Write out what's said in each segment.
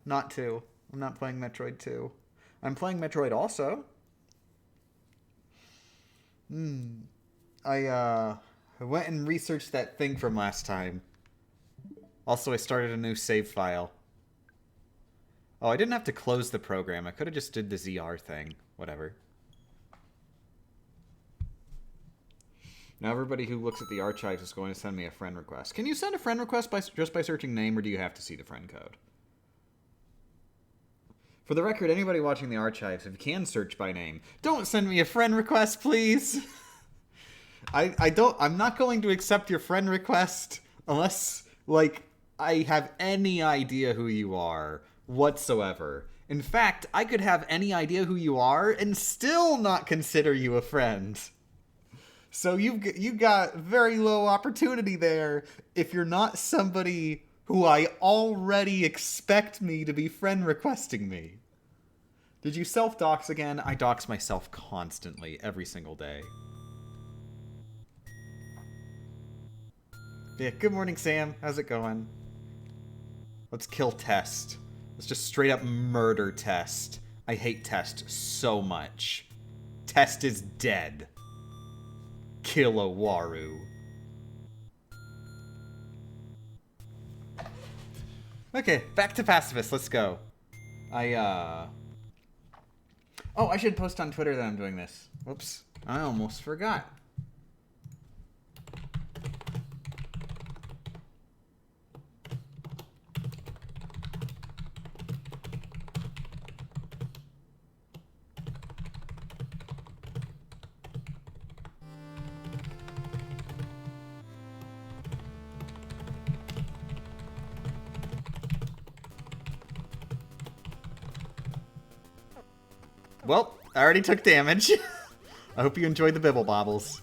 Not 2. I'm not playing Metroid 2. I'm playing Metroid also. I went and researched that thing from last time. Also, I started a new save file. Oh, I didn't have to close the program. I could have just did the ZR thing. Whatever. Now everybody who looks at the archives is going to send me a friend request. Can you send a friend request just by searching name, or do you have to see the friend code? For the record, anybody watching the archives, if you can search by name, don't send me a friend request, please. I'm not going to accept your friend request unless, like, I have any idea who you are whatsoever. In fact, I could have any idea who you are and still not consider you a friend. So you got very low opportunity there if you're not somebody who I already expect me to be friend requesting me. Did you self-dox again? I dox myself constantly, every single day. Yeah, good morning, Sam. How's it going? Let's kill Test. Let's just straight up murder Test. I hate Test so much. Test is dead. Kill a Waru. Okay, back to Pacifist. Let's go. Oh, I should post on Twitter that I'm doing this. Whoops. I almost forgot. Well, I already took damage. I hope you enjoyed the bibble bobbles.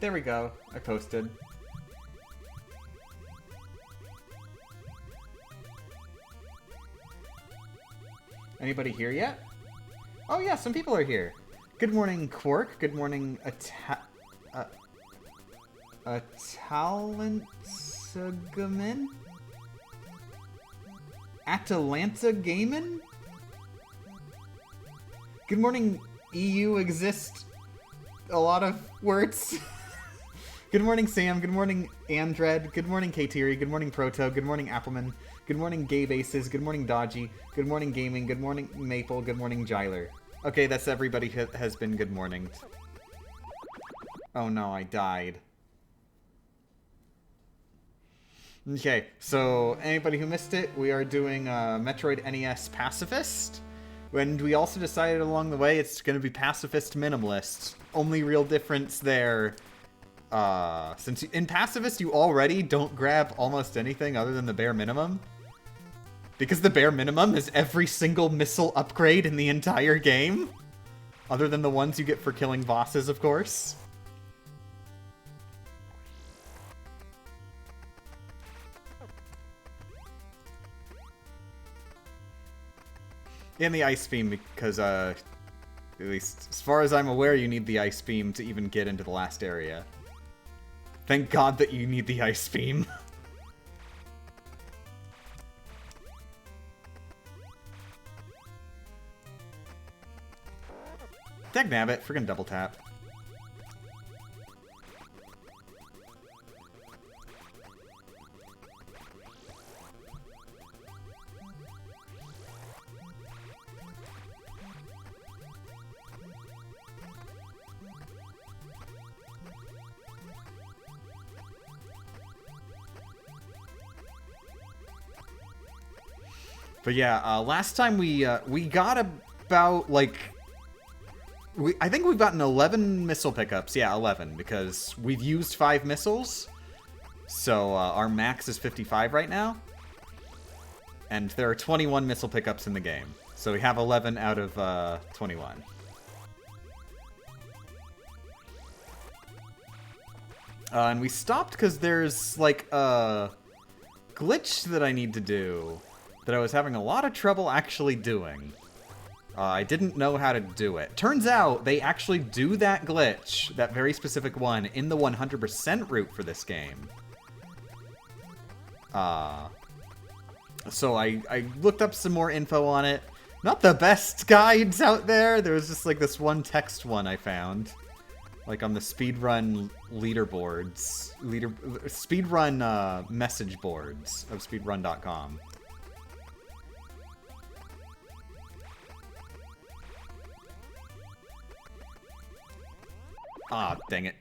There we go. I posted. Anybody here yet? Oh yeah, some people are here. Good morning, Quark. Good morning, Talentagamin? Atalanta Gamin? Good morning, EU exist a lot of words. Good morning, Sam. Good morning, Andred. Good morning, Kateri. Good morning, Proto. Good morning, Appleman. Good morning, Gabe Aces. Good morning, Dodgy. Good morning, Gaming. Good morning, Maple. Good morning, Gyler. Okay, that's everybody has been good morning. Oh no, I died. Okay, so anybody who missed it, we are doing Metroid NES Pacifist. And we also decided along the way it's going to be Pacifist Minimalist. Only real difference there, since in Pacifist you already don't grab almost anything other than the bare minimum. Because the bare minimum is every single missile upgrade in the entire game. Other than the ones you get for killing bosses, of course. And the ice beam, because, at least as far as I'm aware, you need the ice beam to even get into the last area. Thank God that you need the ice beam. Dagnabbit, friggin' double tap. But yeah, last time we got about, like... I think we've gotten 11 missile pickups. Yeah, 11, because we've used 5 missiles. So our max is 55 right now. And there are 21 missile pickups in the game. So we have 11 out of 21. And we stopped because there's, like, a glitch that I need to do that I was having a lot of trouble actually doing. I didn't know how to do it. Turns out they actually do that glitch, that very specific one, in the 100% route for this game. So I looked up some more info on it. Not the best guides out there. There was just like this one text one I found. Like on the speedrun leaderboards. Speedrun message boards of speedrun.com. Ah, dang it.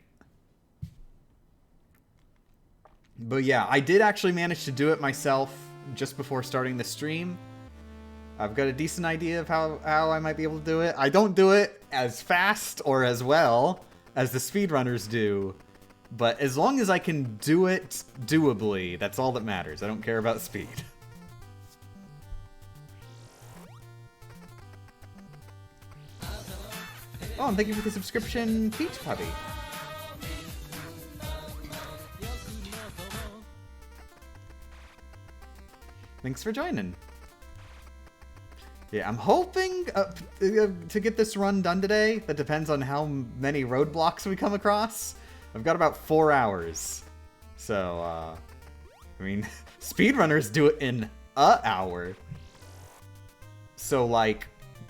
But yeah, I did actually manage to do it myself just before starting the stream. I've got a decent idea of how I might be able to do it. I don't do it as fast or as well as the speedrunners do, but as long as I can do it doably, that's all that matters. I don't care about speed. Oh, and thank you for the subscription, Peach Puppy. Thanks for joining. Yeah, I'm hoping to get this run done today. That depends on how many roadblocks we come across. I've got about 4 hours. So, I mean, speedrunners do it in an hour. So, like,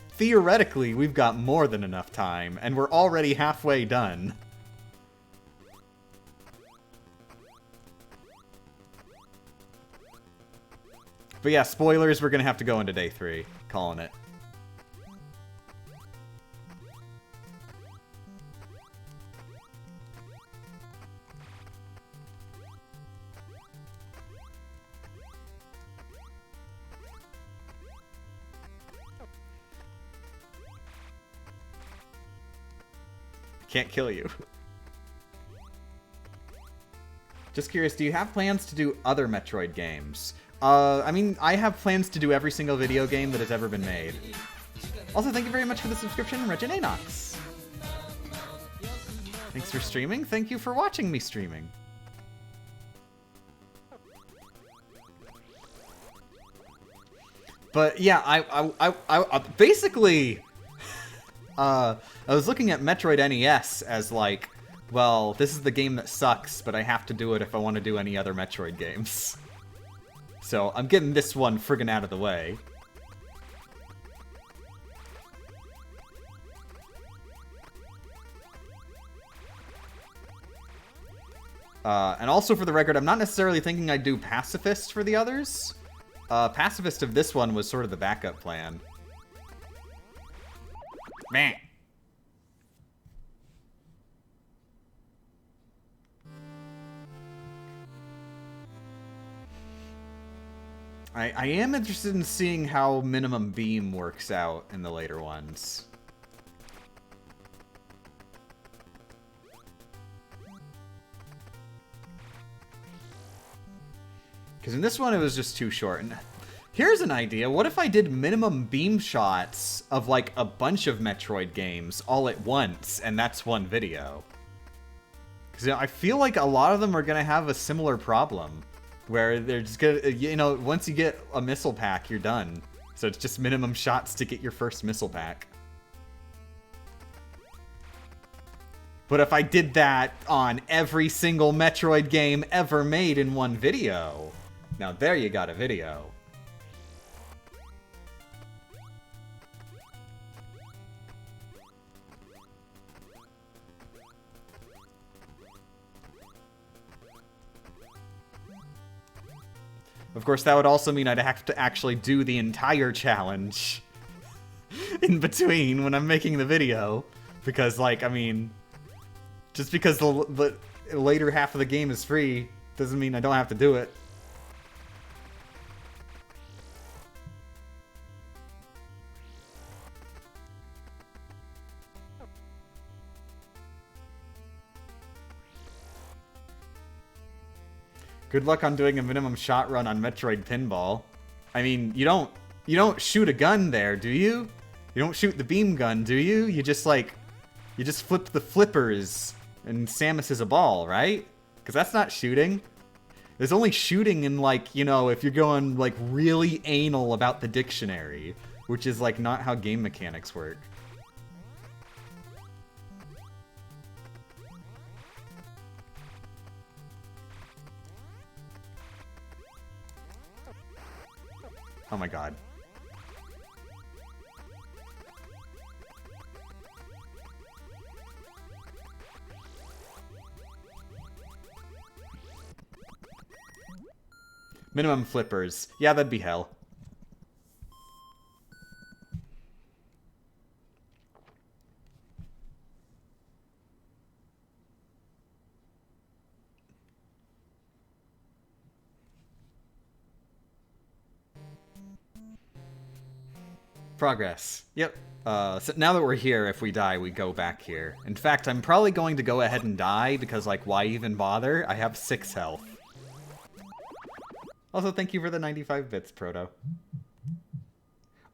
theoretically, we've got more than enough time, and we're already halfway done. But yeah, spoilers, we're gonna have to go into day 3. Calling it. Can't kill you. Just curious, do you have plans to do other Metroid games? I mean, I have plans to do every single video game that has ever been made. Also, thank you very much for the subscription, Regina Knox. Thanks for streaming. Thank you for watching me streaming. But yeah, I basically, I was looking at Metroid NES as like, well, this is the game that sucks, but I have to do it if I want to do any other Metroid games. So I'm getting this one friggin' out of the way. And also for the record, I'm not necessarily thinking I'd do Pacifist for the others. Pacifist of this one was sort of the backup plan. Man. I am interested in seeing how minimum beam works out in the later ones. Because in this one, it was just too short. And here's an idea. What if I did minimum beam shots of, like, a bunch of Metroid games all at once, and that's one video? Because I feel like a lot of them are going to have a similar problem. Where they're just gonna, you know, once you get a missile pack, you're done. So it's just minimum shots to get your first missile pack. But if I did that on every single Metroid game ever made in one video, now there you got a video. Of course, that would also mean I'd have to actually do the entire challenge in between when I'm making the video. Because, like, I mean, just because the later half of the game is free doesn't mean I don't have to do it. Good luck on doing a minimum shot run on Metroid Pinball. I mean, you don't You don't shoot a gun there, do you? You don't shoot the beam gun, do you? You just, like... You just flip the flippers, and Samus is a ball, right? Because that's not shooting. There's only shooting in, like, you know, if you're going, like, really anal about the dictionary. Which is, like, not how game mechanics work. Oh my god. Minimum flippers. Yeah, that'd be hell. Progress. Yep. So now that we're here, if we die, we go back here. In fact, I'm probably going to go ahead and die, because, like, why even bother? I have 6 health. Also, thank you for the 95 bits, Proto.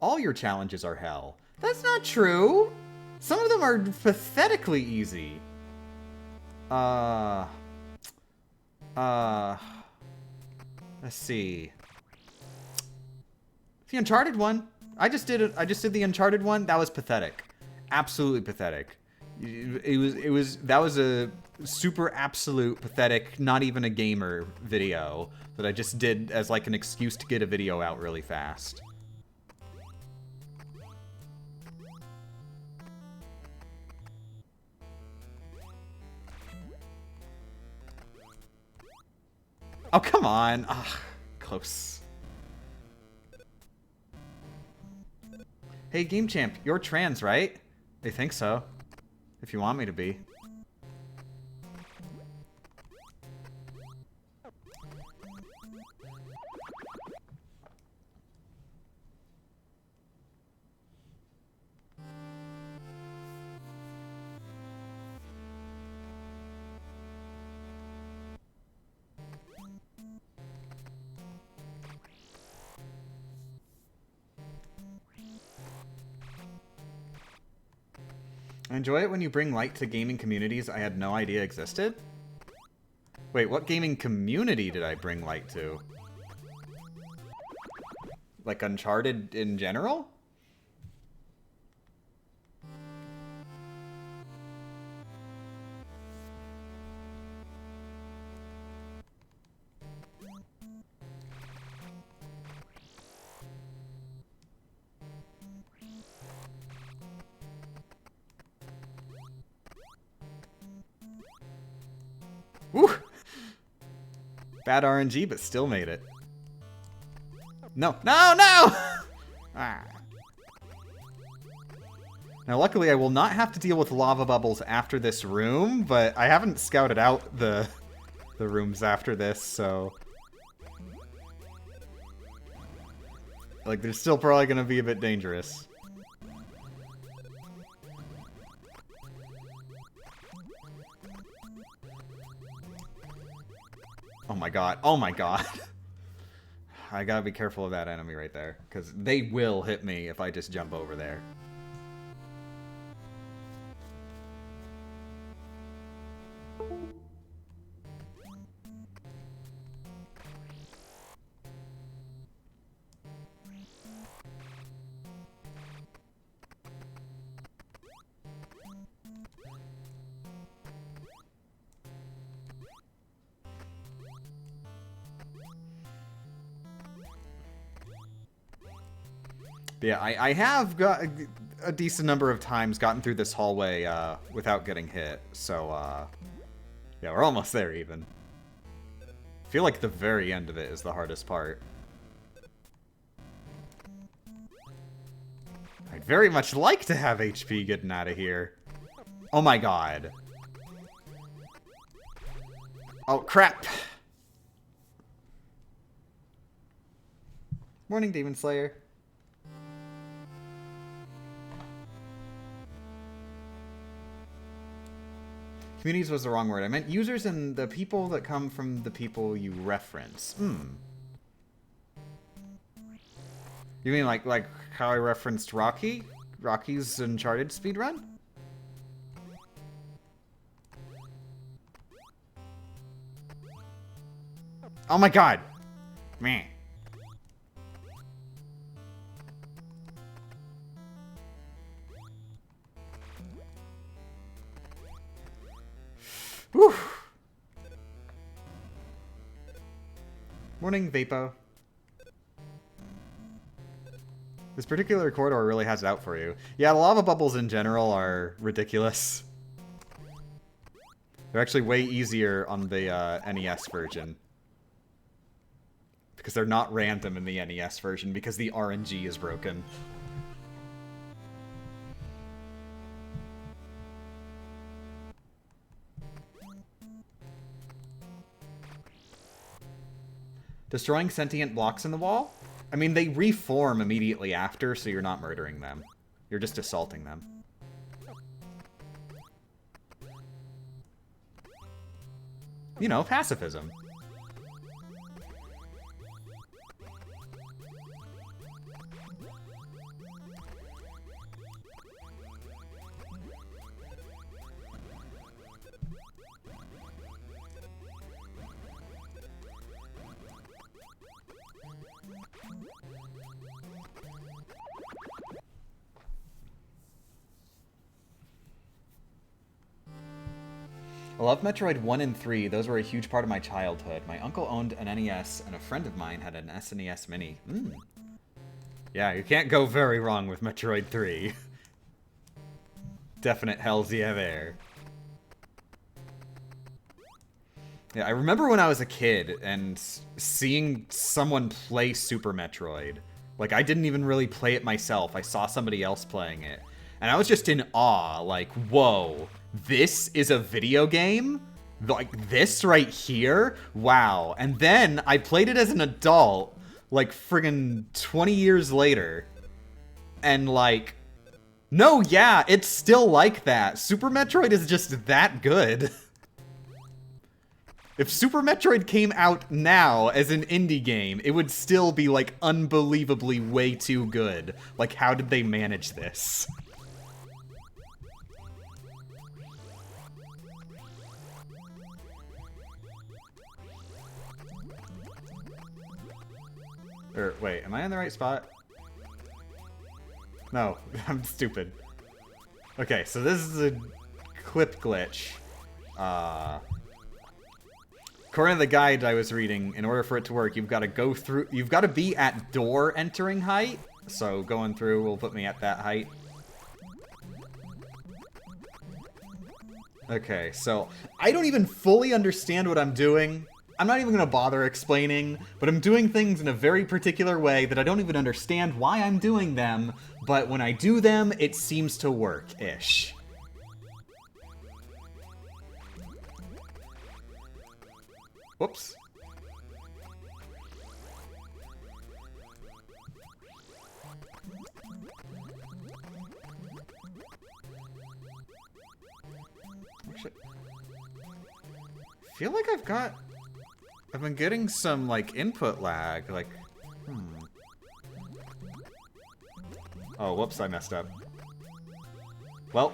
All your challenges are hell. That's not true! Some of them are pathetically easy. Let's see. The Uncharted one. I just did the Uncharted one. That was pathetic. Absolutely pathetic. That was a super absolute pathetic, not even a gamer video that I just did as like an excuse to get a video out really fast. Oh, come on. Ugh, close. Hey, Game Champ, you're trans, right? I think so. If you want me to be. I enjoy it when you bring light to gaming communities I had no idea existed. Wait, what gaming community did I bring light to? Like Uncharted in general? Woo! Bad RNG, but still made it. No, no, no! Ah. Now, luckily, I will not have to deal with lava bubbles after this room, but I haven't scouted out the rooms after this, so... Like, they're still probably going to be a bit dangerous. Oh my god. Oh my god. I gotta be careful of that enemy right there, because they will hit me if I just jump over there. Yeah, I have got a decent number of times gotten through this hallway without getting hit, so yeah, we're almost there even. I feel like the very end of it is the hardest part. I'd very much like to have HP getting out of here. Oh my god. Oh, crap. Morning, Demon Slayer. Communities was the wrong word. I meant users and the people that come from the people you reference. You mean like how I referenced Rocky? Rocky's Uncharted speedrun? Oh my god! Meh. Whew. Morning, Vapo. This particular corridor really has it out for you. Yeah, the lava bubbles in general are ridiculous. They're actually way easier on the NES version. Because they're not random in the NES version, because the RNG is broken. Destroying sentient blocks in the wall? I mean, they reform immediately after, so you're not murdering them. You're just assaulting them. You know, pacifism. I love Metroid 1 and 3. Those were a huge part of my childhood. My uncle owned an NES, and a friend of mine had an SNES Mini. Yeah, you can't go very wrong with Metroid 3. Definite hells yeah there. Yeah, I remember when I was a kid and seeing someone play Super Metroid. Like, I didn't even really play it myself. I saw somebody else playing it. And I was just in awe, like, whoa. This is a video game? Like, this right here? Wow. And then I played it as an adult, like, friggin' 20 years later. And, like, no, yeah, it's still like that. Super Metroid is just that good. If Super Metroid came out now as an indie game, it would still be, like, unbelievably way too good. Like, how did they manage this? Or, wait, am I in the right spot? No, I'm stupid. Okay, so this is a clip glitch. According to the guide I was reading, in order for it to work, you've got to go through... You've got to be at door entering height. So going through will put me at that height. Okay, so I don't even fully understand what I'm doing. I'm not even going to bother explaining, but I'm doing things in a very particular way that I don't even understand why I'm doing them, but when I do them, it seems to work-ish. Whoops. Actually, I feel like I've been getting some, like, input lag, like, Oh, whoops, I messed up. Well,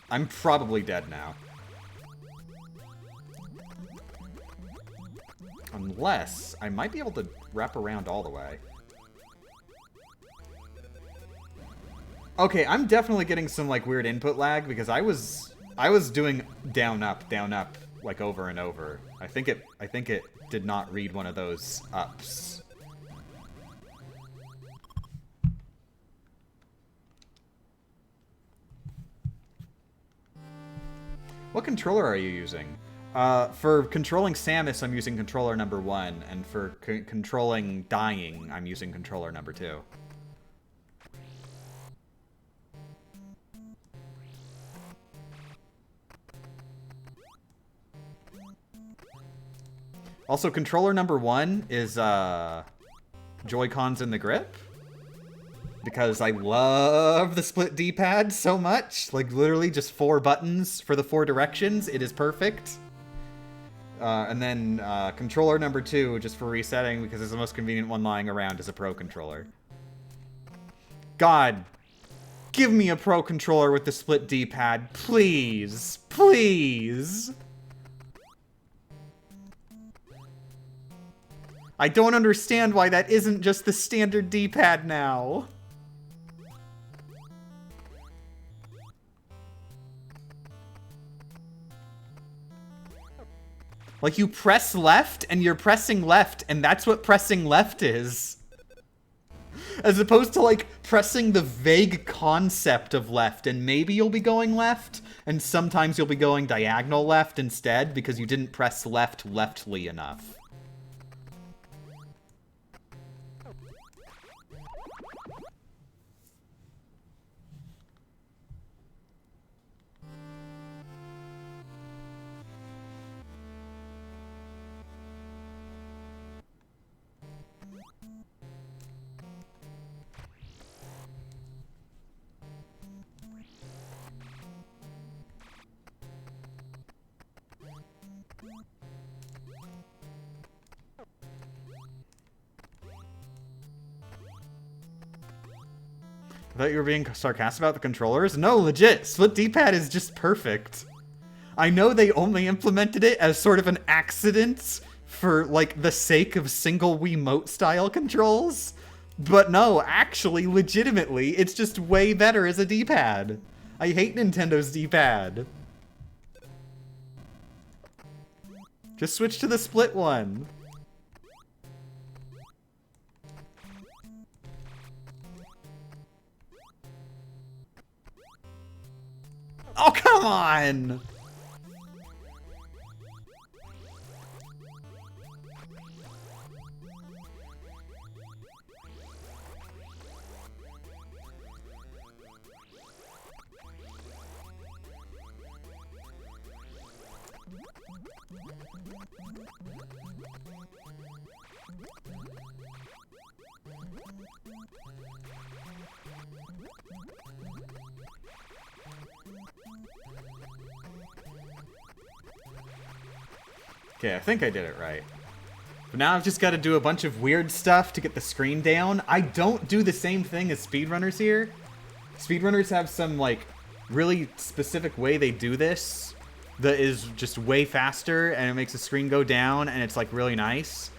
I'm probably dead now. Unless, I might be able to wrap around all the way. Okay, I'm definitely getting some, like, weird input lag, because I was doing down, up, like, over and over. I think it did not read one of those ups. What controller are you using? For controlling Samus, I'm using controller number 1, and for controlling dying, I'm using controller number 2. Also, controller number 1 is Joy-Cons in the grip. Because I love the split D-pad so much. Like, literally just 4 buttons for the 4 directions. It is perfect. and then controller number 2, just for resetting, because it's the most convenient one lying around, is a Pro Controller. God, give me a Pro Controller with the split D-pad, please. Please. I don't understand why that isn't just the standard D-pad now. Like, you press left, and you're pressing left, and that's what pressing left is. As opposed to, like, pressing the vague concept of left, and maybe you'll be going left, and sometimes you'll be going diagonal left instead, because you didn't press left leftly enough. I thought you were being sarcastic about the controllers? No, legit, split D-pad is just perfect. I know they only implemented it as sort of an accident for, like, the sake of single Wiimote-style controls. But no, actually, legitimately, it's just way better as a D-pad. I hate Nintendo's D-pad. Just switch to the split one. Oh, come on! Okay, I think I did it right. But now I've just got to do a bunch of weird stuff to get the screen down. I don't do the same thing as speedrunners here. Speedrunners have some, like, really specific way they do this that is just way faster, and it makes the screen go down, and it's, like, really nice.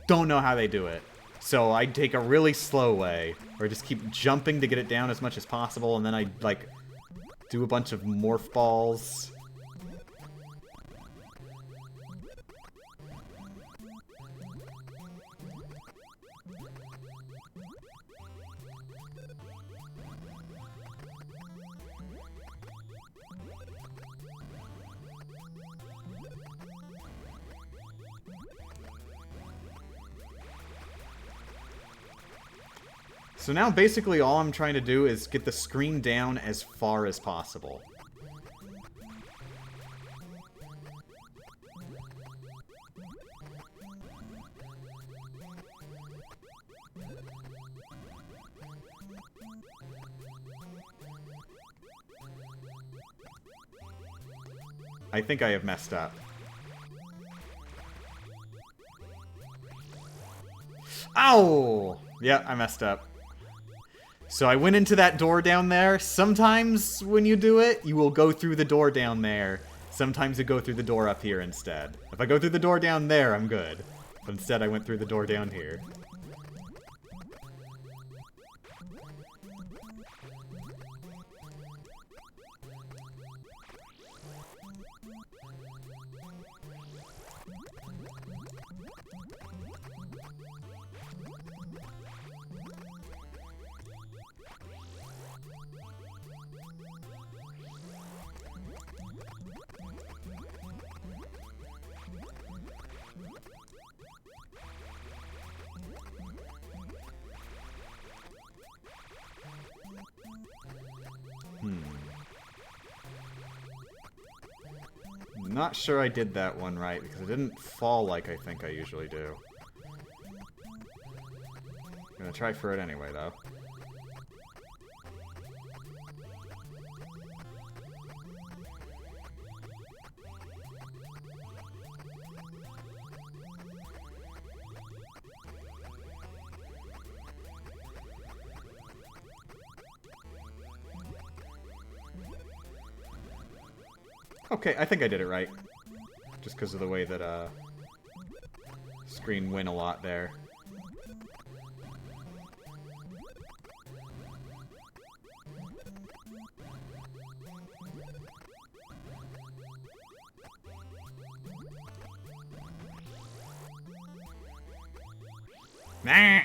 Don't know how they do it. So I take a really slow way, or just keep jumping to get it down as much as possible, and then I, like, do a bunch of morph balls. So now basically all I'm trying to do is get the screen down as far as possible. I think I have messed up. Ow! Yeah, I messed up. So I went into that door down there. Sometimes when you do it, you will go through the door down there. Sometimes you go through the door up here instead. If I go through the door down there, I'm good. But instead I went through the door down here. Not sure I did that one right, because it didn't fall like I think I usually do. I'm gonna try for it anyway, though. Okay, I think I did it right. Just because of the way that, screen went a lot there. Nah!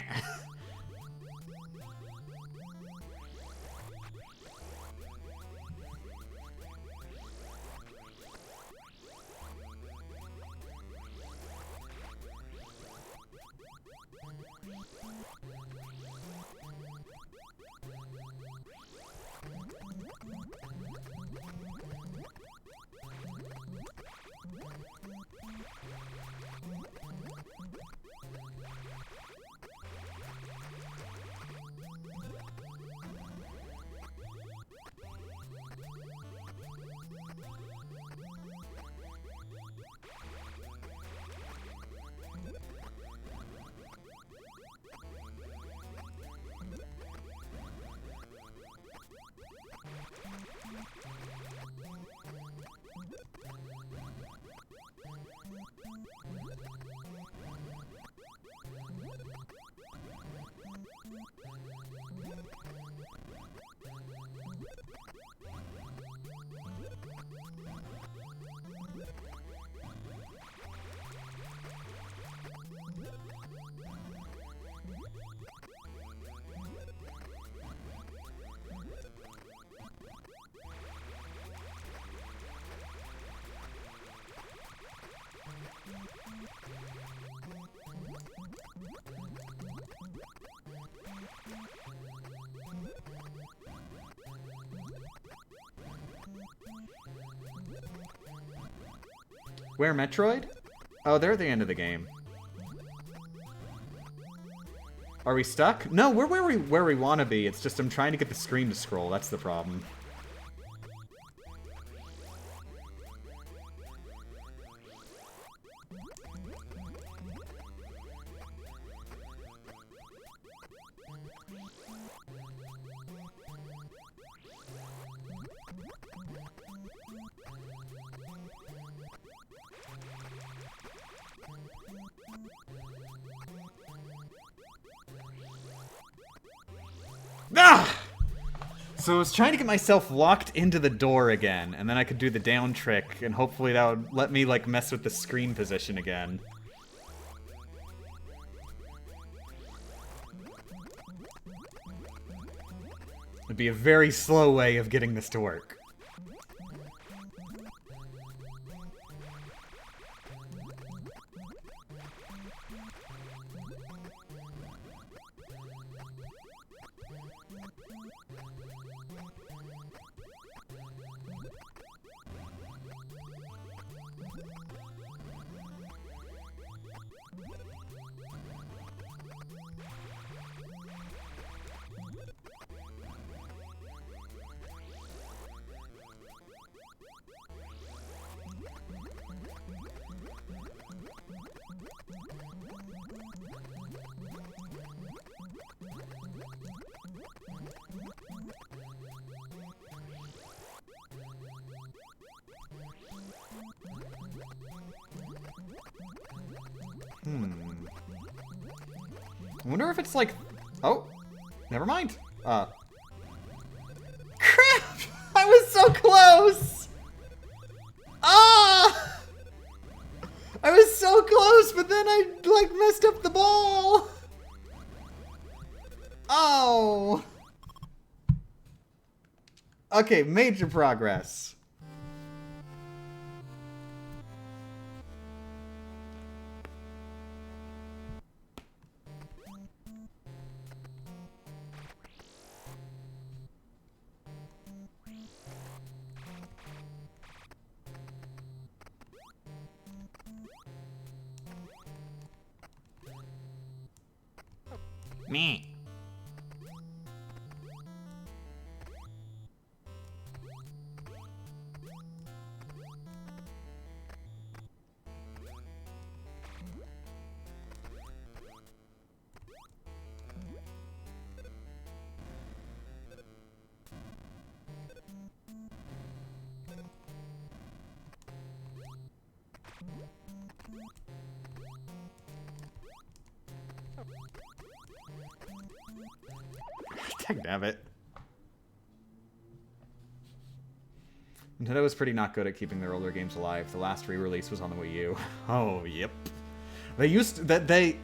Where Metroid? Oh, they're at the end of the game. Are we stuck? No, we're where we want to be. It's just I'm trying to get the screen to scroll. That's the problem. Ah! So I was trying to get myself locked into the door again, and then I could do the down trick, and hopefully that would let me, like, mess with the screen position again. It'd be a very slow way of getting this to work. I wonder if it's like... Oh, never mind. Crap! I was so close! Ah! I was so close, but then I, like, messed up the ball! Oh! Okay, major progress. Me. Damn it. Nintendo was pretty not good at keeping their older games alive. The last re-release was on the Wii U. Oh, yep. They used that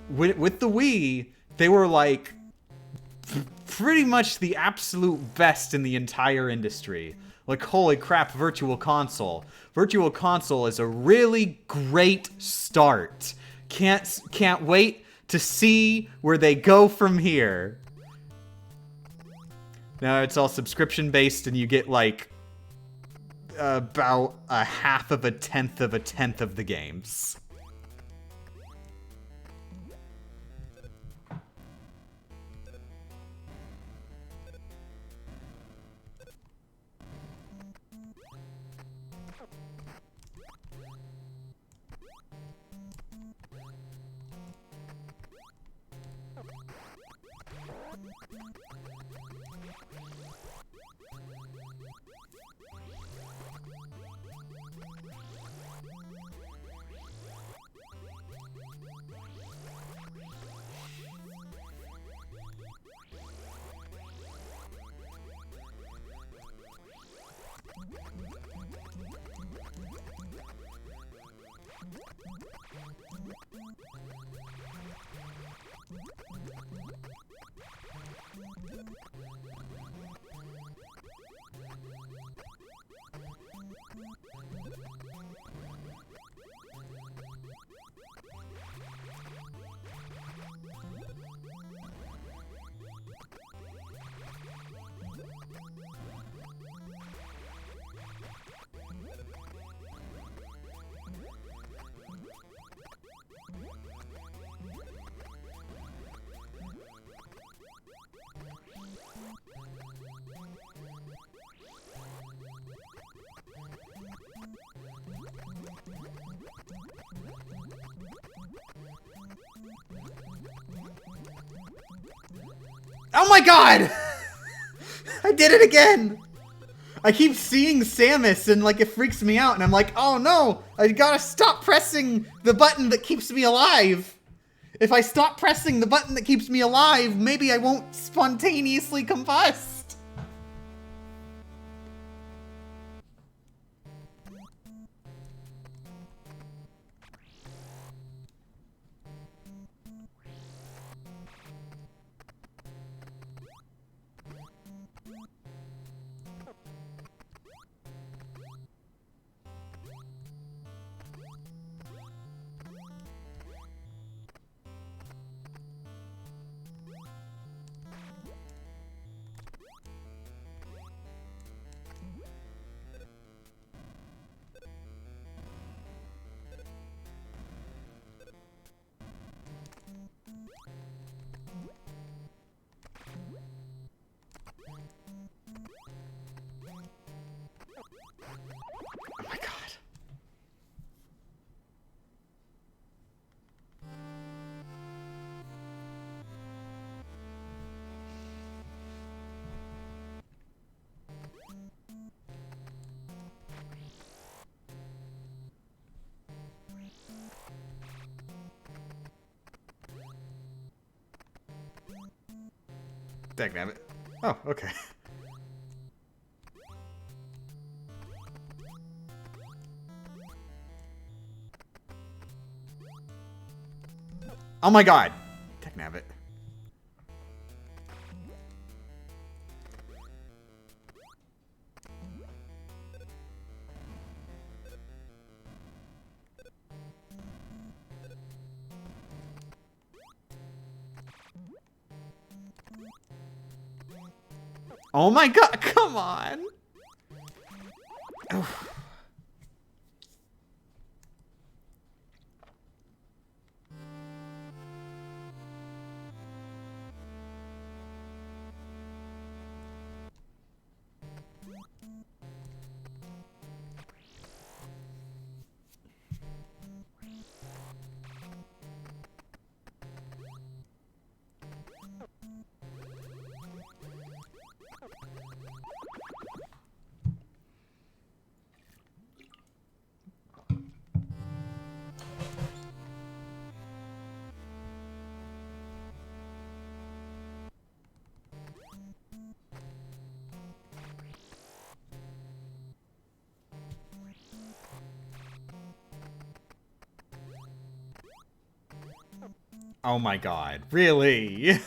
with the Wii, they were like pretty much the absolute best in the entire industry. Like, holy crap, Virtual Console. Virtual Console is a really great start. Can't wait to see where they go from here. Now it's all subscription based and you get like about a half of a tenth of the games. Oh my god! I did it again! I keep seeing Samus and like it freaks me out and I'm like, oh no! I gotta stop pressing the button that keeps me alive! If I stop pressing the button that keeps me alive, maybe I won't spontaneously combust! Oh my god. Dagnabbit. Oh, okay. Oh my god! Dagnabbit. Oh my god, come on! Oh. Oh my god, really?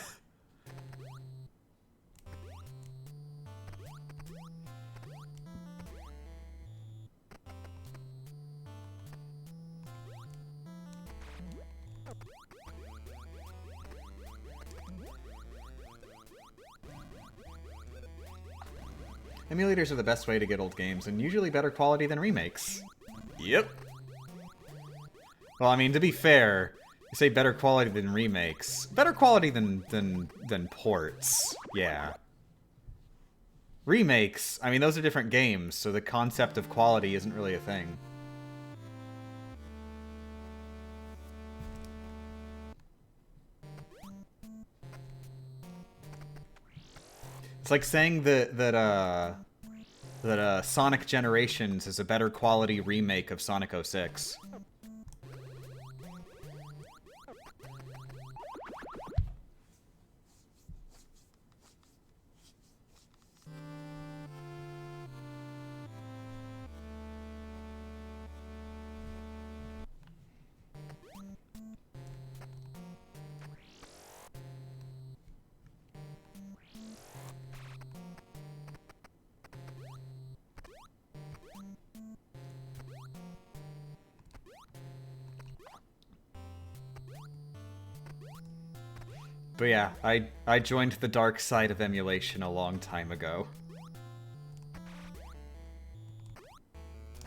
Emulators are the best way to get old games, and usually better quality than remakes. Yep. Well, I mean, to be fair, you say better quality than remakes. Better quality than ports. Yeah. Remakes, I mean, those are different games, so the concept of quality isn't really a thing. It's like saying that Sonic Generations is a better quality remake of Sonic 06. But yeah, I joined the dark side of emulation a long time ago.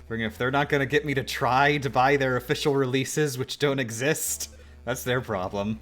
If they're not gonna get me to try to buy their official releases, which don't exist, that's their problem.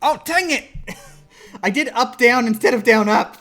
Oh, dang it! I did up down instead of down up.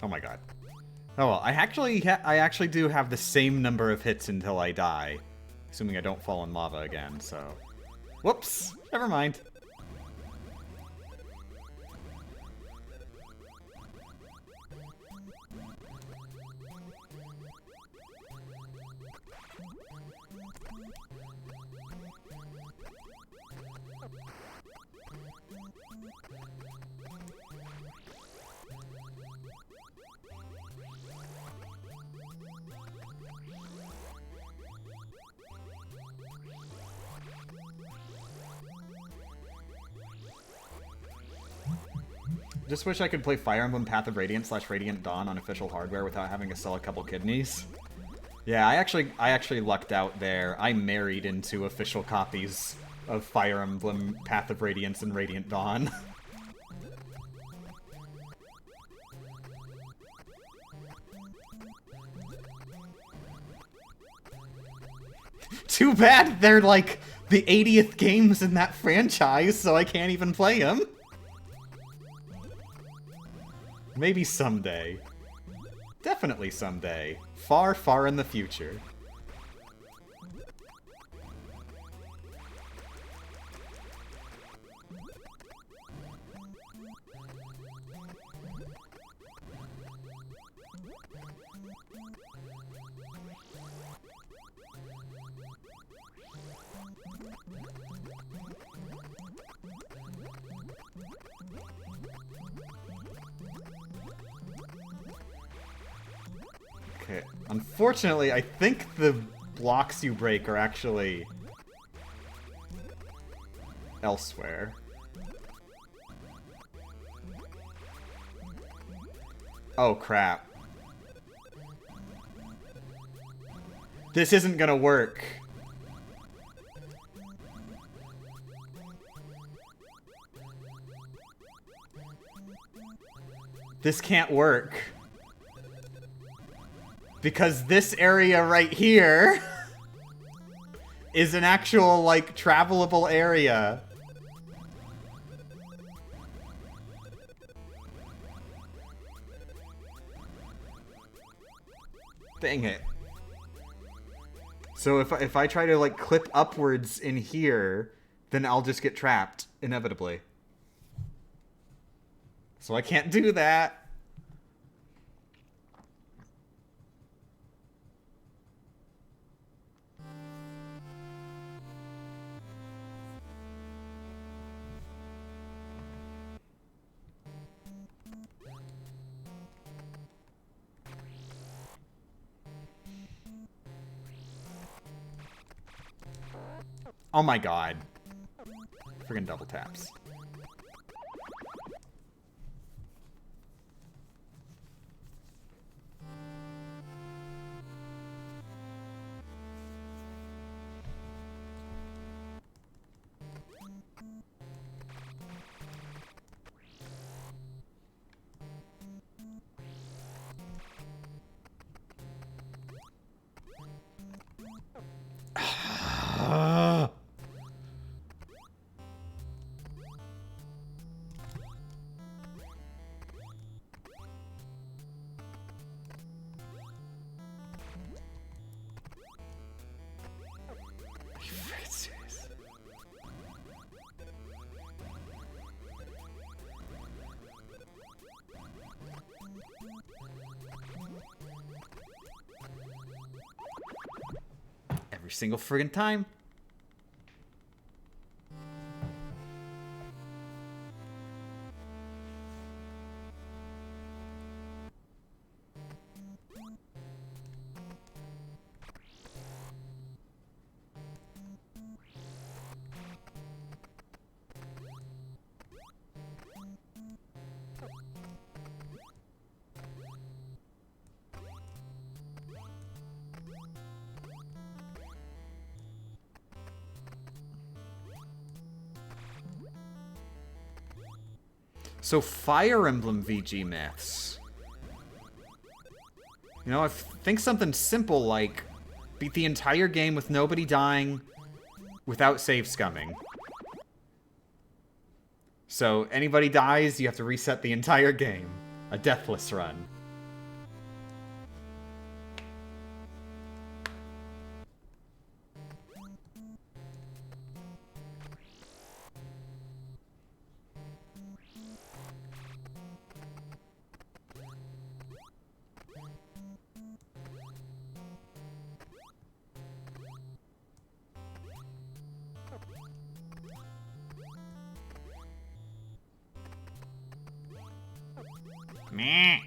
Oh my god. Oh well, I actually do have the same number of hits until I die. Assuming I don't fall in lava again, so... Whoops! Never mind. Just wish I could play Fire Emblem Path of Radiance / Radiant Dawn on official hardware without having to sell a couple kidneys. Yeah, I actually lucked out there. I married into official copies of Fire Emblem Path of Radiance and Radiant Dawn. Too bad they're like the 80th games in that franchise, so I can't even play them. Maybe someday. Definitely someday. Far, far in the future. Okay. Unfortunately, I think the blocks you break are actually elsewhere. Oh, crap. This isn't gonna work. This can't work. Because this area right here is an actual, like, travelable area. Dang it. So if I try to, like, clip upwards in here, then I'll just get trapped, inevitably. So I can't do that. Oh my god. Friggin' double taps. Every single friggin' time. So Fire Emblem VG myths. You know, I think something simple like beat the entire game with nobody dying without save scumming. So anybody dies, you have to reset the entire game. A deathless run. Meh.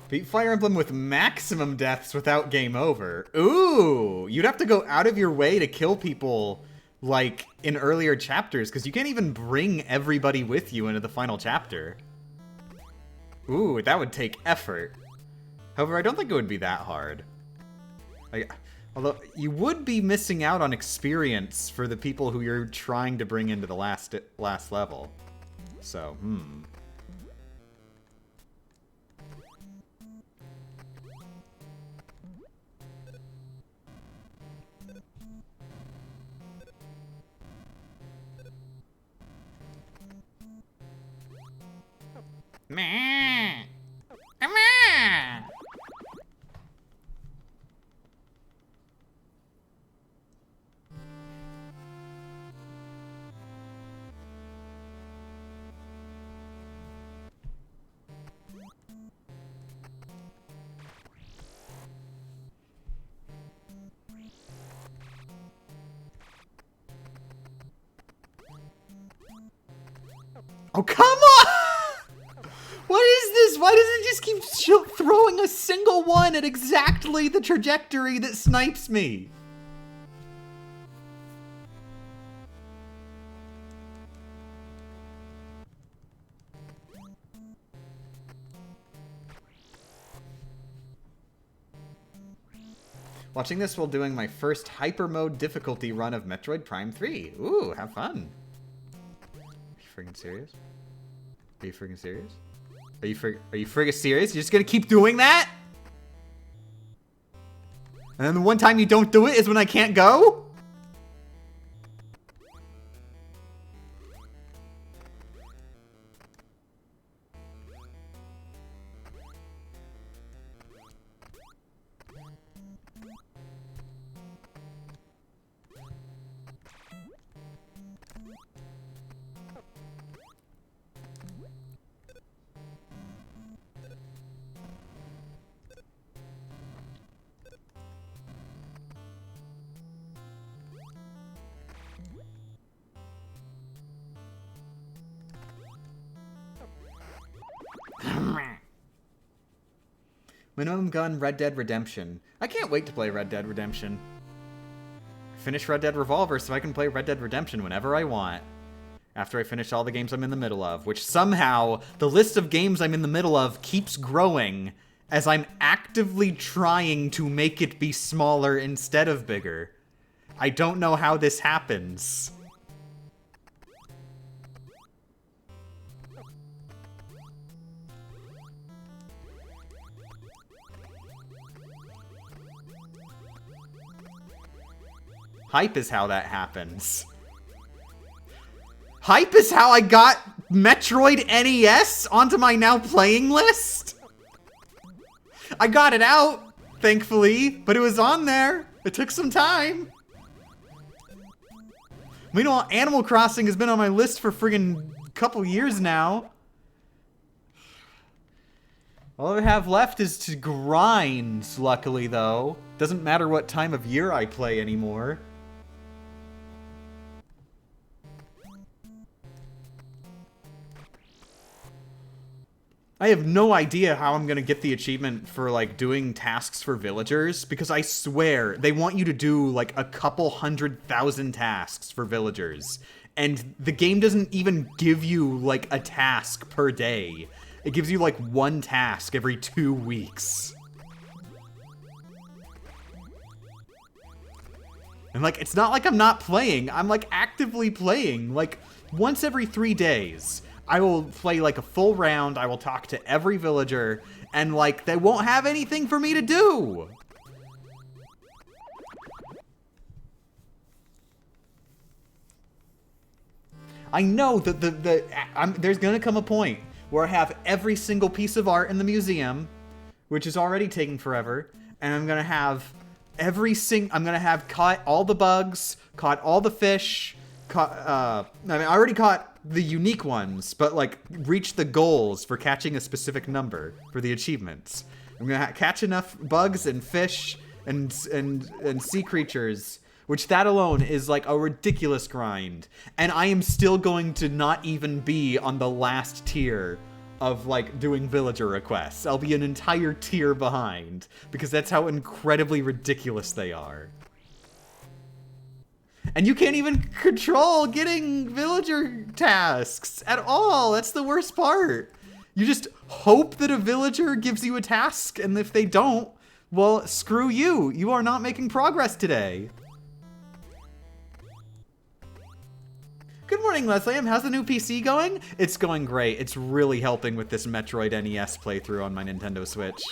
Beat Fire Emblem with maximum deaths without game over. Ooh, you'd have to go out of your way to kill people, like, in earlier chapters, because you can't even bring everybody with you into the final chapter. Ooh, that would take effort. However, I don't think it would be that hard. Although, you would be missing out on experience for the people who you're trying to bring into the last level. So, Meh. Meh. Oh, come on! What is this? Why does it just keep throwing a single one at exactly the trajectory that snipes me? Watching this while doing my first hyper mode difficulty run of Metroid Prime 3. Ooh, have fun. Are you freaking serious? Are you freaking serious? Are you friggin' serious? You're just gonna keep doing that? And then the one time you don't do it is when I can't go? Minimum Gun Red Dead Redemption. I can't wait to play Red Dead Redemption. Finish Red Dead Revolver so I can play Red Dead Redemption whenever I want. After I finish all the games I'm in the middle of, which somehow the list of games I'm in the middle of keeps growing as I'm actively trying to make it be smaller instead of bigger. I don't know how this happens. Hype is how that happens. Hype is how I got Metroid NES onto my now playing list. I got it out, thankfully, but it was on there. It took some time. Meanwhile, Animal Crossing has been on my list for friggin' couple years now. All I have left is to grind, luckily, though. Doesn't matter what time of year I play anymore. I have no idea how I'm gonna get the achievement for, like, doing tasks for villagers, because I swear, they want you to do, like, a couple 100,000 tasks for villagers. And the game doesn't even give you, like, a task per day. It gives you, like, one task every 2 weeks. And, like, it's not like I'm not playing. I'm, like, actively playing. Like, once every 3 days, I will play, like, a full round. I will talk to every villager. And, like, they won't have anything for me to do. I know that there's gonna come a point where I have every single piece of art in the museum, which is already taking forever, and I'm gonna have I'm gonna have caught all the bugs, caught all the fish, I already caught the unique ones, but, like, reach the goals for catching a specific number for the achievements. I'm gonna catch enough bugs and fish and sea creatures, which that alone is, like, a ridiculous grind. And I am still going to not even be on the last tier of, like, doing villager requests. I'll be an entire tier behind, because that's how incredibly ridiculous they are. And you can't even control getting villager tasks at all. That's the worst part. You just hope that a villager gives you a task, and if they don't, well, screw you. You are not making progress today. Good morning, Leslie. How's the new PC going? It's going great. It's really helping with this Metroid NES playthrough on my Nintendo Switch.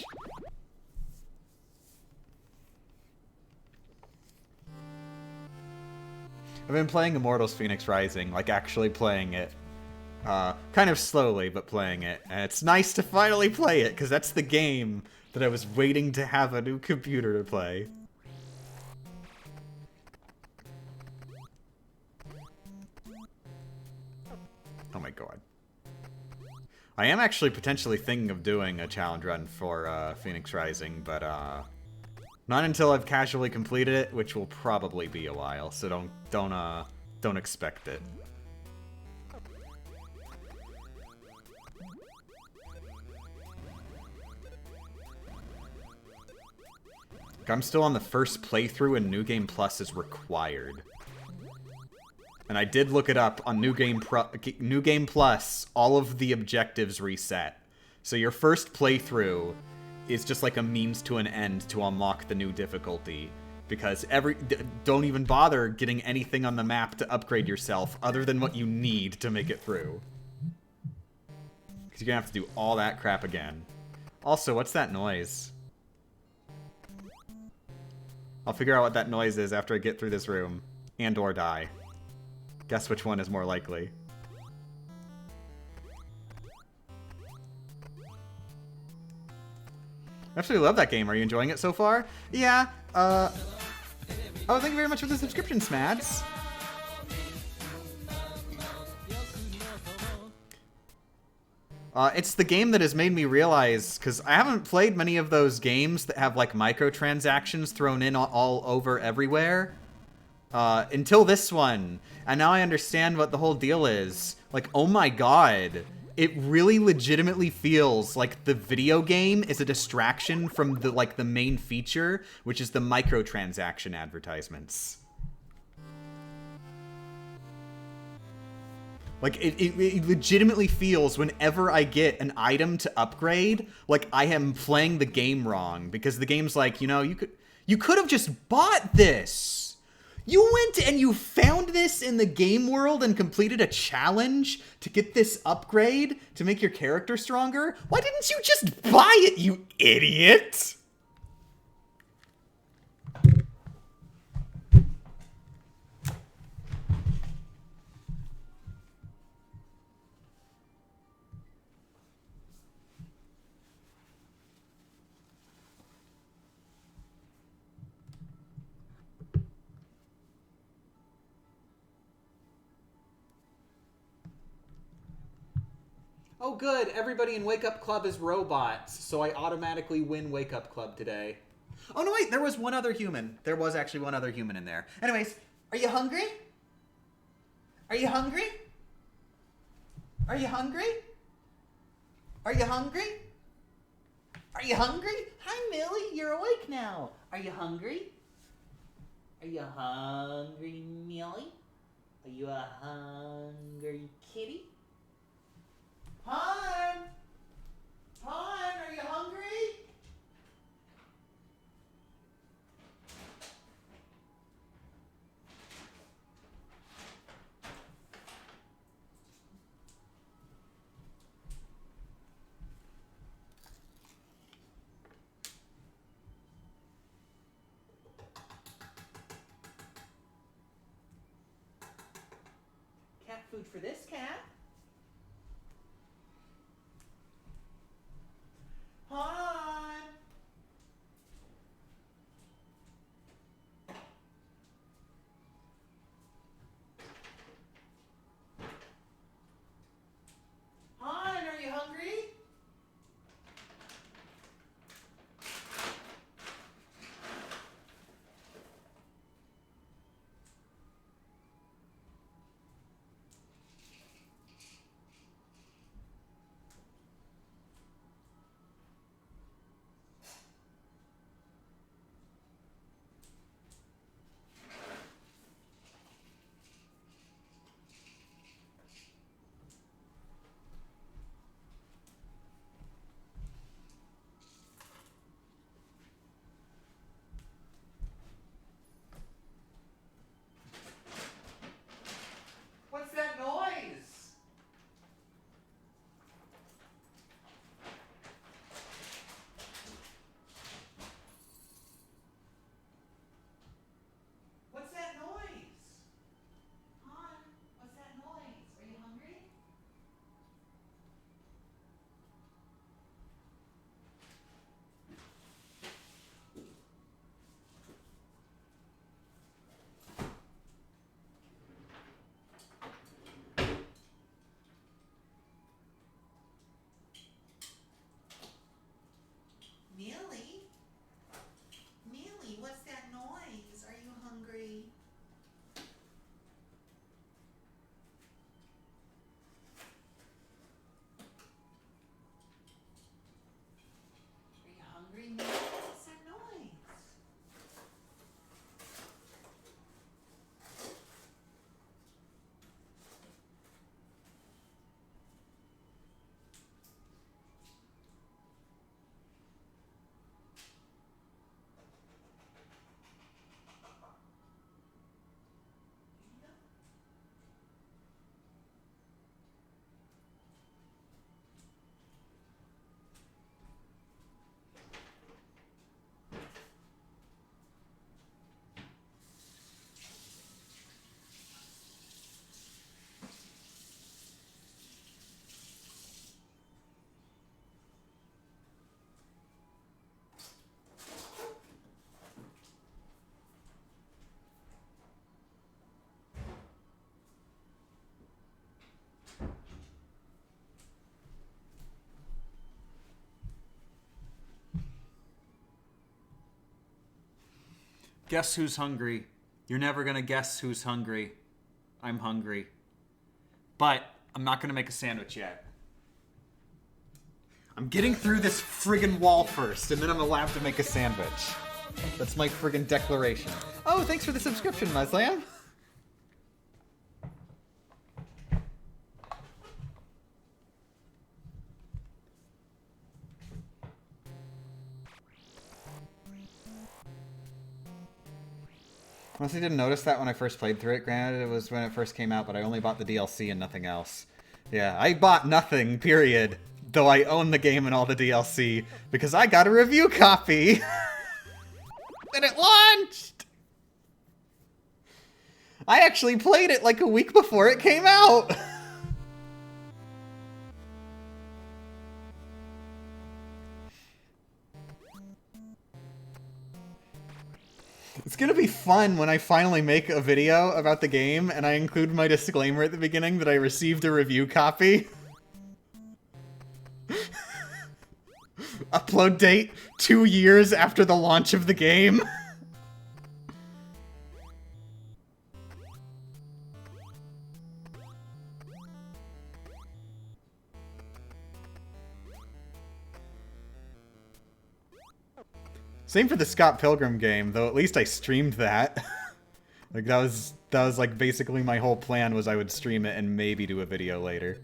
I've been playing Immortals Fenyx Rising, like actually playing it. Kind of slowly, but playing it. And it's nice to finally play it, because that's the game that I was waiting to have a new computer to play. Oh my god. I am actually potentially thinking of doing a challenge run for Fenyx Rising, but not until I've casually completed it, which will probably be a while, so don't expect it. I'm still on the first playthrough, and New Game Plus is required. And I did look it up on New Game Plus. All of the objectives reset, so your first playthrough is just like a means to an end to unlock the new difficulty. Because don't even bother getting anything on the map to upgrade yourself other than what you need to make it through. Because you're gonna have to do all that crap again. Also, what's that noise? I'll figure out what that noise is after I get through this room. And or die. Guess which one is more likely. I absolutely love that game. Are you enjoying it so far? Yeah, oh, thank you very much for the subscription, Smads. It's the game that has made me realize, because I haven't played many of those games that have, like, microtransactions thrown in all over everywhere. Until this one. And now I understand what the whole deal is. Like, oh my god. It really legitimately feels like the video game is a distraction from the main feature, which is the microtransaction advertisements. Like, it legitimately feels, whenever I get an item to upgrade, like I am playing the game wrong. Because the game's like, you know, you could have just bought this. You went and you found this in the game world and completed a challenge to get this upgrade to make your character stronger? Why didn't you just buy it, you idiot? Oh good, everybody in Wake Up Club is robots, so I automatically win Wake Up Club today. Oh no wait, there was one other human. There was actually one other human in there. Anyways, are you hungry? Are you hungry? Are you hungry? Are you hungry? Are you hungry? Hi Millie, you're awake now. Are you hungry? Are you hungry, Millie? Are you a hungry kitty? Pon! Pon, are you hungry? Cat food for this cat. Hi. Hi, are you hungry? Guess who's hungry? You're never gonna guess who's hungry. I'm hungry. But I'm not gonna make a sandwich yet. I'm getting through this friggin' wall first, and then I'm allowed to make a sandwich. That's my friggin' declaration. Oh, thanks for the subscription, Muslim. Honestly, didn't notice that when I first played through it. Granted, it was when it first came out, but I only bought the DLC and nothing else. Yeah, I bought nothing, period. Though I own the game and all the DLC, because I got a review copy! And it launched! I actually played it like a week before it came out! It's gonna be fun when I finally make a video about the game and I include my disclaimer at the beginning that I received a review copy. Upload date 2 years after the launch of the game. Same for the Scott Pilgrim game, though at least I streamed that. Like that was like basically my whole plan was I would stream it and maybe do a video later.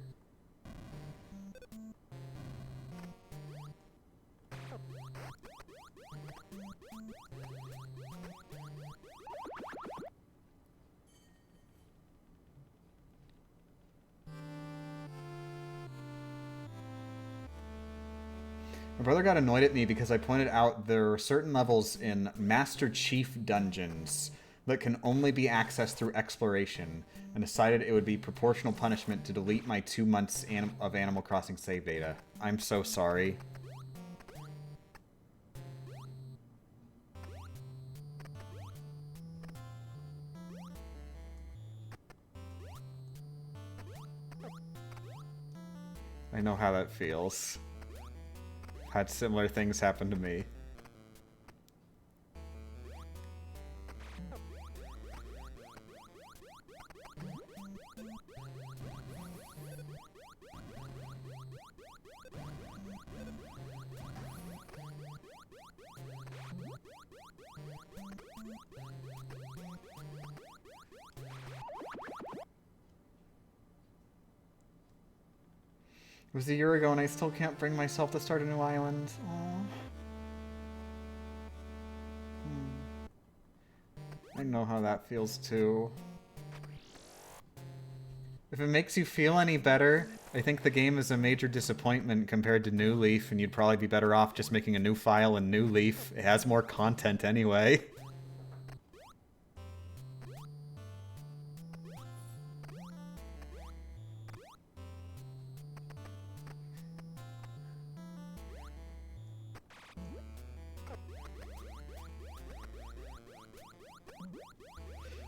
My brother got annoyed at me because I pointed out there are certain levels in Master Chief dungeons that can only be accessed through exploration, and decided it would be proportional punishment to delete my 2 months of Animal Crossing save data. I'm so sorry. I know how that feels. Had similar things happen to me. It was a year ago and I still can't bring myself to start a new island. Aww. I know how that feels too. If it makes you feel any better, I think the game is a major disappointment compared to New Leaf, and you'd probably be better off just making a new file in New Leaf. It has more content anyway.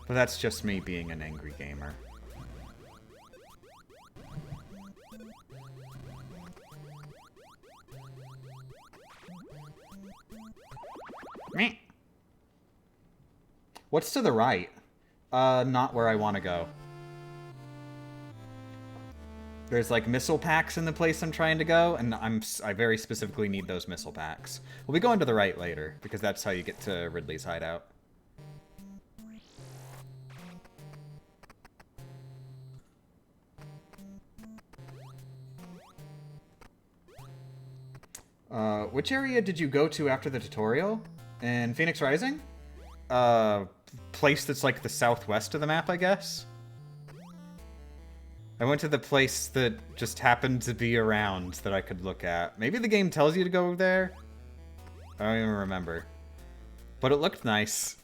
But that's just me being an angry gamer. Meh. What's to the right? Not where I want to go. There's like missile packs in the place I'm trying to go, and I very specifically need those missile packs. We'll be going to the right later, because that's how you get to Ridley's hideout. Which area did you go to after the tutorial? In Fenyx Rising? Place that's like the southwest of the map, I guess? I went to the place that just happened to be around that I could look at. Maybe the game tells you to go there? I don't even remember. But it looked nice.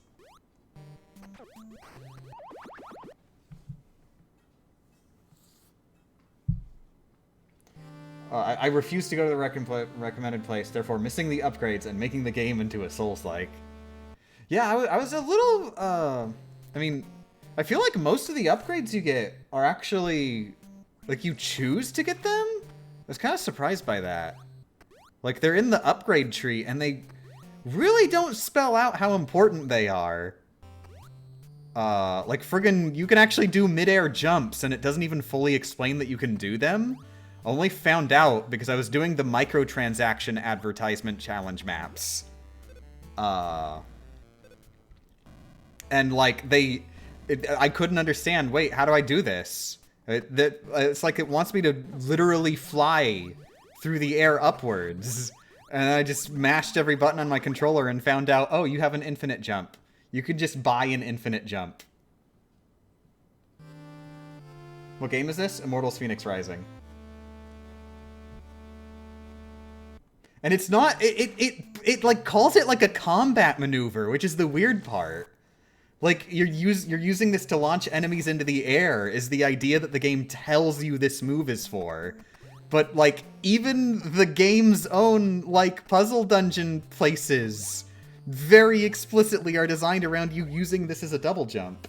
I refuse to go to the recommended place, therefore missing the upgrades and making the game into a Souls-like. Yeah, I was a little, I mean, I feel like most of the upgrades you get are actually, like, you choose to get them? I was kind of surprised by that. Like, they're in the upgrade tree, and they, really don't spell out how important they are. Like friggin' you can actually do mid-air jumps and it doesn't even fully explain that you can do them. I only found out because I was doing the microtransaction advertisement challenge maps. And like I couldn't understand, wait, how do I do this? It's like it wants me to literally fly through the air upwards. And I just mashed every button on my controller and found out, oh, you have an infinite jump. You could just buy an infinite jump. What game is this? Immortals Fenyx Rising. And it's not, it like calls it like a combat maneuver, which is the weird part. Like, you're using this to launch enemies into the air is the idea that the game tells you this move is for. But, like, even the game's own, like, puzzle dungeon places very explicitly are designed around you using this as a double jump.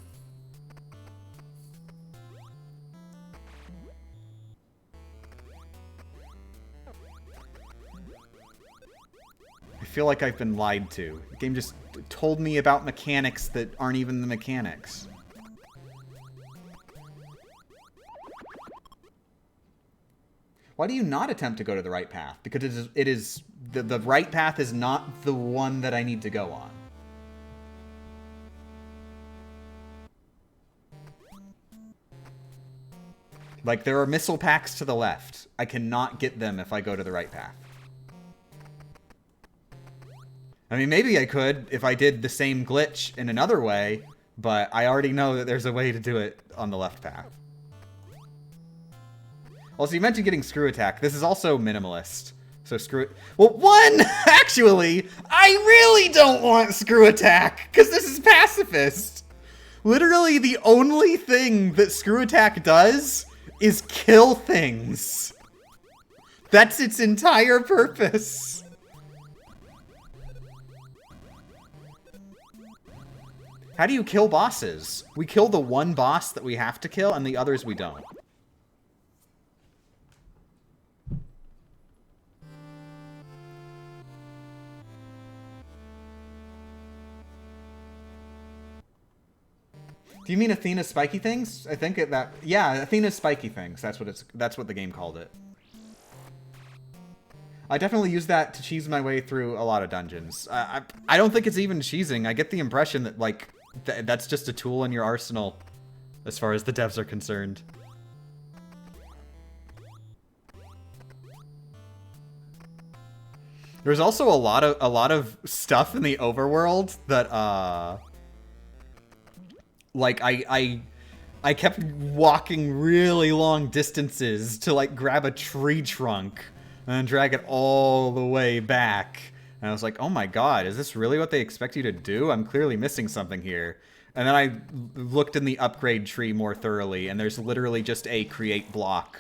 I feel like I've been lied to. The game just told me about mechanics that aren't even the mechanics. Why do you not attempt to go to the right path? Because the right path is not the one that I need to go on. Like, there are missile packs to the left. I cannot get them if I go to the right path. I mean, maybe I could if I did the same glitch in another way, but I already know that there's a way to do it on the left path. Also, you mentioned getting screw attack. This is also minimalist. So screw it. Well, one, actually, I really don't want screw attack, because this is pacifist. Literally, the only thing that screw attack does is kill things. That's its entire purpose. How do you kill bosses? We kill the one boss that we have to kill, and the others we don't. Do you mean Athena's spiky things? I think yeah, Athena's spiky things. That's what the game called it. I definitely use that to cheese my way through a lot of dungeons. I don't think it's even cheesing. I get the impression that like that's just a tool in your arsenal as far as the devs are concerned. There's also a lot of stuff in the overworld that like I kept walking really long distances to like grab a tree trunk and then drag it all the way back. And I was like, oh my god, is this really what they expect you to do? I'm clearly missing something here. And then I looked in the upgrade tree more thoroughly, and there's literally just a create block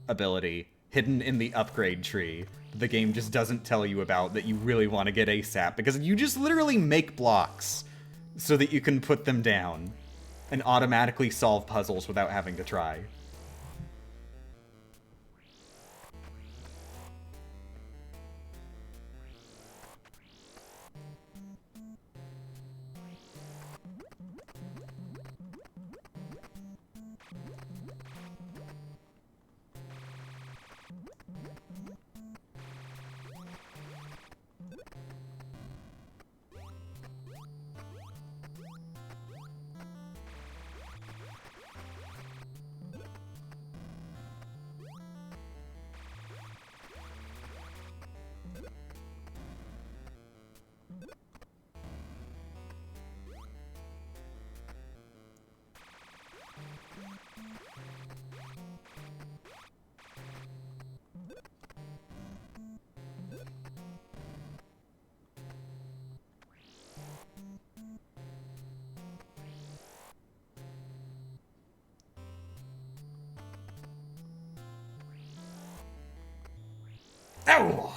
ability hidden in the upgrade tree. The game just doesn't tell you about that you really want to get ASAP, because you just literally make blocks so that you can put them down and automatically solve puzzles without having to try. Ow!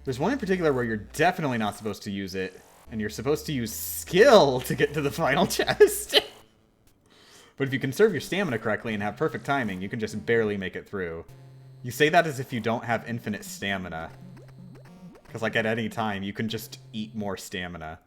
There's one in particular where you're definitely not supposed to use it, and you're supposed to use skill to get to the final chest. But if you conserve your stamina correctly and have perfect timing, you can just barely make it through. You say that as if you don't have infinite stamina. Because, like, at any time, you can just eat more stamina.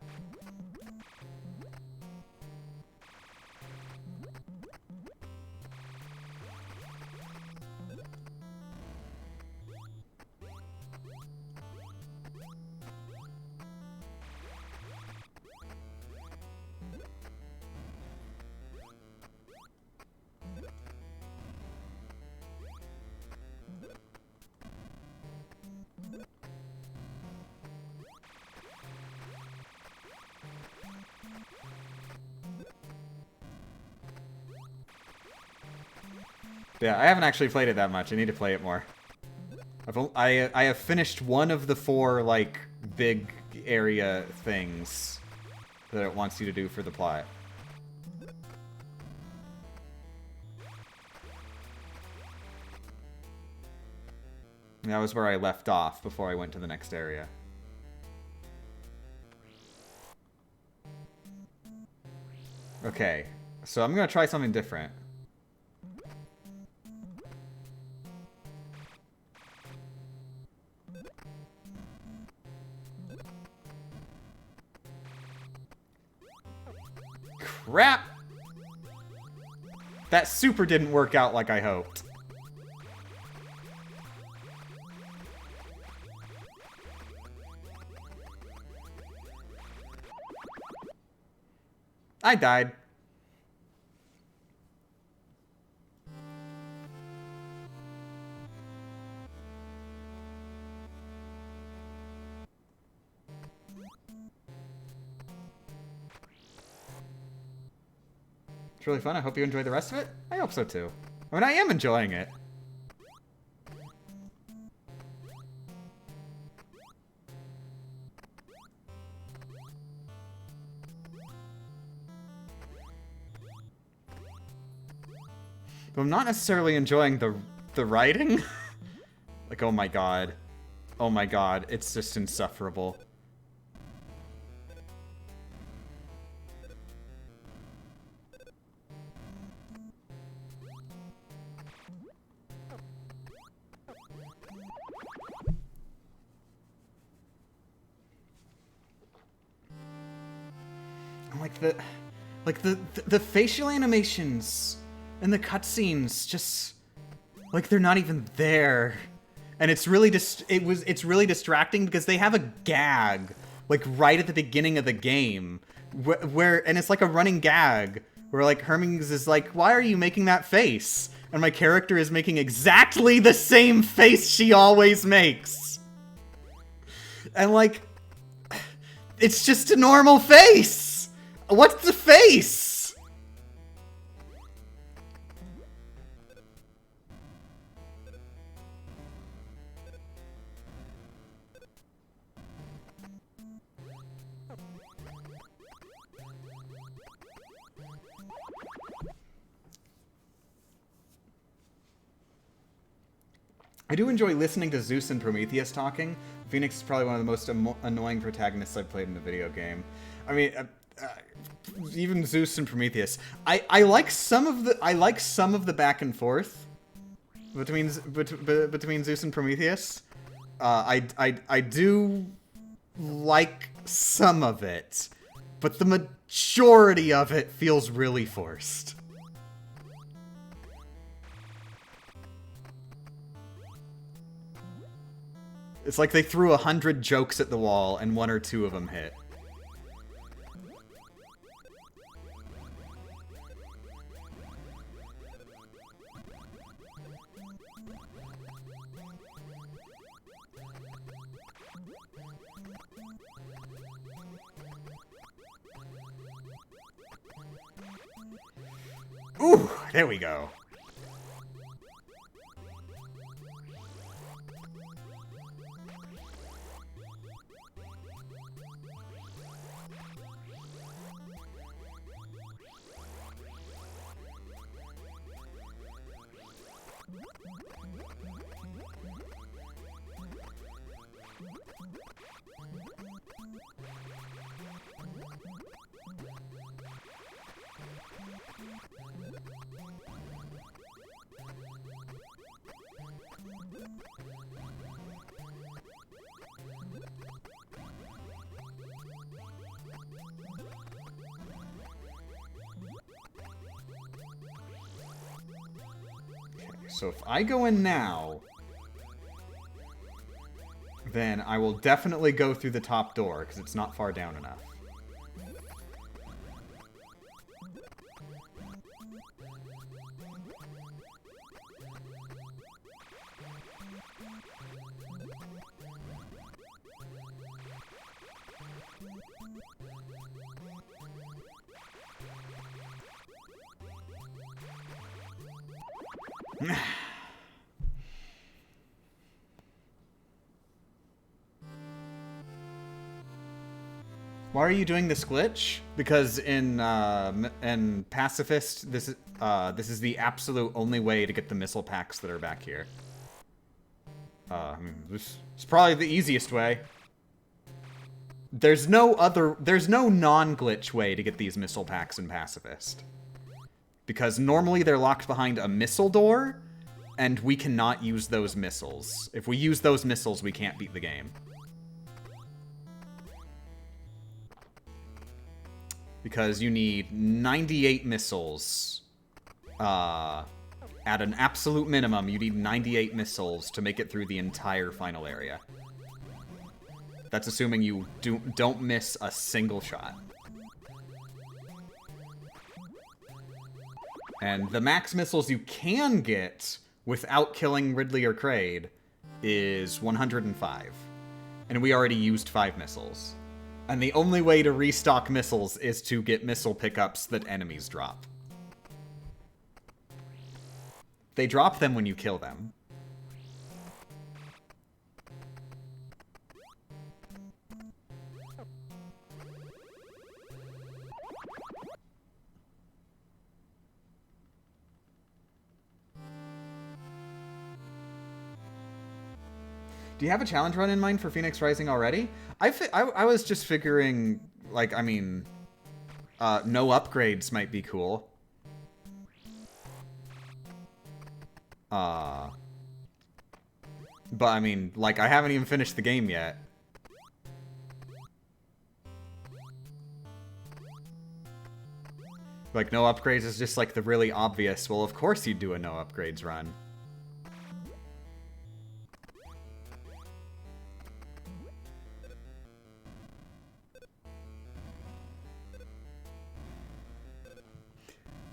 Yeah, I haven't actually played it that much. I need to play it more. I have finished one of the 4, like, big area things that it wants you to do for the plot. And that was where I left off before I went to the next area. Okay, so I'm gonna try something different. Crap! That super didn't work out like I hoped. I died. It's really fun. I hope you enjoy the rest of it. I hope so too. I mean, I am enjoying it. But I'm not necessarily enjoying the writing. Like, oh my god. Oh my god, it's just insufferable. Like the facial animations and the cutscenes just like they're not even there, and it's really it's really distracting because they have a gag like right at the beginning of the game where and it's like a running gag where like Hermings is like, why are you making that face? And my character is making exactly the same face she always makes, and like it's just a normal face. What's the face? I do enjoy listening to Zeus and Prometheus talking. Fenyx is probably one of the most annoying protagonists I've played in a video game. I mean, even Zeus and Prometheus. I like some of the back and forth between Zeus and Prometheus. I do like some of it, but the majority of it feels really forced. It's like they threw 100 jokes at the wall and 1 or 2 of them hit. Ooh, there we go. So if I go in now, then I will definitely go through the top door, because it's not far down enough. Why are you doing this glitch? Because in Pacifist, this is the absolute only way to get the missile packs that are back here. This is probably the easiest way. There's no non-glitch way to get these missile packs in Pacifist. Because normally they're locked behind a missile door, and we cannot use those missiles. If we use those missiles, we can't beat the game. Because you need 98 missiles. At an absolute minimum, you need 98 missiles to make it through the entire final area. That's assuming you don't miss a single shot. And the max missiles you can get without killing Ridley or Kraid is 105. And we already used 5 missiles. And the only way to restock missiles is to get missile pickups that enemies drop. They drop them when you kill them. Do you have a challenge run in mind for Fenyx Rising already? I was just figuring, like, I mean, no upgrades might be cool. But I mean, like, I haven't even finished the game yet. Like, no upgrades is just, like, the really obvious, well, of course you'd do a no upgrades run.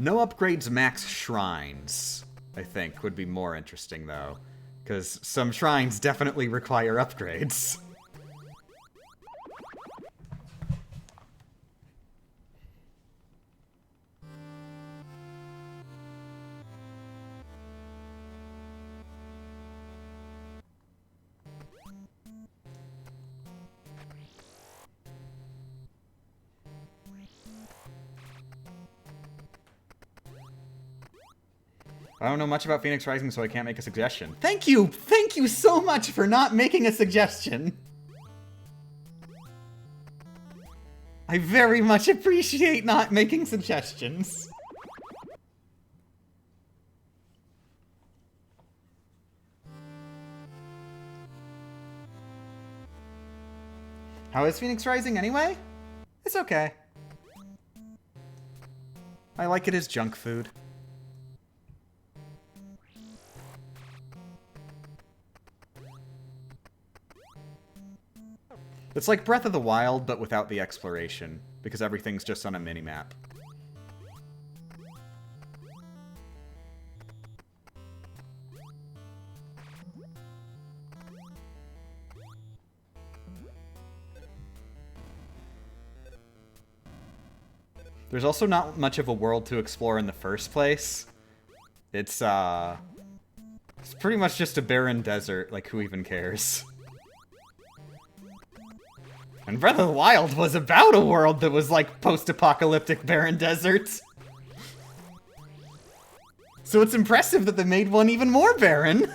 No upgrades max shrines, I think, would be more interesting, though. Because some shrines definitely require upgrades. I don't know much about Fenyx Rising, so I can't make a suggestion. Thank you! Thank you so much for not making a suggestion! I very much appreciate not making suggestions. How is Fenyx Rising anyway? It's okay. I like it as junk food. It's like Breath of the Wild, but without the exploration, because everything's just on a mini-map. There's also not much of a world to explore in the first place. It's pretty much just a barren desert, like who even cares? And Breath of the Wild was about a world that was like post-apocalyptic barren deserts. So it's impressive that they made one even more barren.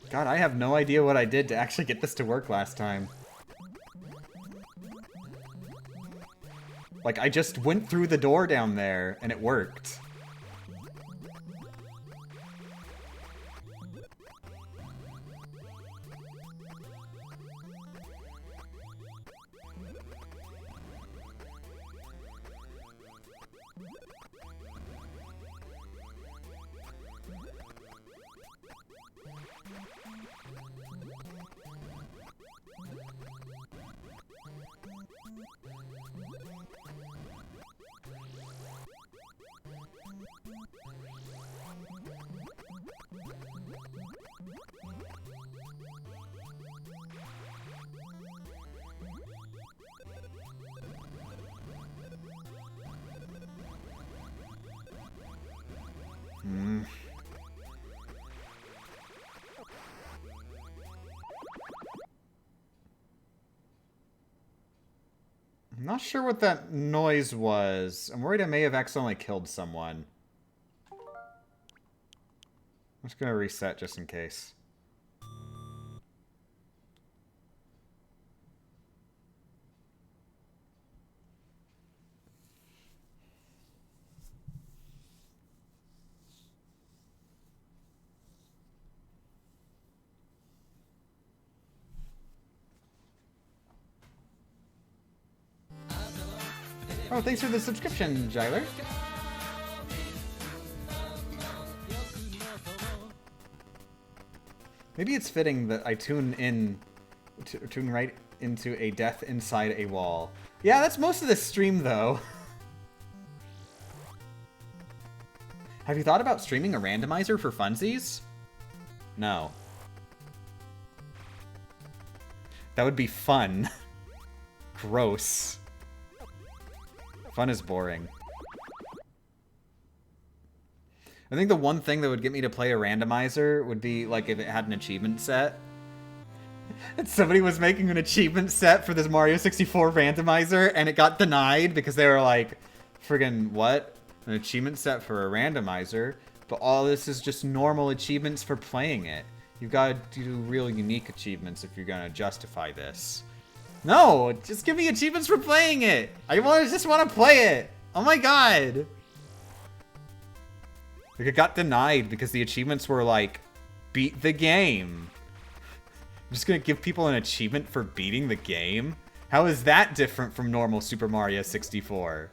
God, I have no idea what I did to actually get this to work last time. Like, I just went through the door down there, and it worked. I'm not sure what that noise was. I'm worried I may have accidentally killed someone. I'm just gonna reset just in case. Oh, thanks for the subscription, Jyler. Maybe it's fitting that I tune right into a death inside a wall. Yeah, that's most of this stream, though. Have you thought about streaming a randomizer for funsies? No. That would be fun. Gross. Fun is boring. I think the one thing that would get me to play a randomizer would be, like, if it had an achievement set. And somebody was making an achievement set for this Mario 64 randomizer, and it got denied because they were like, friggin' what? An achievement set for a randomizer? But all this is just normal achievements for playing it. You've got to do real unique achievements if you're gonna justify this. No! Just give me achievements for playing it! just want to play it! Oh my god! Like, it got denied because the achievements were like, beat the game. I'm just gonna give people an achievement for beating the game? How is that different from normal Super Mario 64?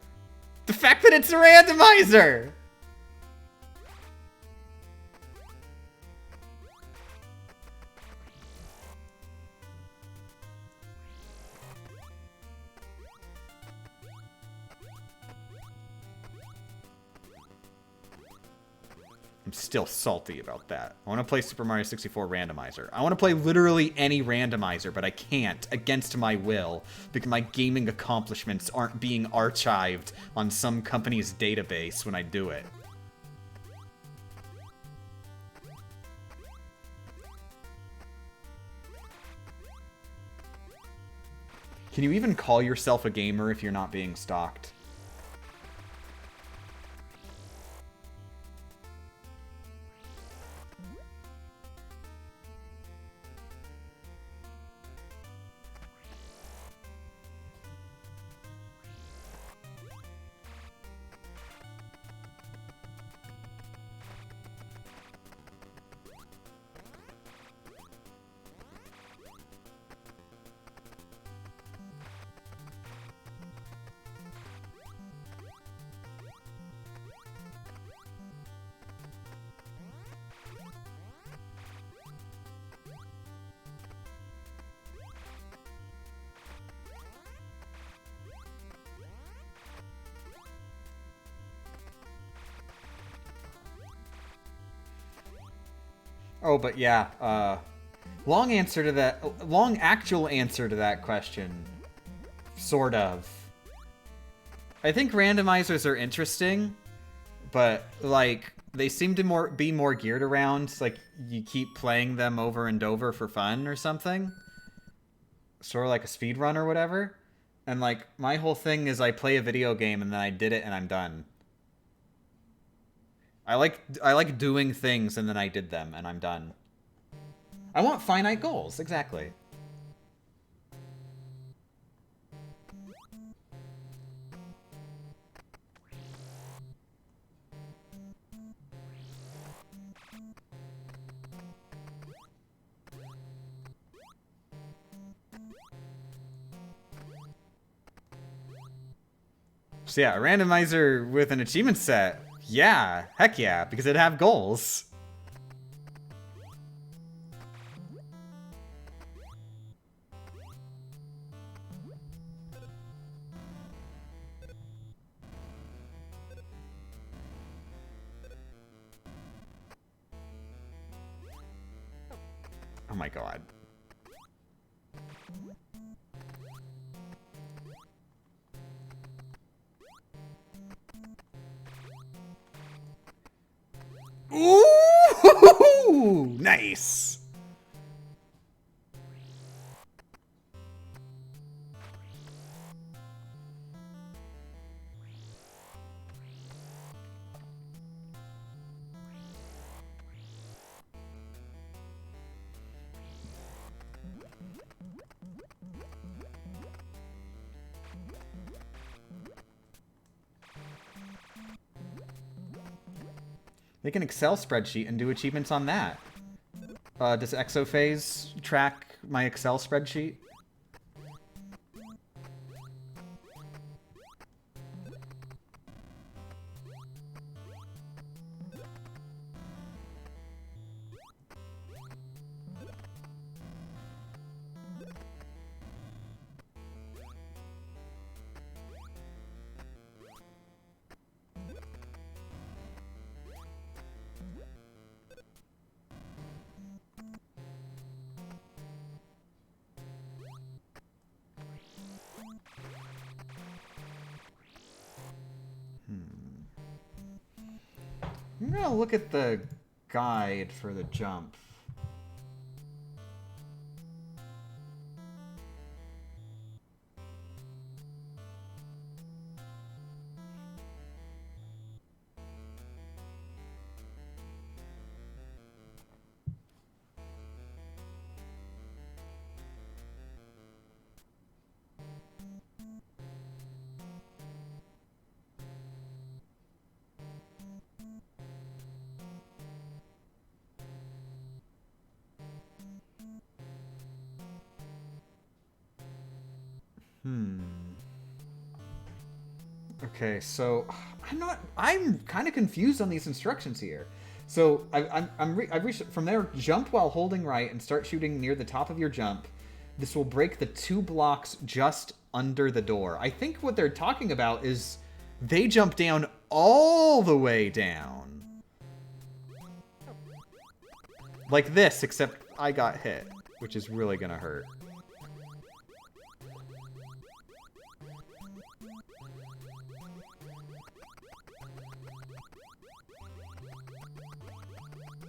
The fact that it's a randomizer! I'm still salty about that. I want to play Super Mario 64 randomizer. I want to play literally any randomizer, but I can't against my will because my gaming accomplishments aren't being archived on some company's database when I do it. Can you even call yourself a gamer if you're not being stalked? Oh, but yeah, long actual answer to that question. Sort of. I think randomizers are interesting, but, like, they seem to be more geared around, like, you keep playing them over and over for fun or something. Sort of like a speedrun or whatever. And, like, my whole thing is I play a video game and then I did it and I'm done. I like doing things and then I did them and I'm done. I want finite goals, exactly. So yeah, a randomizer with an achievement set. Yeah, heck yeah, because it'd have goals. Oh my god. Ooh, nice. Make an Excel spreadsheet and do achievements on that. Does Exophase track my Excel spreadsheet? I'm gonna look at the guide for the jump. Okay, so I'm kind of confused on these instructions here. So I've reached from there. Jump while holding right and start shooting near the top of your jump. This will break the 2 blocks just under the door. I think what they're talking about is they jump down all the way down. Like this, except I got hit, which is really gonna hurt.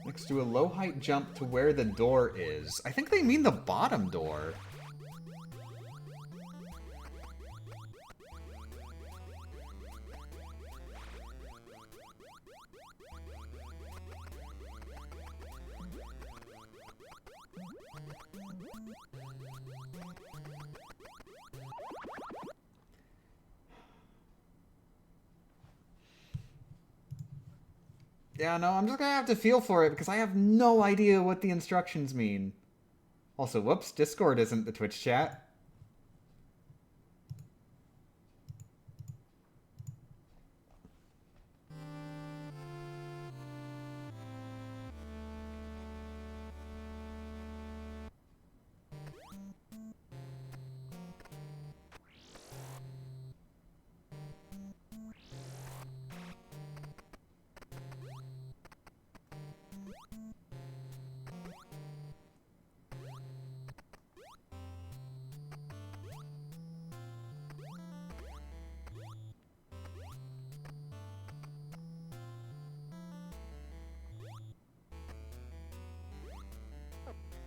Next, do a low height jump to where the door is. I think they mean the bottom door. Yeah, no, I'm just gonna have to feel for it because I have no idea what the instructions mean. Also, whoops, Discord isn't the Twitch chat.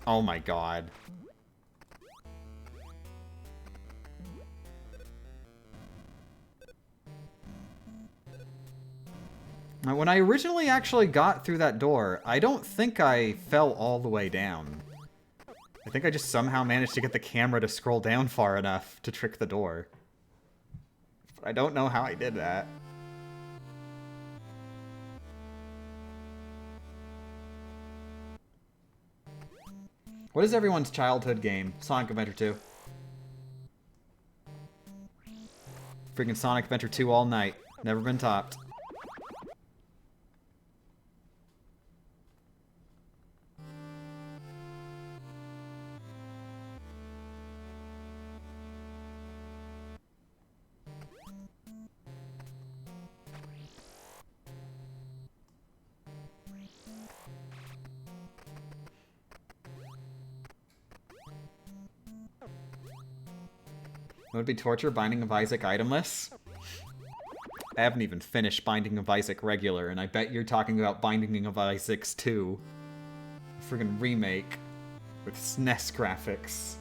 Oh my god. Now, when I originally actually got through that door, I don't think I fell all the way down. I think I just somehow managed to get the camera to scroll down far enough to trick the door. But I don't know how I did that. What is everyone's childhood game? Sonic Adventure 2. Freaking Sonic Adventure 2 all night. Never been topped. Would it be torture Binding of Isaac itemless? I haven't even finished Binding of Isaac regular, and I bet you're talking about Binding of Isaac 2. A friggin' remake with SNES graphics.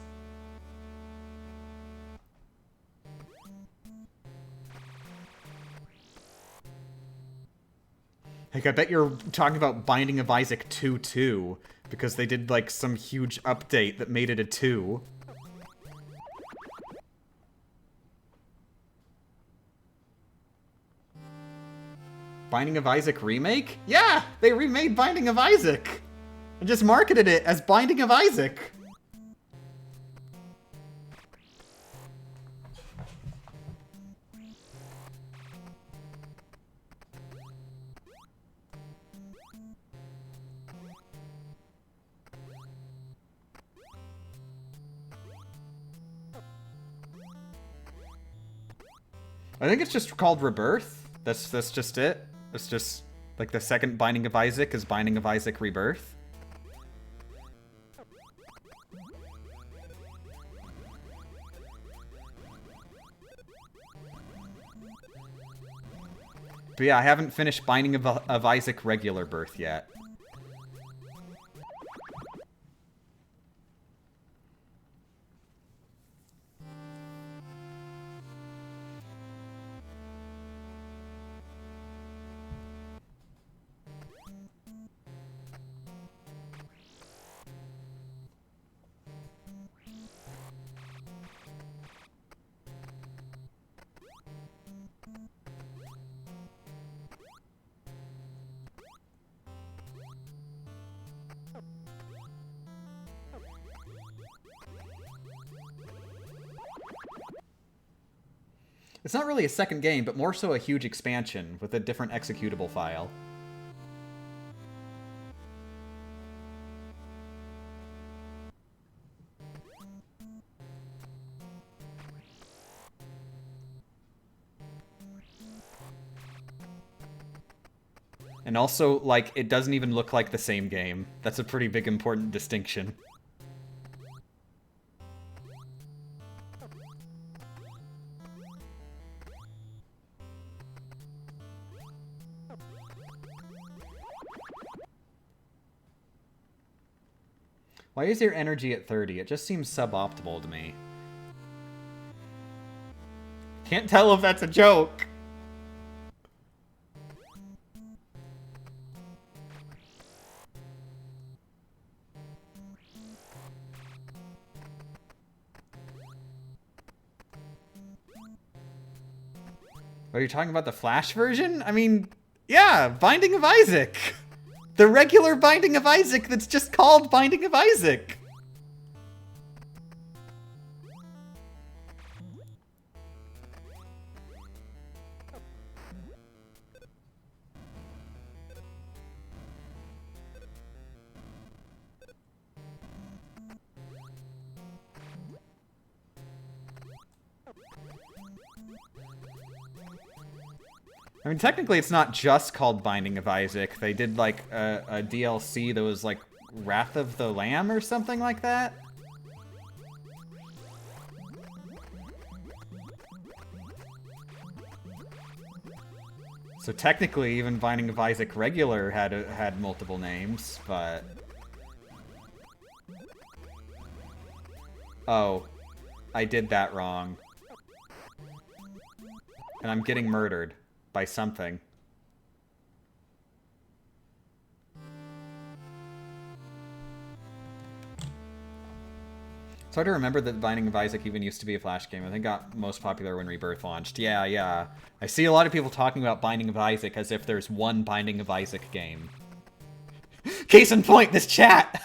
Like, I bet you're talking about Binding of Isaac 2 because they did, like, some huge update that made it a 2. Binding of Isaac remake? Yeah! They remade Binding of Isaac! And just marketed it as Binding of Isaac! I think it's just called Rebirth. That's just it. It's just, like, the second Binding of Isaac is Binding of Isaac Rebirth. But yeah, I haven't finished Binding of Isaac Regular Birth yet. It's not really a second game, but more so a huge expansion with a different executable file. And also, like, it doesn't even look like the same game. That's a pretty big important distinction. Why is your energy at 30? It just seems suboptimal to me. Can't tell if that's a joke. Are you talking about the Flash version? I mean, yeah, Binding of Isaac. The regular Binding of Isaac that's just called Binding of Isaac. I mean, technically it's not just called Binding of Isaac. They did, like, a DLC that was, like, Wrath of the Lamb or something like that. So technically, even Binding of Isaac regular had multiple names, but... Oh, I did that wrong. And I'm getting murdered. By something. It's hard to remember that Binding of Isaac even used to be a Flash game. I think it got most popular when Rebirth launched. Yeah. I see a lot of people talking about Binding of Isaac as if there's one Binding of Isaac game. Case in point, this chat!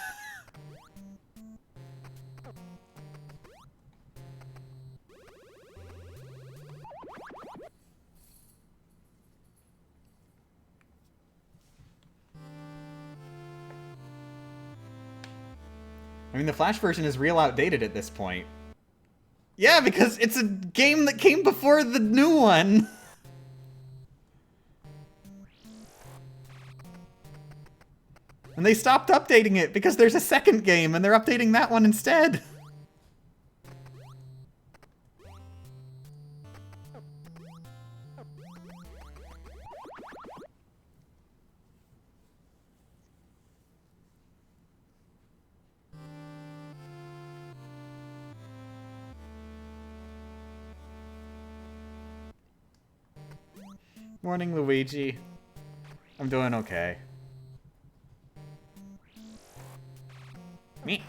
I mean, the Flash version is real outdated at this point. Yeah, because it's a game that came before the new one. And they stopped updating it because there's a second game and they're updating that one instead. Morning, Luigi. I'm doing okay. Me.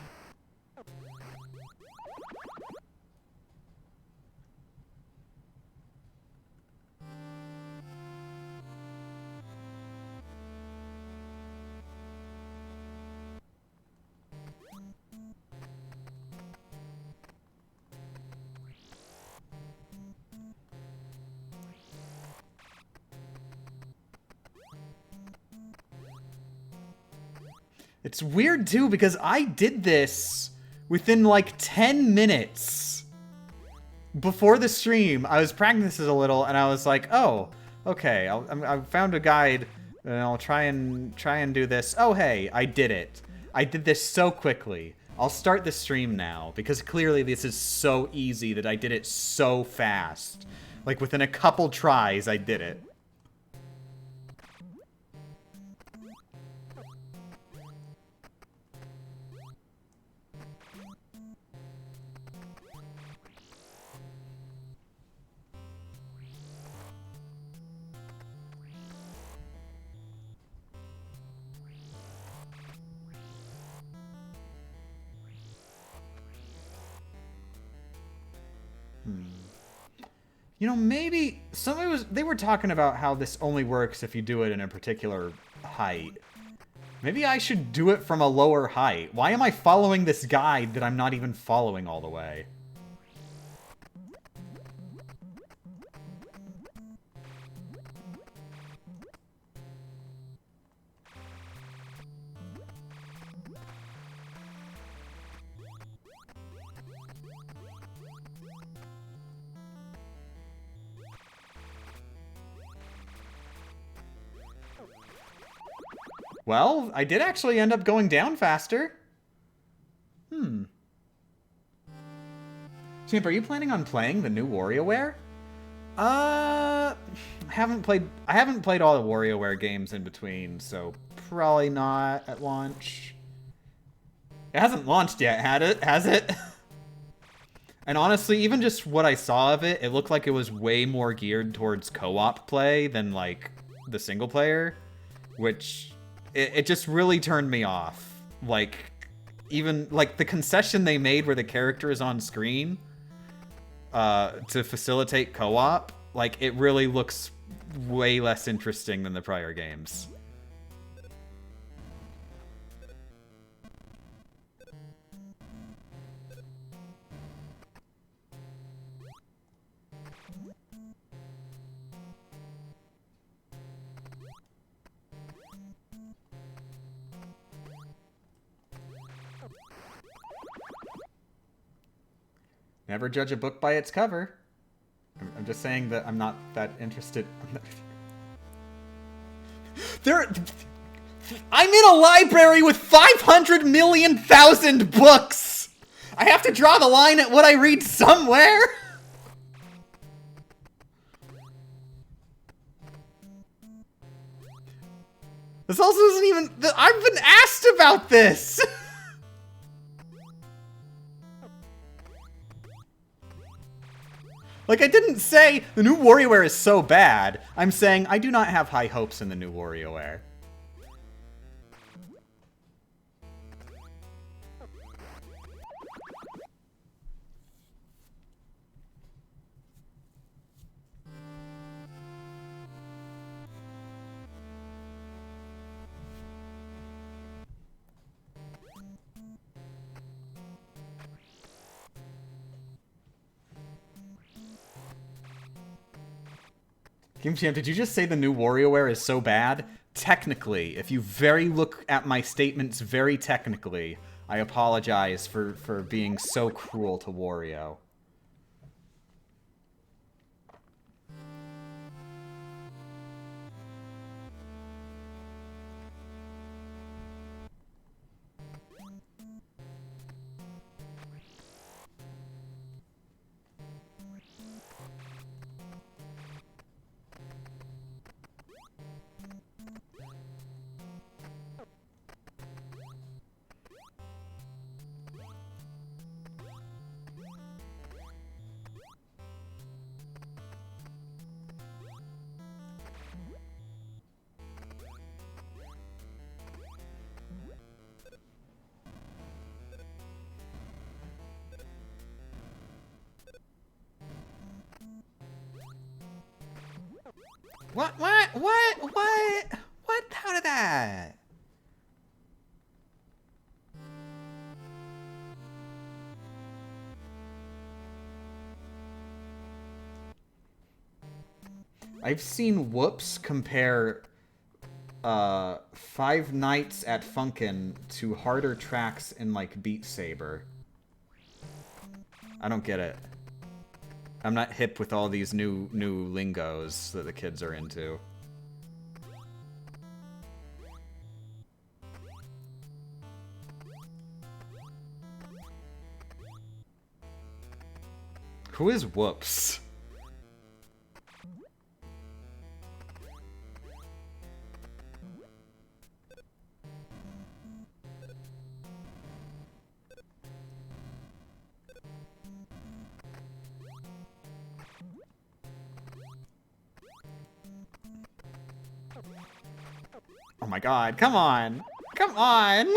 It's weird, too, because I did this within, like, 10 minutes before the stream. I was practicing a little, and I was like, oh, okay, I found a guide, and I'll try and do this. Oh, hey, I did it. I did this so quickly. I'll start the stream now, because clearly this is so easy that I did it so fast. Like, within a couple tries, I did it. You know, maybe they were talking about how this only works if you do it in a particular height. Maybe I should do it from a lower height. Why am I following this guide that I'm not even following all the way? Well, I did actually end up going down faster. Champ, are you planning on playing the new Warioware? I haven't played all the Warioware games in between, so probably not at launch. It hasn't launched yet, has it? And honestly, even just what I saw of it, it looked like it was way more geared towards co-op play than, like, the single player, which it just really turned me off. Like, even, like, the concession they made where the character is on screen to facilitate co-op, like, it really looks way less interesting than the prior games. Never judge a book by its cover. I'm just saying that I'm not that interested. I'm in a library with 500 million thousand books! I have to draw the line at what I read somewhere! This also isn't even... I've been asked about this! Like, I didn't say the new Warioware is so bad. I'm saying I do not have high hopes in the new Warioware. Game Champ, did you just say the new Warioware is so bad? Technically, if you look at my statements very technically, I apologize for being so cruel to Wario. What? How did that? I've seen Whoops compare Five Nights at Funkin' to harder tracks in, like, Beat Saber. I don't get it. I'm not hip with all these new lingos that the kids are into. Who is Whoops? Oh my god, come on! Come on!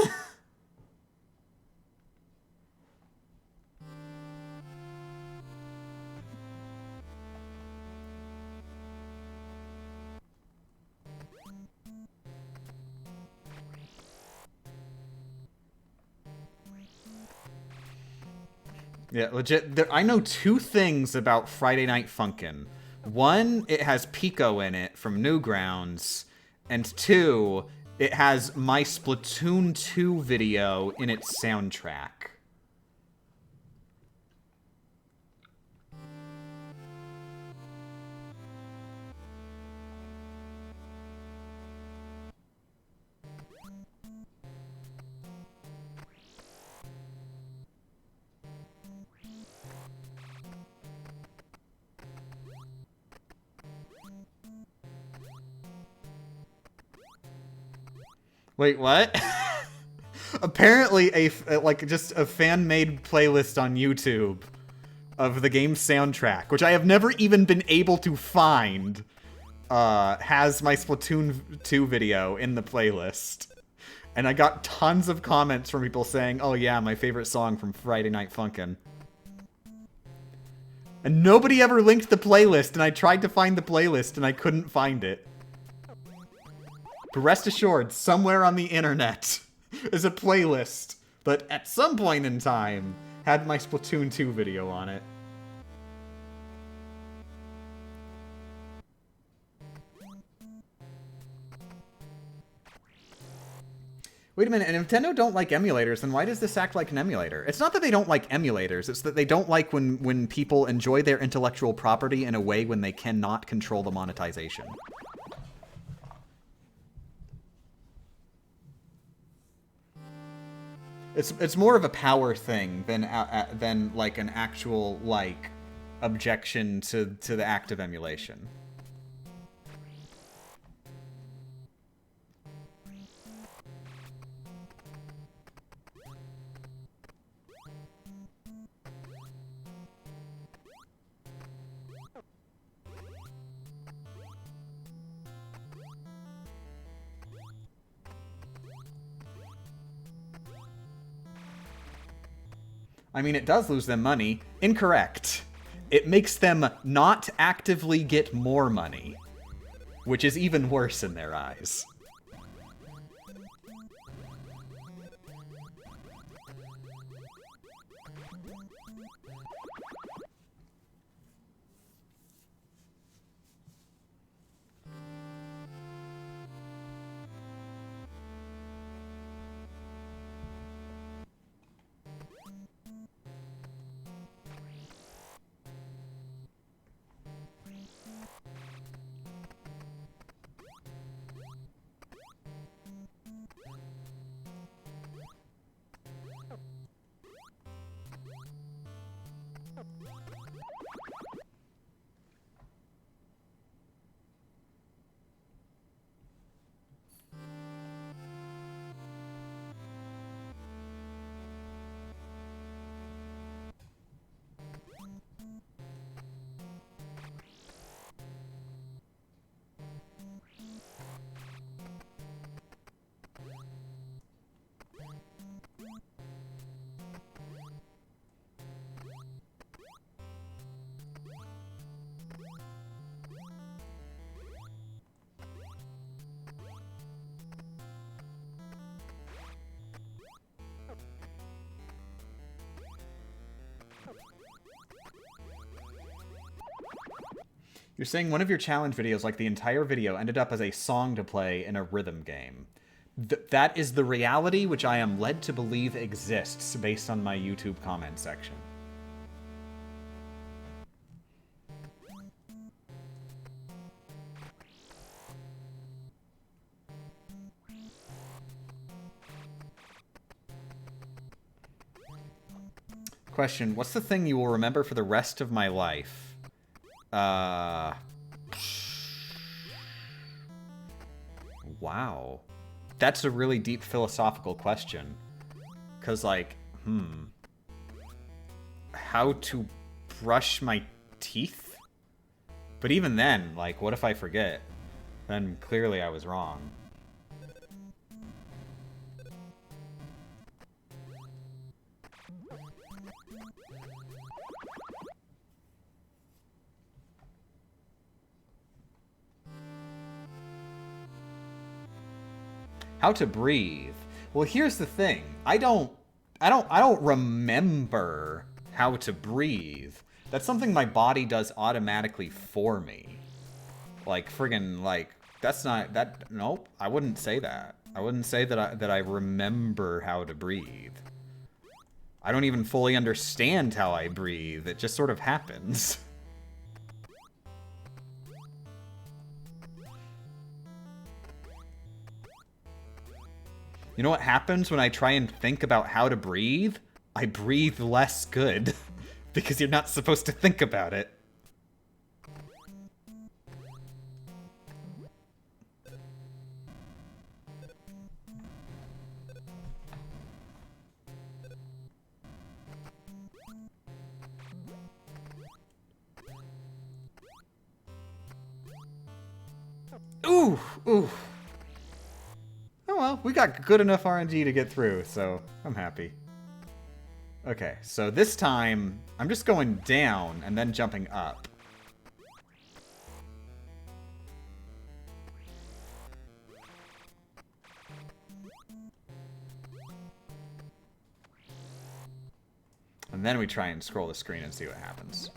Yeah, legit. I know two things about Friday Night Funkin'. One, it has Pico in it from Newgrounds. And two, it has my Splatoon 2 video in its soundtrack. Wait, what? Apparently just a fan-made playlist on YouTube of the game's soundtrack, which I have never even been able to find, has my Splatoon 2 video in the playlist. And I got tons of comments from people saying, oh yeah, my favorite song from Friday Night Funkin'. And nobody ever linked the playlist, and I tried to find the playlist, and I couldn't find it. But rest assured, somewhere on the internet is a playlist that at some point in time had my Splatoon 2 video on it. Wait a minute, and if Nintendo don't like emulators, then why does this act like an emulator? It's not that they don't like emulators, it's that they don't like when people enjoy their intellectual property in a way when they cannot control the monetization. It's more of a power thing than like an actual like objection to the act of emulation. I mean, it does lose them money. Incorrect. It makes them not actively get more money, which is even worse in their eyes. You're saying one of your challenge videos, like the entire video, ended up as a song to play in a rhythm game. That is the reality which I am led to believe exists based on my YouTube comment section. Question, what's the thing you will remember for the rest of my life? Wow. That's a really deep philosophical question. 'Cause, like, how to brush my teeth? But even then, like, what if I forget? Then clearly I was wrong. How to breathe. Well, here's the thing. I don't remember how to breathe. That's something my body does automatically for me. Like, friggin', like, that's not, that, nope, I wouldn't say that. I wouldn't say that I remember how to breathe. I don't even fully understand how I breathe. It just sort of happens. You know what happens when I try and think about how to breathe? I breathe less good. Because you're not supposed to think about it. Ooh, ooh. Oh well, we got good enough RNG to get through, so I'm happy. Okay, so this time, I'm just going down and then jumping up. And then we try and scroll the screen and see what happens.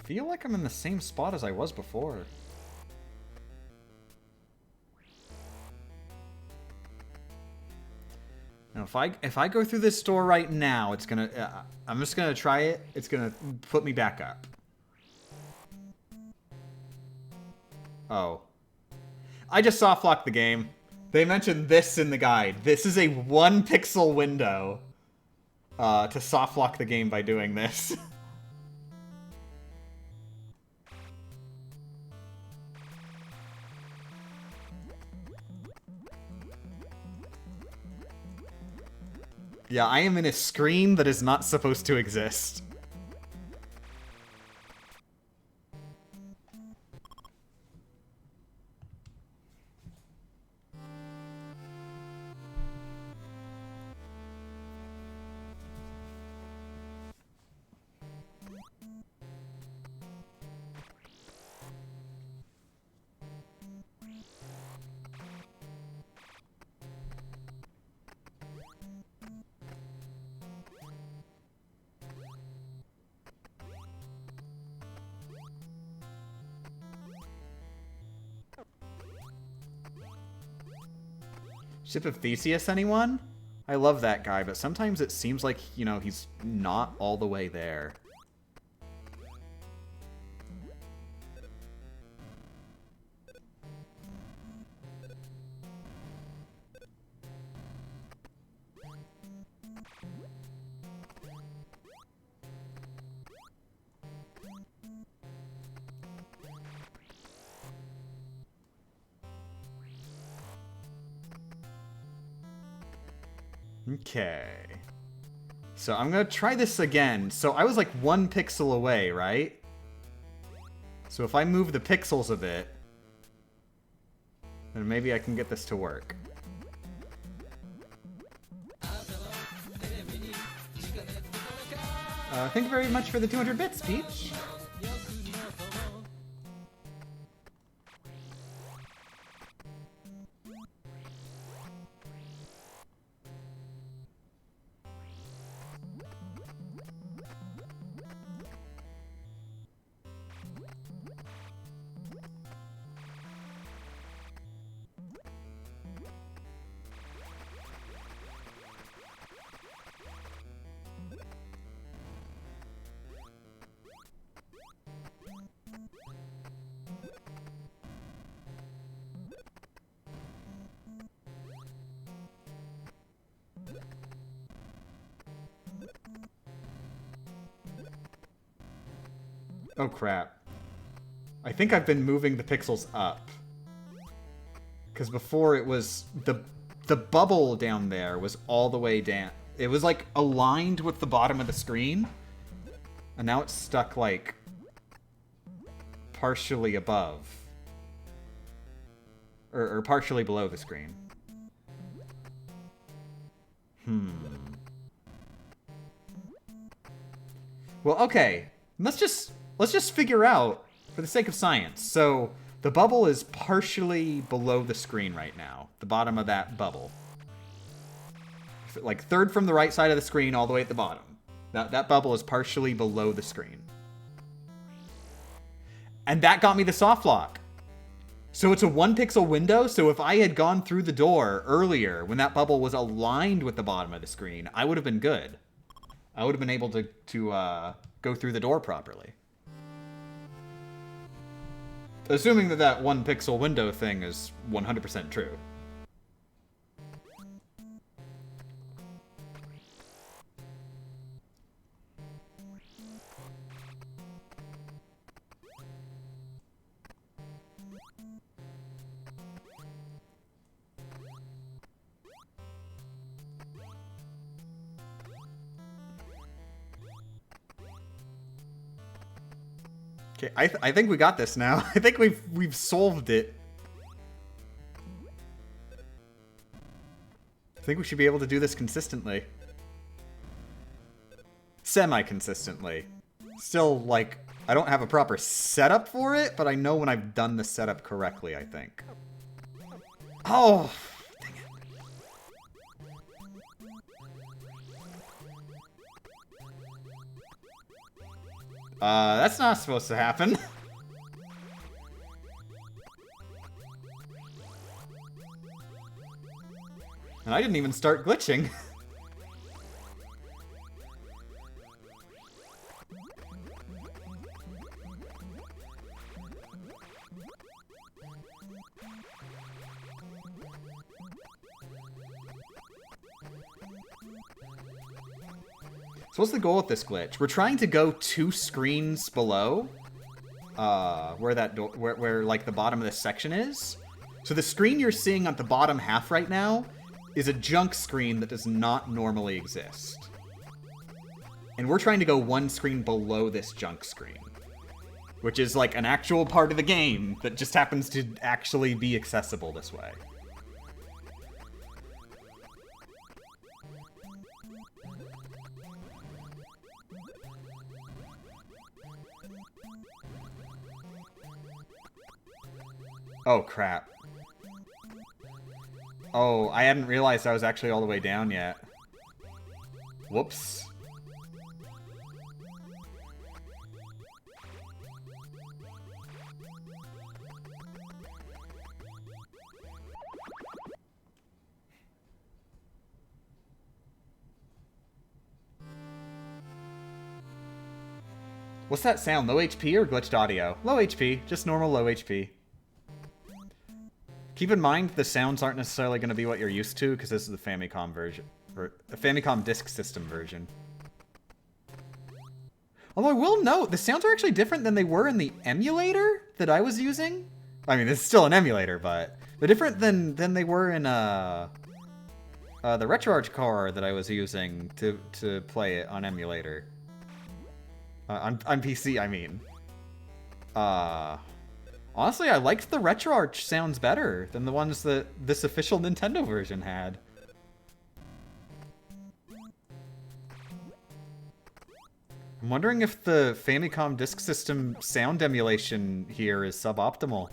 Feel like I'm in the same spot as I was before. Now, if I go through this door right now, it's gonna. I'm just gonna try it. It's gonna put me back up. Oh, I just soft locked the game. They mentioned this in the guide. This is a 1-pixel window to soft lock the game by doing this. Yeah, I am in a screen that is not supposed to exist. Ship of Theseus, anyone? I love that guy, but sometimes it seems like, you know, he's not all the way there. Okay. So I'm gonna try this again. So I was like 1 pixel away, right? So if I move the pixels a bit, then maybe I can get this to work. Thank you very much for the 200 bits, Peach. Oh crap. I think I've been moving the pixels up. Because before it was... The bubble down there was all the way down. It was like aligned with the bottom of the screen. And now it's stuck like... partially above. Or partially below the screen. Well, okay. Let's just figure out, for the sake of science. So, the bubble is partially below the screen right now. The bottom of that bubble. Like, third from the right side of the screen, all the way at the bottom. That bubble is partially below the screen. And that got me the soft lock. So it's a 1 pixel window, so if I had gone through the door earlier, when that bubble was aligned with the bottom of the screen, I would have been good. I would have been able to go through the door properly. Assuming that 1 pixel window thing is 100% true. Okay, I think we got this now. I think we've solved it. I think we should be able to do this consistently. Semi-consistently. Still, like, I don't have a proper setup for it, but I know when I've done the setup correctly, I think. Oh, dang it. That's not supposed to happen. And I didn't even start glitching. So what's the goal with this glitch? We're trying to go 2 screens below, where that door, where like the bottom of this section is. So the screen you're seeing at the bottom half right now is a junk screen that does not normally exist. And we're trying to go 1 screen below this junk screen, which is like an actual part of the game that just happens to actually be accessible this way. Oh, crap. Oh, I hadn't realized I was actually all the way down yet. Whoops. What's that sound? Low HP or glitched audio? Low HP. Just normal low HP. Keep in mind, the sounds aren't necessarily going to be what you're used to, because this is the Famicom version. Or the Famicom Disk System version. Although I will note, the sounds are actually different than they were in the emulator that I was using. I mean, it's still an emulator, but they're different than they were in The RetroArch car that I was using to play it on emulator. On PC, I mean. Honestly, I liked the RetroArch sounds better than the ones that this official Nintendo version had. I'm wondering if the Famicom Disk System sound emulation here is suboptimal.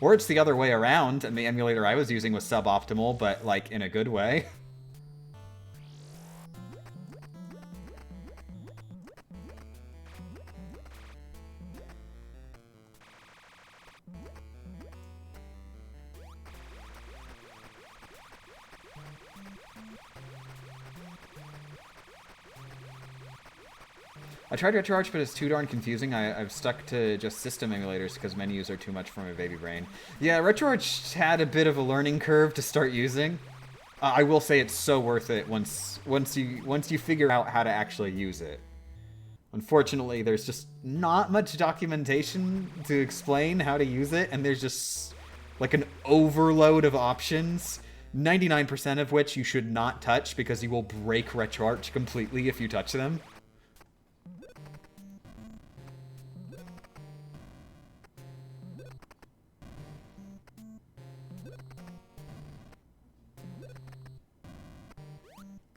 Or it's the other way around, and the emulator I was using was suboptimal, but, like, in a good way. I tried RetroArch, but it's too darn confusing. I've stuck to just system emulators because menus are too much for my baby brain. Yeah, RetroArch had a bit of a learning curve to start using. I will say it's so worth it once you figure out how to actually use it. Unfortunately, there's just not much documentation to explain how to use it, and there's just like an overload of options, 99% of which you should not touch because you will break RetroArch completely if you touch them.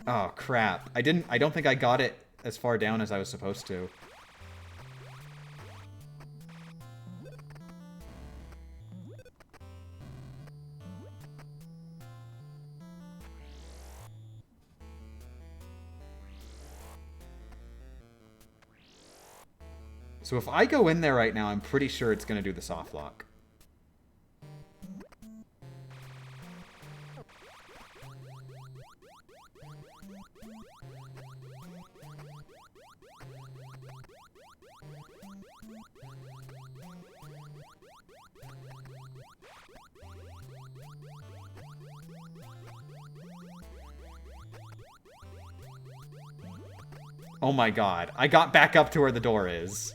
Oh, crap. I don't think I got it as far down as I was supposed to. So if I go in there right now, I'm pretty sure it's going to do the soft lock. Oh my god. I got back up to where the door is.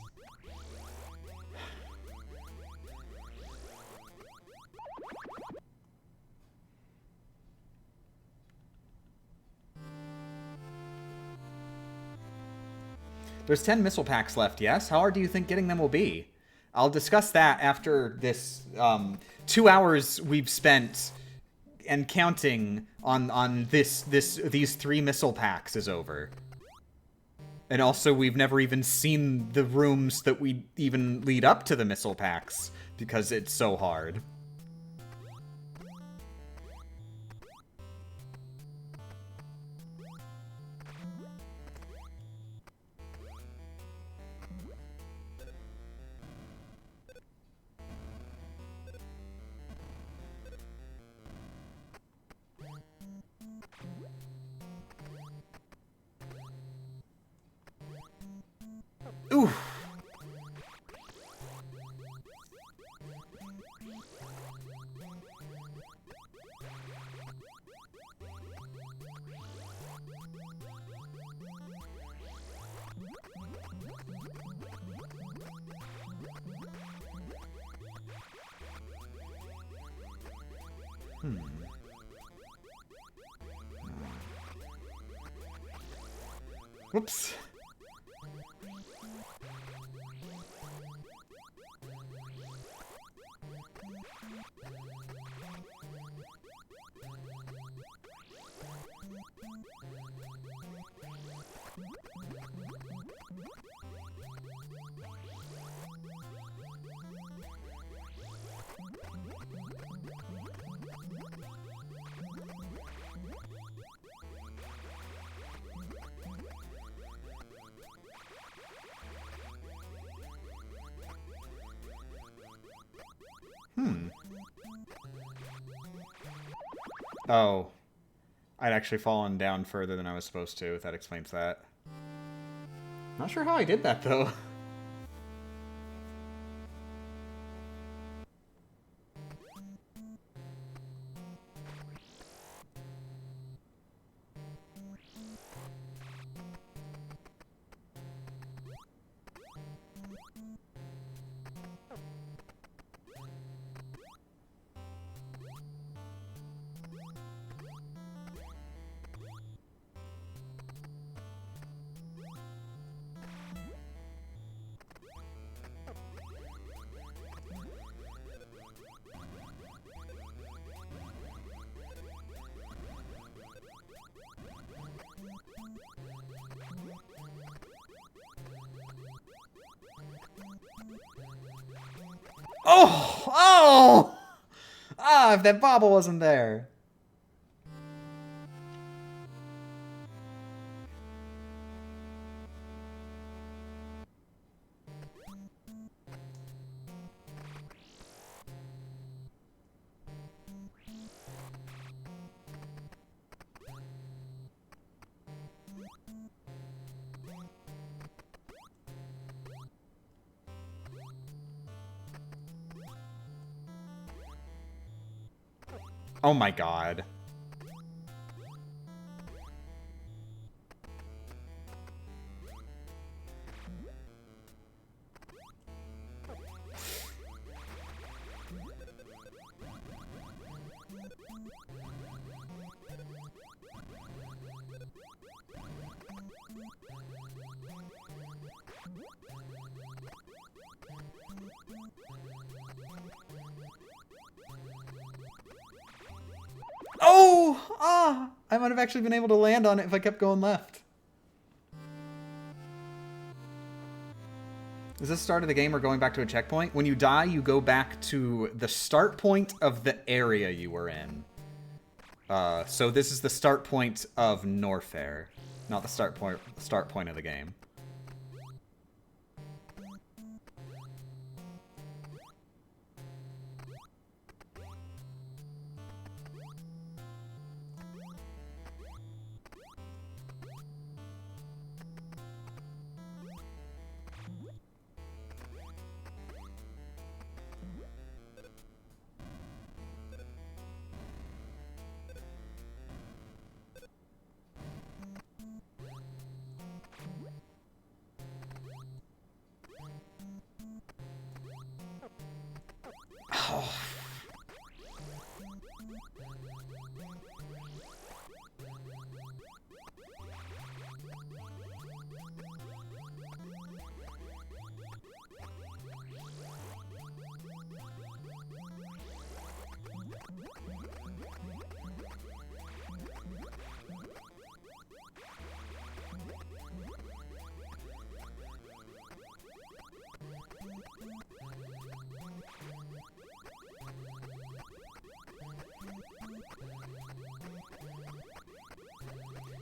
There's 10 missile packs left, yes? How hard do you think getting them will be? I'll discuss that after this 2 hours we've spent and counting on these 3 missile packs is over. And also, we've never even seen the rooms that we even lead up to the missile packs, because it's so hard. Ooh. Whoops. Oh. I'd actually fallen down further than I was supposed to. That explains that. Not sure how I did that, though. Oh! Oh! Ah, if that bobble wasn't there. Oh my god. Oh! Ah! I might have actually been able to land on it if I kept going left. Is this the start of the game or going back to a checkpoint? When you die, you go back to the start point of the area you were in. So this is the start point of Norfair, not the start point of the game.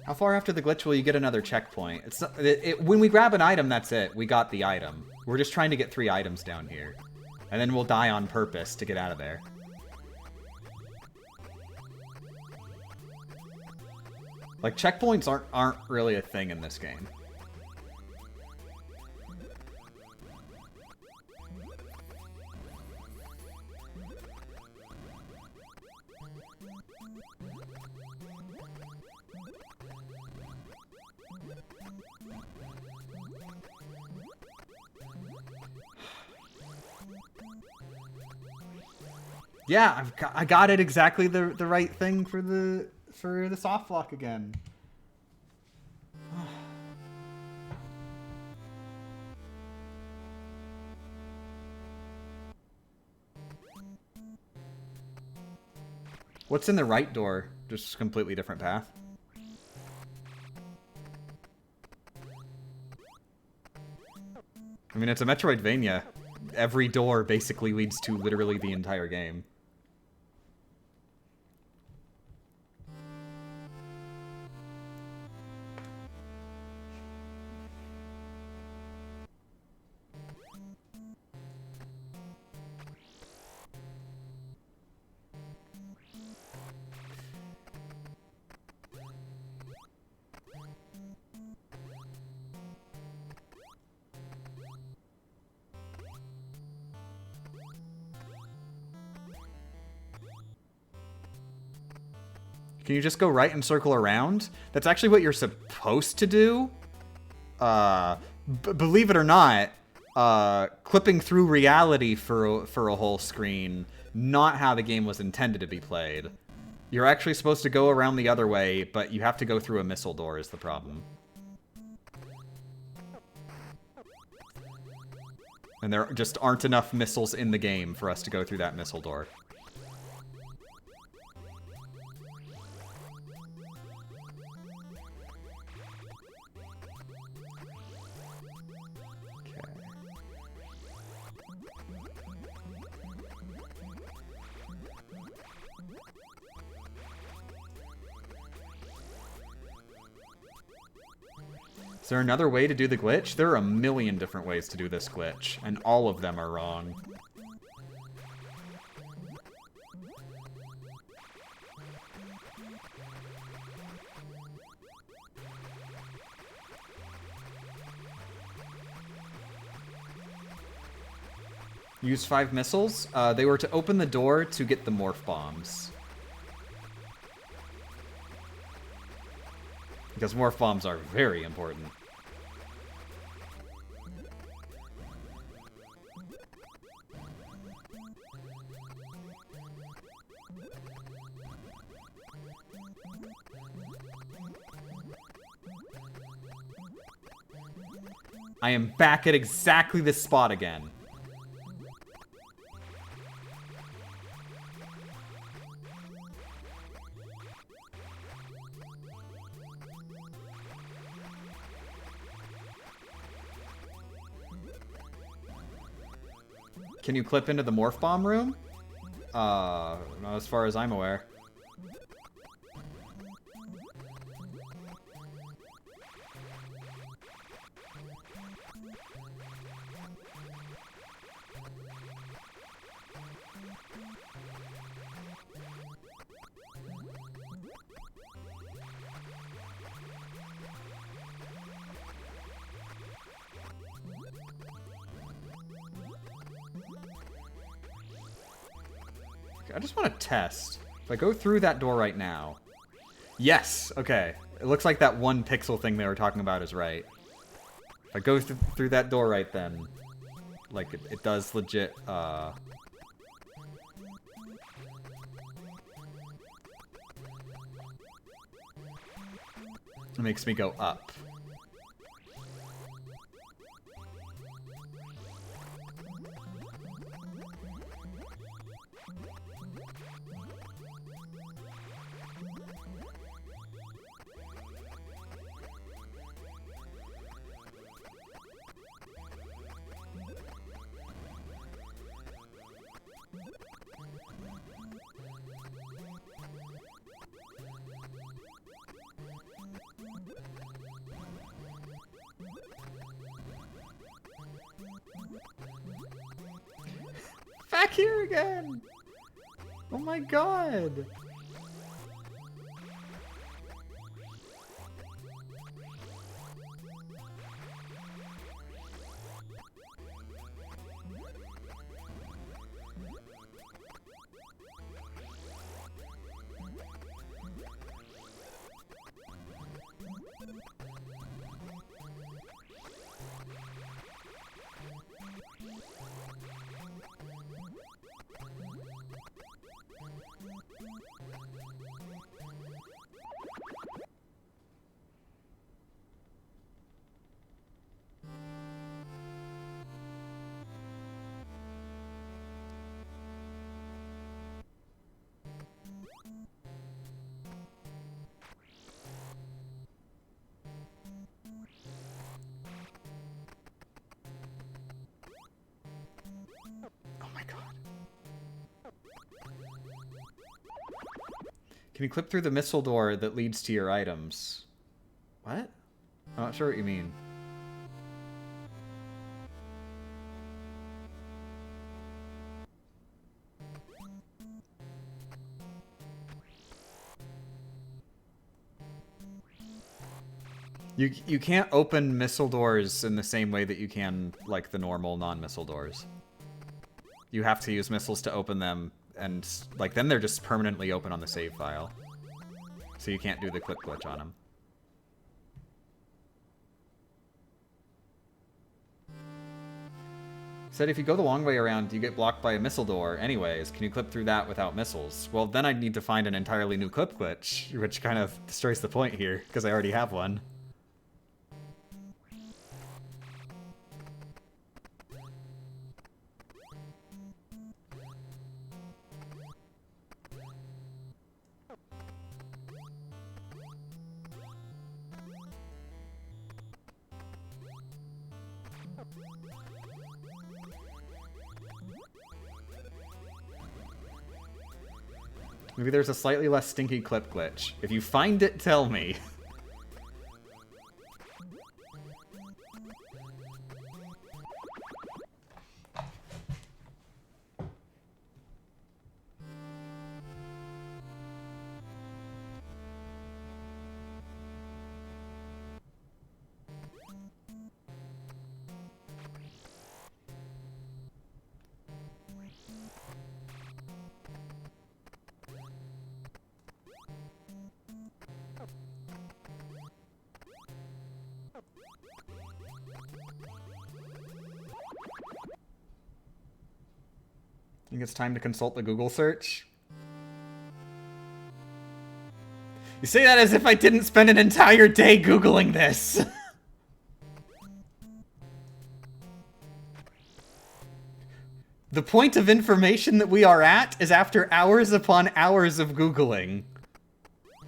How far after the glitch will you get another checkpoint? It's when we grab an item, that's it. We got the item. We're just trying to get 3 items down here. And then we'll die on purpose to get out of there. Like, checkpoints aren't really a thing in this game. Yeah, I got it exactly the right thing for the soft lock again. What's in the right door? Just a completely different path. I mean, it's a Metroidvania. Every door basically leads to literally the entire game. Can you just go right and circle around? That's actually what you're supposed to do. Believe it or not, clipping through reality for a whole screen, not how the game was intended to be played. You're actually supposed to go around the other way, but you have to go through a missile door is the problem. And there just aren't enough missiles in the game for us to go through that missile door. Is there another way to do the glitch? There are a million different ways to do this glitch, and all of them are wrong. Use 5 missiles? They were to open the door to get the morph bombs. Because morph bombs are very important. I am back at exactly this spot again. Can you clip into the morph bomb room? Not as far as I'm aware. I just want to test. If I go through that door right now... Yes! Okay. It looks like that 1 pixel thing they were talking about is right. If I go through that door right then... Like, it does legit, It makes me go up. Back here again! Oh my god! Can you clip through the missile door that leads to your items? What? I'm not sure what you mean. You can't open missile doors in the same way that you can, like, the normal non-missile doors. You have to use missiles to open them, and, like, then they're just permanently open on the save file. So you can't do the clip glitch on them. Said if you go the long way around, you get blocked by a missile door anyways. Can you clip through that without missiles? Well, then I'd need to find an entirely new clip glitch, which kind of destroys the point here, because I already have one. Maybe there's a slightly less stinky clip glitch. If you find it, tell me. I think it's time to consult the Google search. You say that as if I didn't spend an entire day Googling this. The point of information that we are at is after hours upon hours of Googling.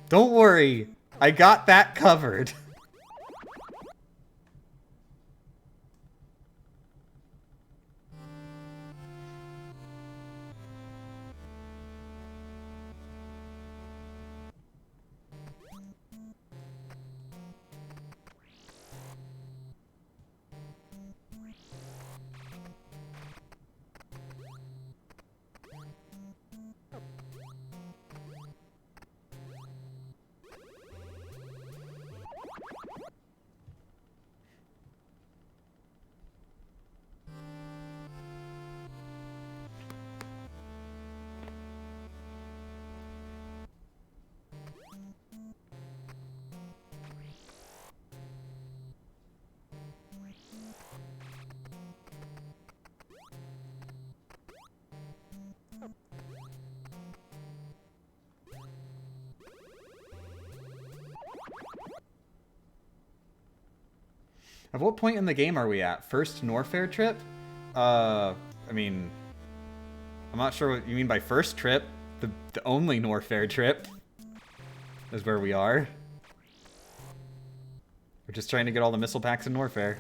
Don't worry, I got that covered. At what point in the game are we at? First Norfair trip? I mean, I'm not sure what you mean by first trip. The only Norfair trip is where we are. We're just trying to get all the missile packs in Norfair.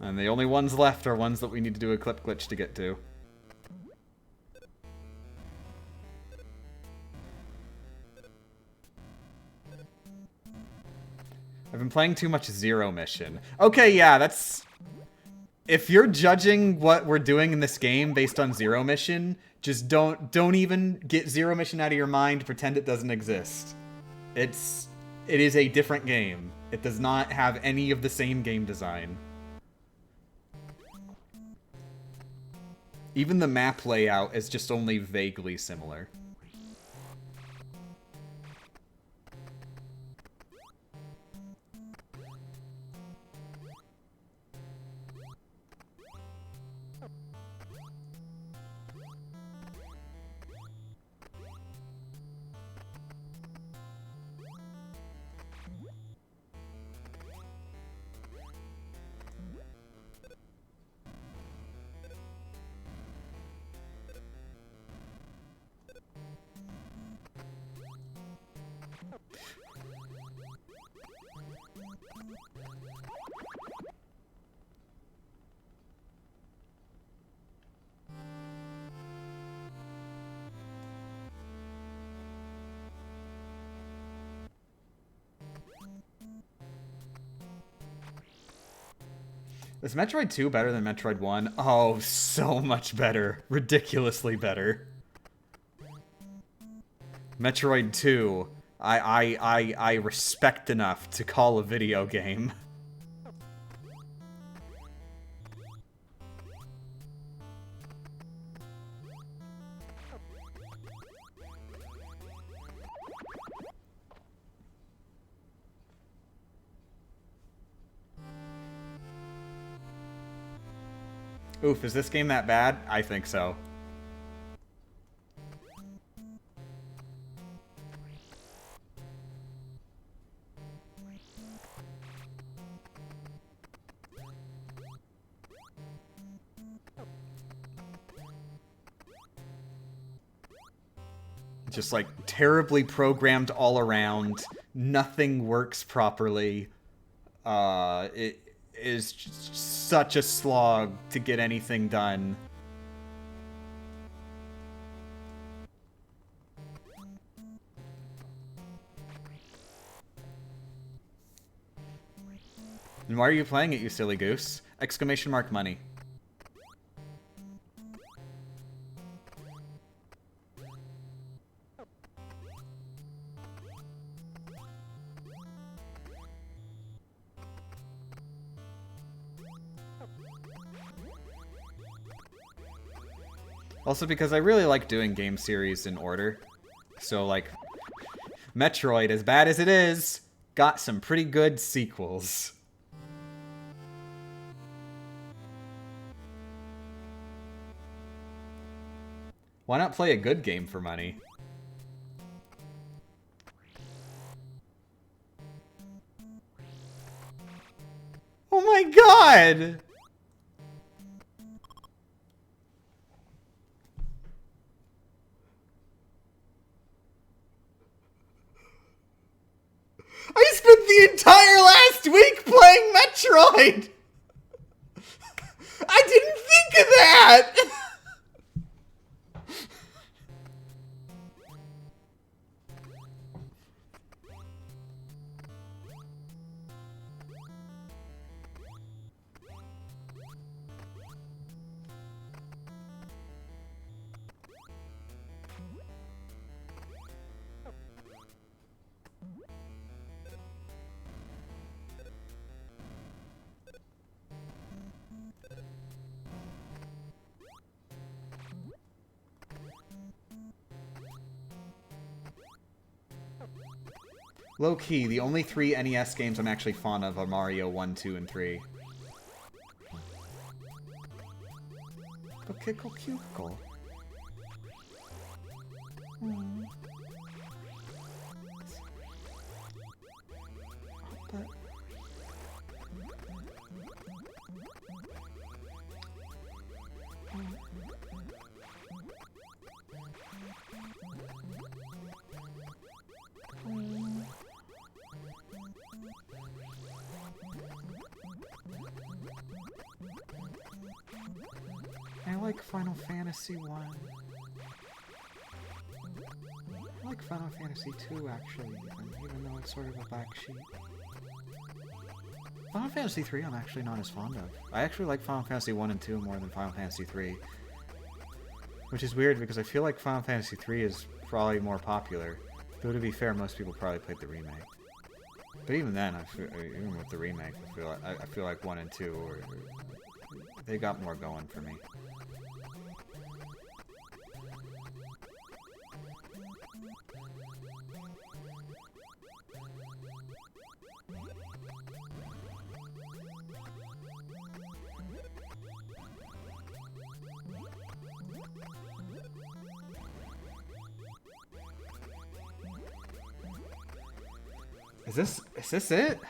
And the only ones left are ones that we need to do a clip glitch to get to. I've been playing too much Zero Mission. Okay, yeah, that's... If you're judging what we're doing in this game based on Zero Mission, just don't even get Zero Mission out of your mind, pretend it doesn't exist. It is a different game. It does not have any of the same game design. Even the map layout is just only vaguely similar. Is Metroid 2 better than Metroid 1? Oh, so much better. Ridiculously better. Metroid 2, I respect enough to call a video game. Oof, is this game that bad? I think so. Just like terribly programmed all around. Nothing works properly. It is just such a slog to get anything done. And why are you playing it, you silly goose? Exclamation mark money. Also because I really like doing game series in order. So, like, Metroid, as bad as it is, got some pretty good sequels. Why not play a good game for money? Oh my god! I spent the entire last week playing Metroid! I didn't think of that! Low-key, the only 3 NES games I'm actually fond of are Mario 1, 2, and 3. Kickle Cubicle. I like Final Fantasy 1. I like Final Fantasy 2, actually, even though it's sort of a back sheet. Final Fantasy 3 I'm actually not as fond of. I actually like Final Fantasy 1 and 2 more than Final Fantasy 3. Which is weird, because I feel like Final Fantasy 3 is probably more popular. Though to be fair, most people probably played the remake. But even then, even with the remake, I feel like 1 and 2 they got more going for me. Is this it?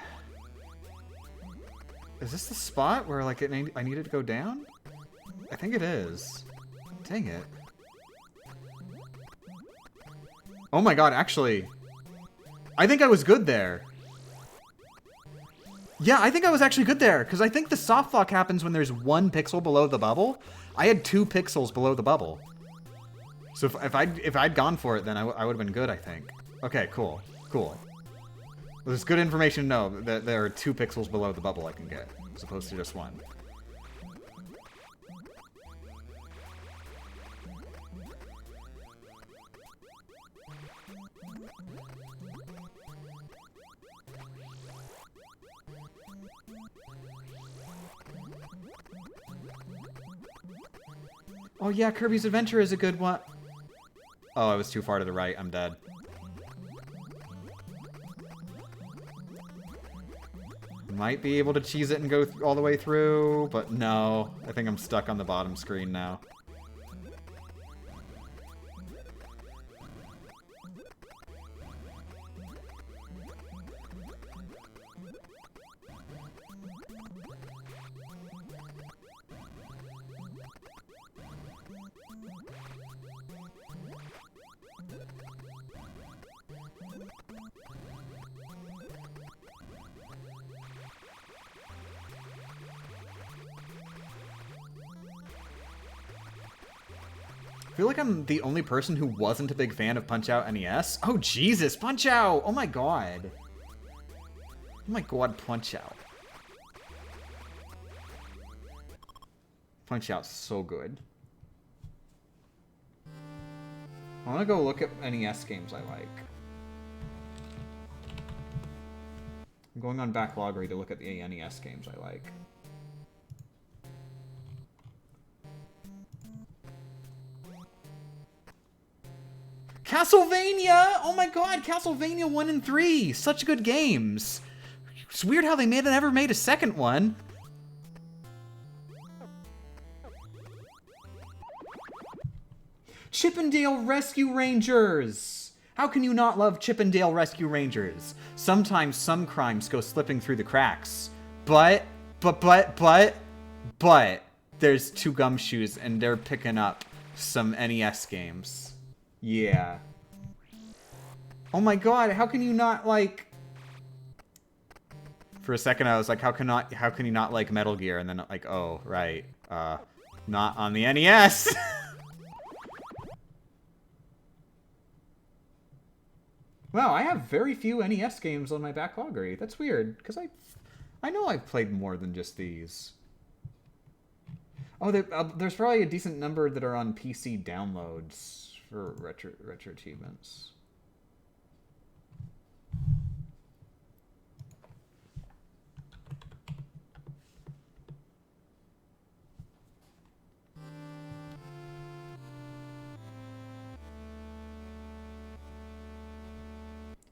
Is this the spot where, like, I needed to go down? I think it is. Dang it. Oh my god, actually. I think I was good there. Yeah, I think I was actually good there, because I think the soft lock happens when there's 1 pixel below the bubble. I had 2 pixels below the bubble. So if I'd gone for it, then I would have been good, I think. Okay, cool. Cool. Well, there's good information to know that there are 2 pixels below the bubble I can get, as opposed to just 1. Oh yeah, Kirby's Adventure is a good one. Oh, I was too far to the right. I'm dead. Might be able to cheese it and go all the way through, but no. I think I'm stuck on the bottom screen now. I feel like I'm the only person who wasn't a big fan of Punch-Out NES. Oh, Jesus, Punch-Out! Oh my god. Oh my god, Punch-Out. Punch-Out's so good. I want to go look at NES games I like. I'm going on Backloggery to look at the NES games I like. Castlevania! Oh my god, Castlevania 1 and 3! Such good games. It's weird how they never made a second one. Chippendale Rescue Rangers! How can you not love Chippendale Rescue Rangers? Sometimes some crimes go slipping through the cracks. But, there's two gumshoes and they're picking up some NES games. Yeah. Oh my god, how can you not like... For a second I was like, how can you not like Metal Gear? And then like, oh, right. Not on the NES! Wow, I have very few NES games on my backloggery. That's weird, because I know I've played more than just these. Oh, there's probably a decent number that are on PC downloads for retro achievements.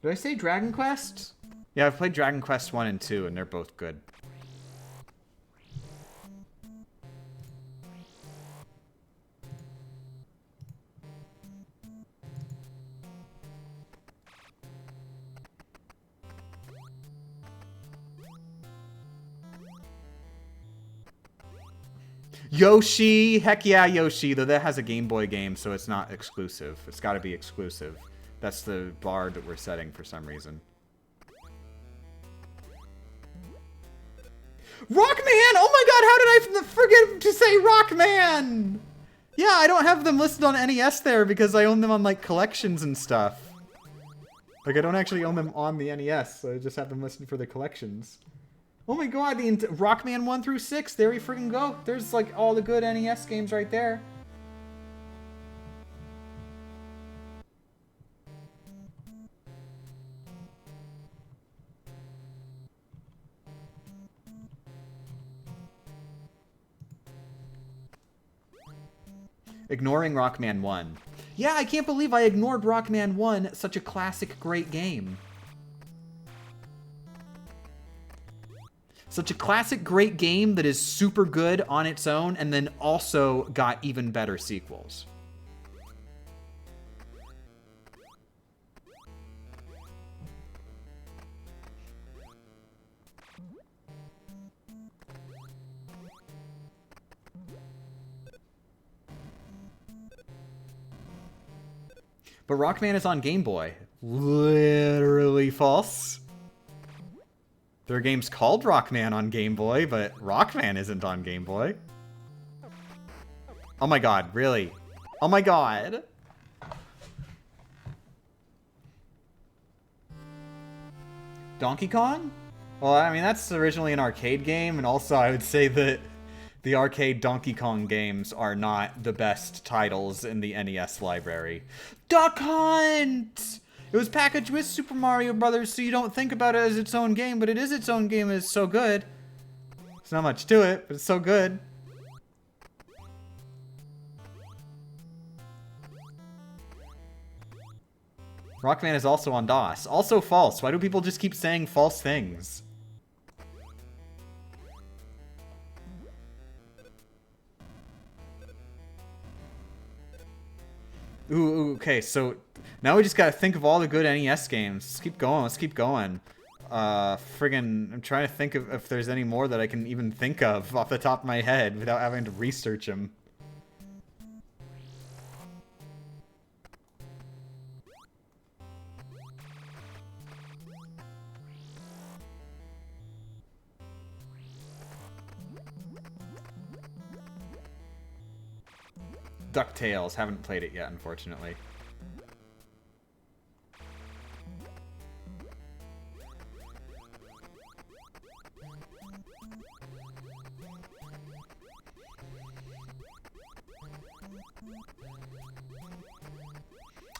Did I say Dragon Quest? Yeah, I've played Dragon Quest 1 and 2, and they're both good. Yoshi! Heck yeah, Yoshi! Though that has a Game Boy game, so it's not exclusive. It's gotta be exclusive. That's the bar that we're setting for some reason. Rockman! Oh my god, how did I forget to say Rockman? Yeah, I don't have them listed on NES there because I own them on, like, collections and stuff. Like, I don't actually own them on the NES, so I just have them listed for the collections. Oh my god, the Rockman 1 through 6, there we freaking go. There's, like, all the good NES games right there. Ignoring Rockman 1. Yeah, I can't believe I ignored Rockman 1, such a classic, great game. Such a classic, great game that is super good on its own and then also got even better sequels. But Rockman is on Game Boy. Literally false. There are games called Rockman on Game Boy, but Rockman isn't on Game Boy. Oh my god, really? Oh my god. Donkey Kong? Well, I mean, that's originally an arcade game, and also I would say that the arcade Donkey Kong games are not the best titles in the NES library. Duck Hunt! It was packaged with Super Mario Brothers, so you don't think about it as its own game, but it is its own game and it's so good. There's not much to it, but it's so good. Rockman is also on DOS. Also false. Why do people just keep saying false things? Ooh, okay, so now we just gotta think of all the good NES games. Let's keep going, let's keep going. Friggin', I'm trying to think of if there's any more that I can even think of off the top of my head without having to research them. DuckTales, haven't played it yet, unfortunately.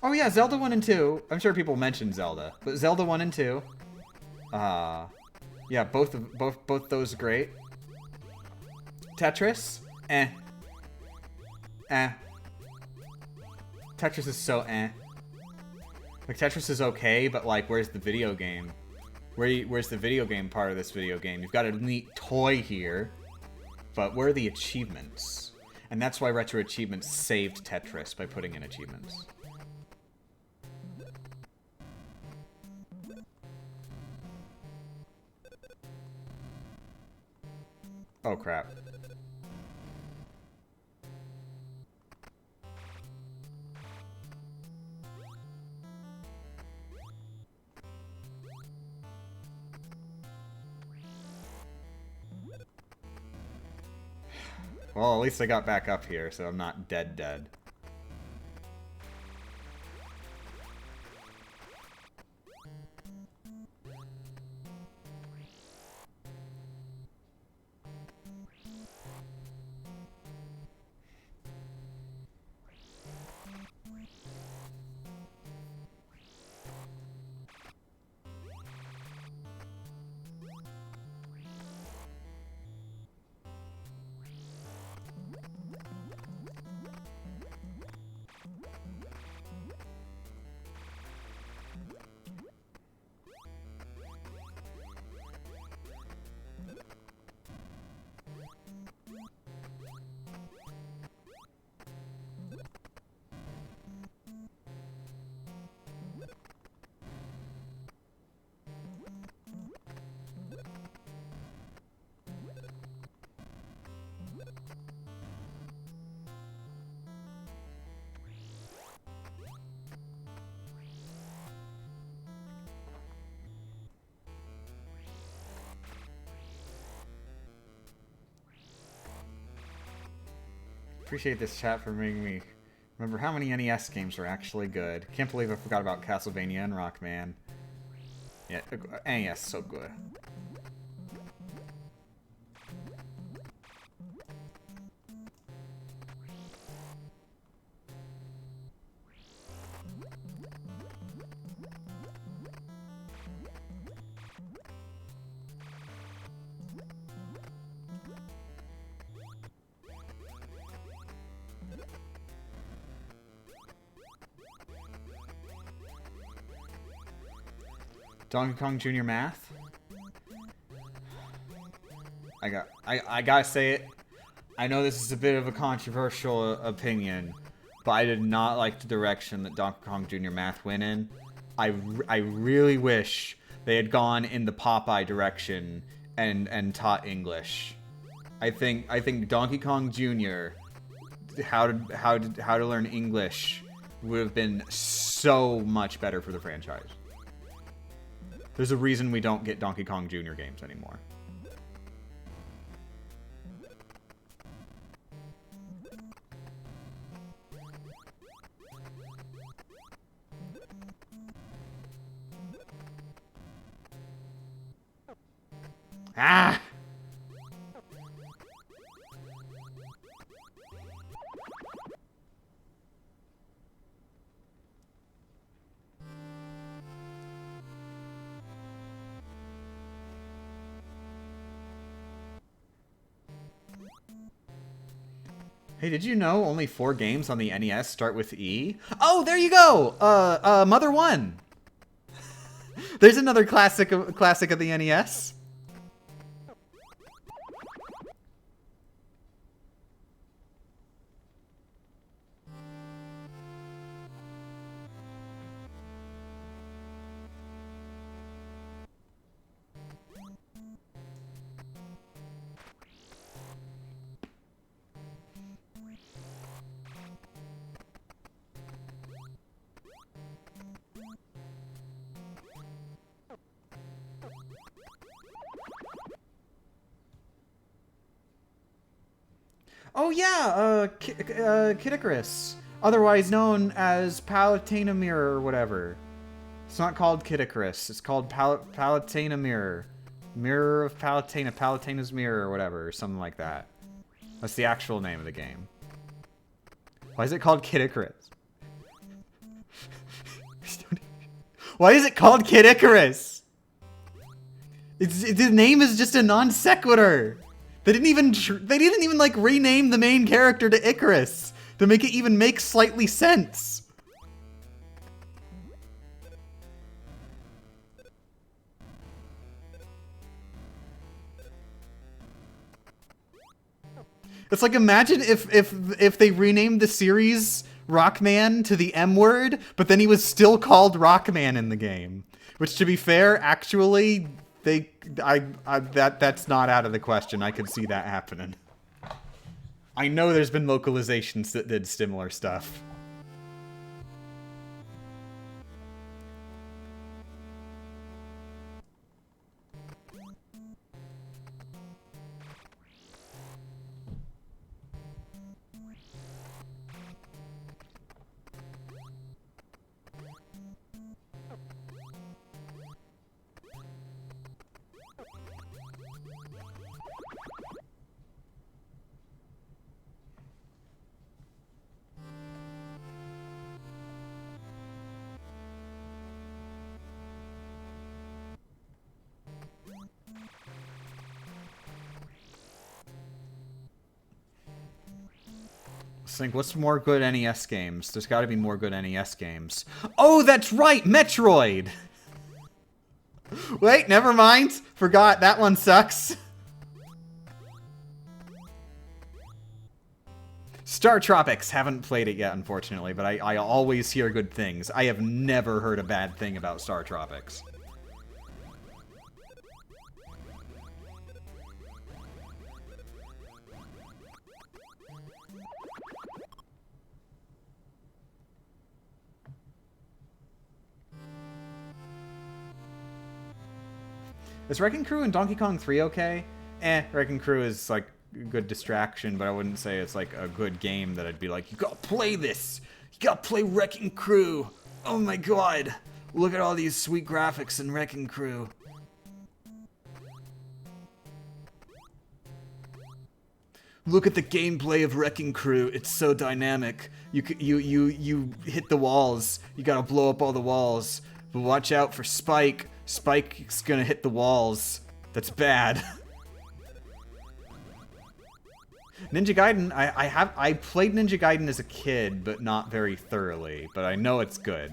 Oh yeah, Zelda 1 and 2. I'm sure people mention Zelda, but Zelda 1 and 2. Yeah, both those are great. Tetris? Eh. Eh. Tetris is so eh. Like, Tetris is okay, but, like, where's the video game? Where's the video game part of this video game? You've got a neat toy here, but where are the achievements? And that's why Retro Achievements saved Tetris by putting in achievements. Oh, crap. Well, at least I got back up here, so I'm not dead. Appreciate this chat for making me remember how many NES games are actually good. Can't believe I forgot about Castlevania and Rockman. Yeah, NES so good. Donkey Kong Jr. Math? I gotta say it. I know this is a bit of a controversial opinion, but I did not like the direction that Donkey Kong Jr. Math went in. I really wish they had gone in the Popeye direction and taught English. I think Donkey Kong Jr. how to learn English would have been so much better for the franchise. There's a reason we don't get Donkey Kong Jr. games anymore. Ah! Hey, did you know only 4 games on the NES start with E? Oh, there you go! Mother 1! There's another classic of the NES. Oh yeah, Kid Icarus, otherwise known as Palatinamir or whatever. It's not called Kid Icarus, it's called Palatinamir. Mirror of Palatina, Palatinna's Mirror or whatever, or something like that. That's the actual name of the game. Why is it called Kid Icarus? Why is it called Kid Icarus? The name is just a non sequitur. They didn't even like rename the main character to Icarus to make it even make slightly sense. It's like, imagine if they renamed the series Rockman to the M word, but then he was still called Rockman in the game. Which, to be fair, actually, that's not out of the question. I could see that happening. I know there's been localizations that did similar stuff. Think, what's more good NES games? There's got to be more good NES games. Oh, that's right, Metroid! Wait, never mind. Forgot, that one sucks. Star Tropics, haven't played it yet, unfortunately, but I always hear good things. I have never heard a bad thing about Star Tropics. Is Wrecking Crew and Donkey Kong 3 okay? Wrecking Crew is, like, a good distraction, but I wouldn't say it's, like, a good game that I'd be like, you gotta play this! You gotta play Wrecking Crew! Oh my god! Look at all these sweet graphics in Wrecking Crew. Look at the gameplay of Wrecking Crew. It's so dynamic. You hit the walls. You gotta blow up all the walls. But watch out for Spike. Spike's gonna hit the walls. That's bad. Ninja Gaiden, I played Ninja Gaiden as a kid, but not very thoroughly. But I know it's good.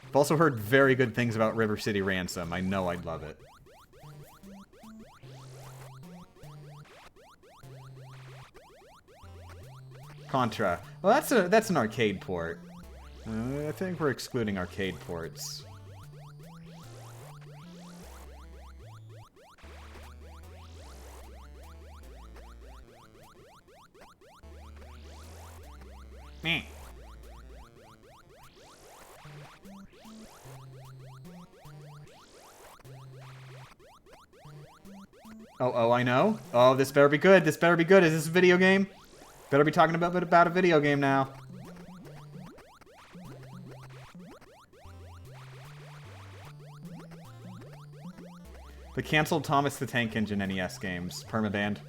I've also heard very good things about River City Ransom. I know I'd love it. Contra. Well, that's an arcade port. I think we're excluding arcade ports. Meh. Oh, I know. Oh, this better be good. This better be good. Is this a video game? Better be talking about a video game now. The canceled Thomas the Tank Engine NES games. Permabanned.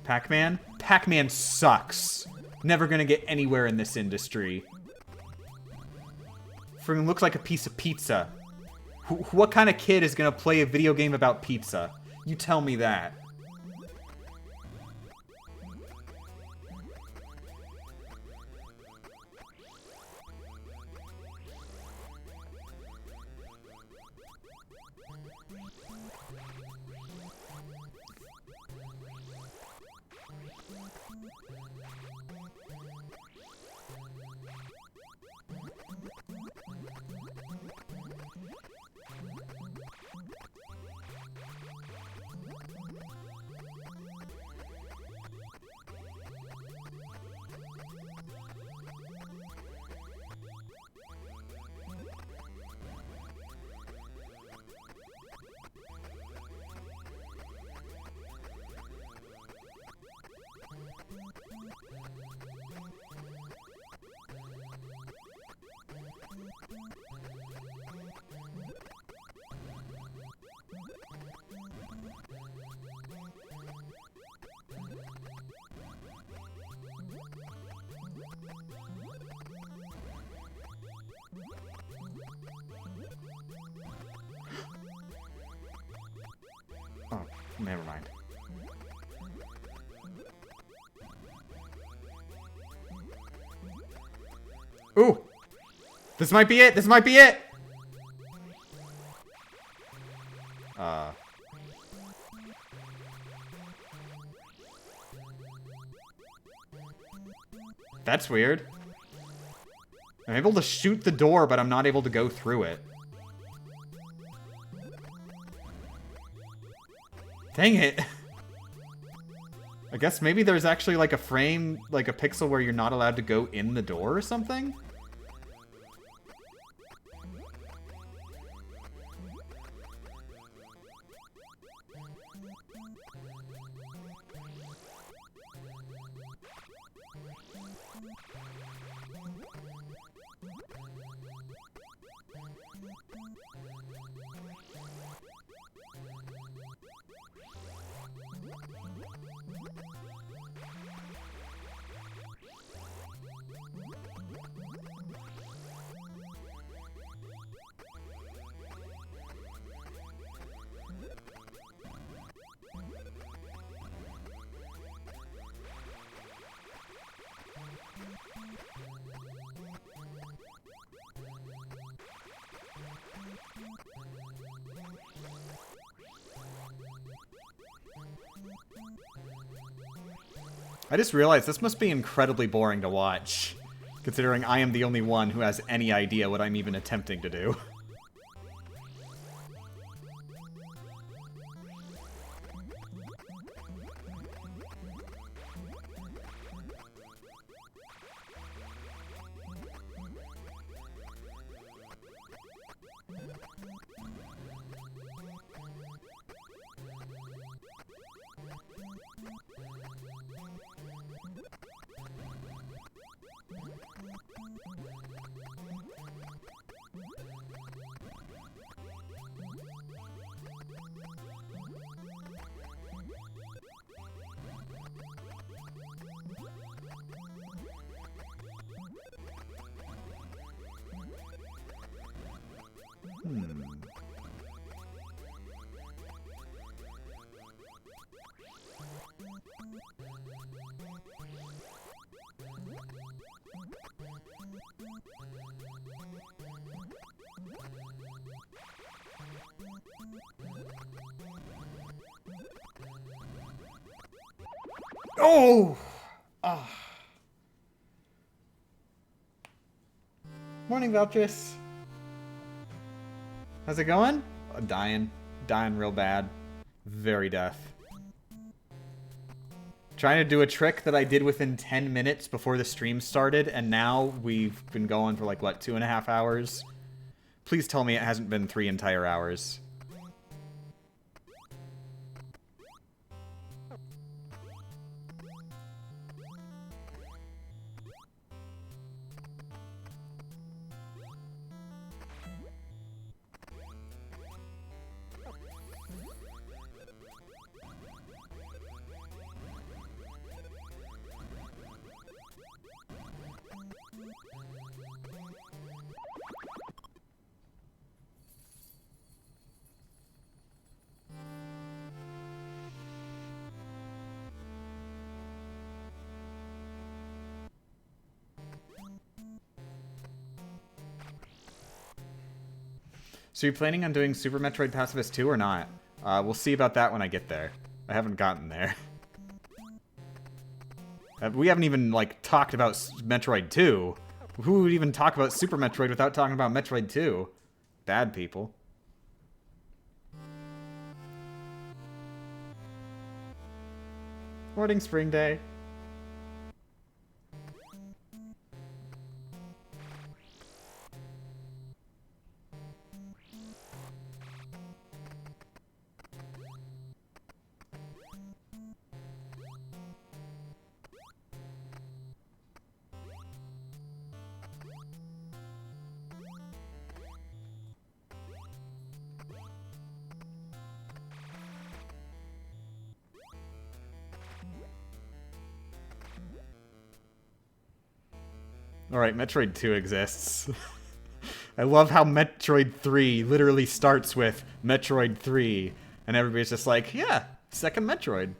Pac-Man? Pac-Man sucks. Never gonna get anywhere in this industry. Friggin' looks like a piece of pizza. What kind of kid is gonna play a video game about pizza? You tell me that. Never mind. Ooh! This might be it! This might be it! That's weird. I'm able to shoot the door, but I'm not able to go through it. Dang it. I guess maybe there's actually like a frame, like a pixel where you're not allowed to go in the door or something? I just realized this must be incredibly boring to watch, considering I am the only one who has any idea what I'm even attempting to do. Oh! Ah. Morning, Valtris. How's it going? Oh, dying. Dying real bad. Very deaf. Trying to do a trick that I did within 10 minutes before the stream started, and now we've been going for like, what, 2.5 hours? Please tell me it hasn't been 3 entire hours. So you're planning on doing Super Metroid Pacifist 2 or not? We'll see about that when I get there. I haven't gotten there. We haven't even, like, talked about Metroid 2. Who would even talk about Super Metroid without talking about Metroid 2? Bad people. Morning, Spring Day. Alright, Metroid 2 exists. I love how Metroid 3 literally starts with Metroid 3, and everybody's just like, yeah, Second Metroid.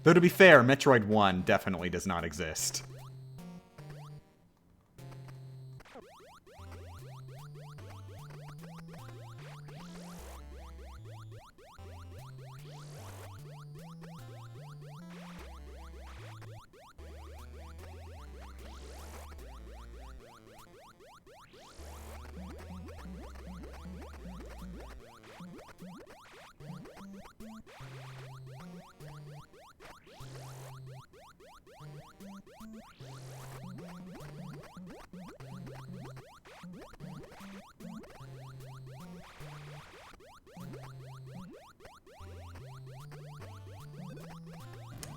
Though to be fair, Metroid 1 definitely does not exist.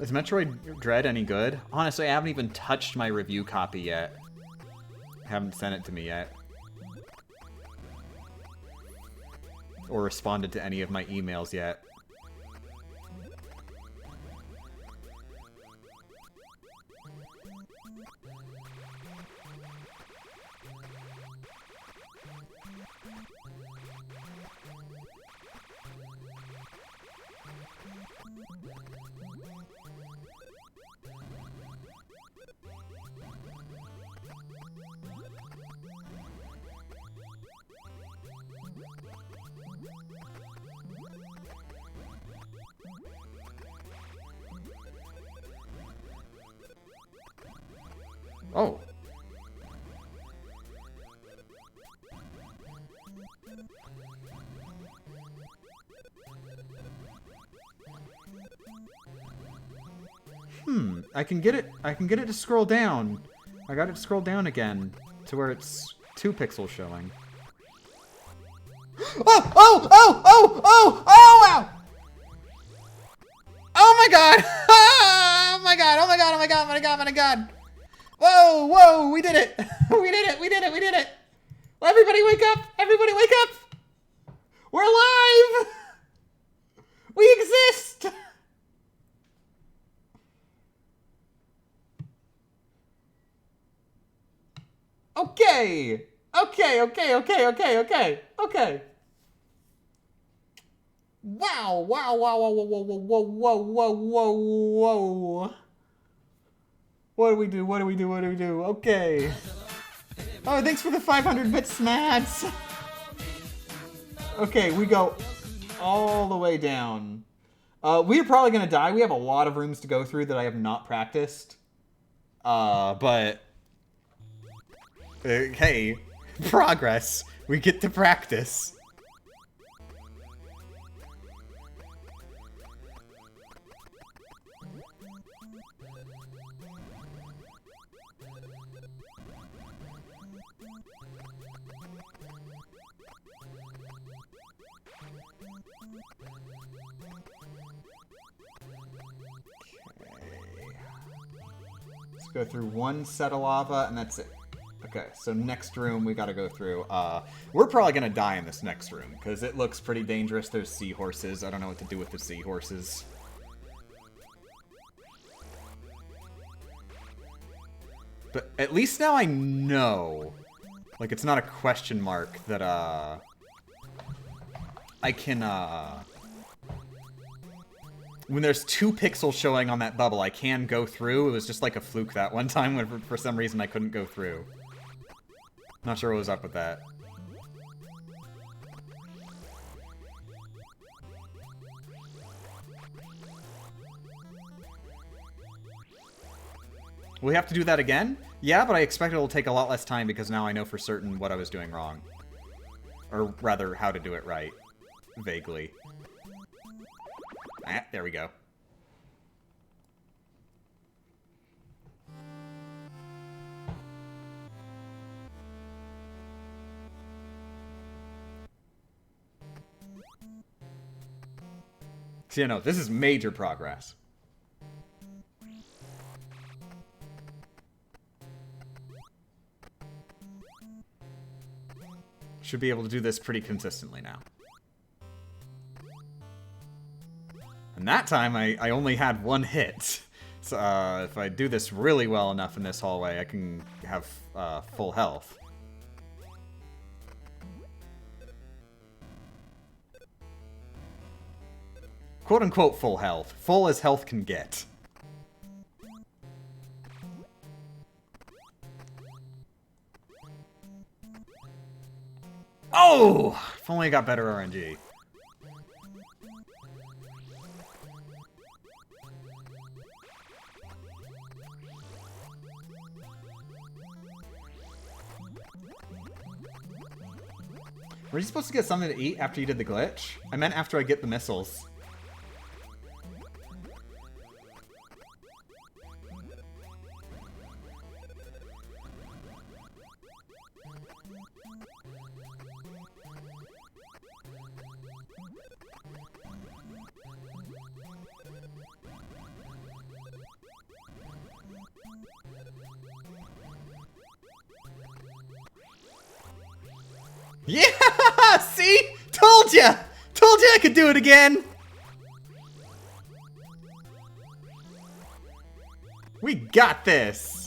Is Metroid Dread any good? Honestly, I haven't even touched my review copy yet. Haven't sent it to me yet. Or responded to any of my emails yet. Oh. I can get it to scroll down. I got it to scroll down again to where it's 2 pixels showing. Oh! Oh! Oh! Oh! Oh! Oh! Wow! Oh my god! Oh my god! Oh my god! Oh my god! Oh my god! Oh my god! Whoa! Whoa! We did it! We did it! We did it! We did it! Everybody wake up! Everybody wake up! We're alive! We exist! Okay! Okay, okay, okay, okay, okay, okay. Wow, wow, wow, wow, whoa, whoa, whoa, whoa, whoa, whoa, whoa. What do we do? What do we do? What do we do? Okay. Oh, thanks for the 500-bit smats. Okay, we go all the way down. We're probably gonna die. We have a lot of rooms to go through that I have not practiced. But... hey, progress. We get to practice. Let's go through one set of lava, and that's it. Okay, so next room we gotta go through. We're probably gonna die in this next room, because it looks pretty dangerous. There's seahorses. I don't know what to do with the seahorses. But at least now I know. Like, it's not a question mark that, I can, when there's 2 pixels showing on that bubble, I can go through. It was just like a fluke that one time when for some reason I couldn't go through. Not sure what was up with that. We have to do that again? Yeah, but I expect it'll take a lot less time because now I know for certain what I was doing wrong. Or rather, how to do it right. Vaguely. Ah, there we go. So, this is major progress. Should be able to do this pretty consistently now. And that time, I only had 1 hit. So, if I do this really well enough in this hallway, I can have full health. quote-unquote full health. Full as health can get. Oh! If only I got better RNG. Were you supposed to get something to eat after you did the glitch? I meant after I get the missiles. Yeah! See? Told ya! Told ya I could do it again! We got this!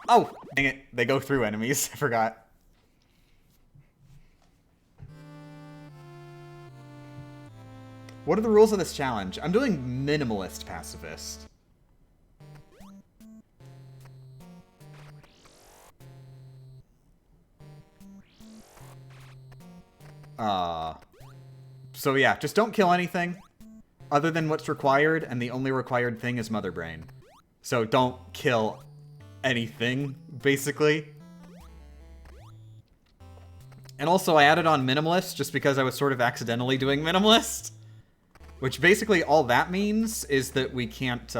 Oh, dang it. They go through enemies. I forgot. What are the rules of this challenge? I'm doing Minimalist Pacifist. So yeah, just don't kill anything other than what's required, and the only required thing is Mother Brain. So don't kill anything, basically. And also, I added on Minimalist just because I was sort of accidentally doing Minimalist. Which basically all that means is that we can't get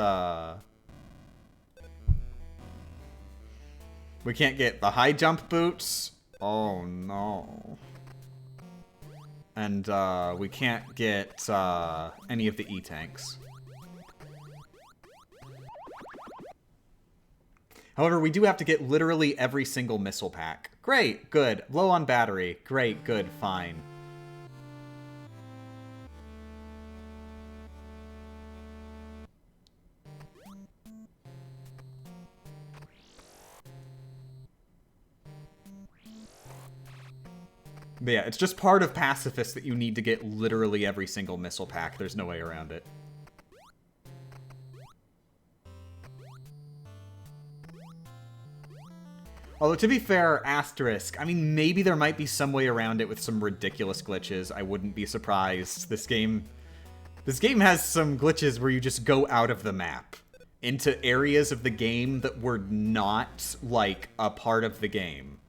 the high jump boots. Oh no. And we can't get any of the E-tanks. However, we do have to get literally every single missile pack. Great, good. Low on battery. Great, good, fine. But yeah, it's just part of Pacifist that you need to get literally every single missile pack. There's no way around it. Although, to be fair, asterisk, I mean, maybe there might be some way around it with some ridiculous glitches. I wouldn't be surprised. This game has some glitches where you just go out of the map into areas of the game that were not, like, a part of the game.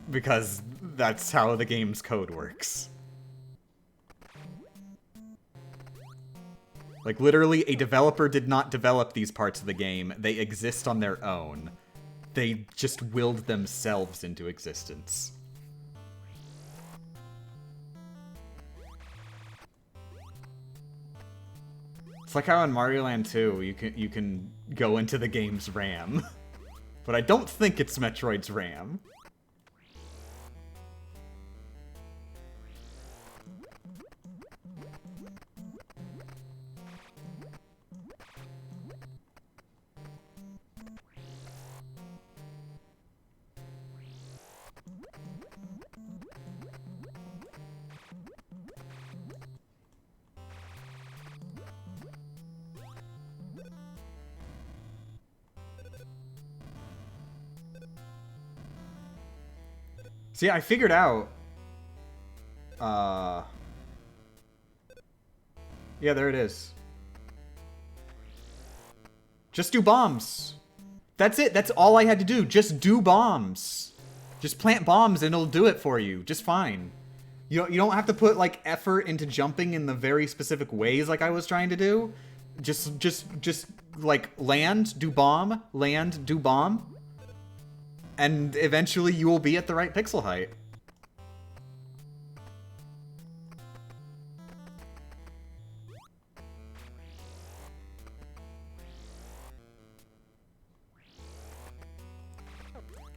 Because that's how the game's code works. Like, literally, a developer did not develop these parts of the game. They exist on their own. They just willed themselves into existence. It's like how in Mario Land 2, you can go into the game's RAM. But I don't think it's Metroid's RAM. See, I figured out... Yeah, there it is. Just do bombs. That's it. That's all I had to do. Just do bombs. Just plant bombs and it'll do it for you. Just fine. You don't have to put, like, effort into jumping in the very specific ways like I was trying to do. Just like, land, do bomb, land, do bomb. And eventually you will be at the right pixel height.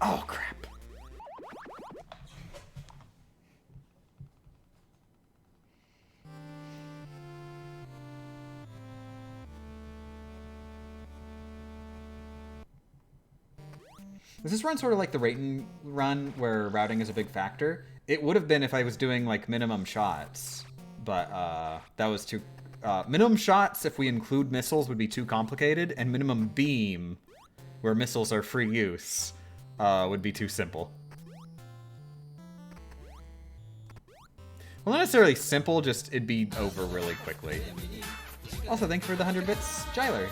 Oh, crap. Is this run sort of like the Rayton run where routing is a big factor? It would have been if I was doing like minimum shots, but that was too... minimum shots, if we include missiles, would be too complicated, and minimum beam, where missiles are free use, would be too simple. Well, not necessarily simple, just it'd be over really quickly. Also, thanks for the 100 bits, Jyler.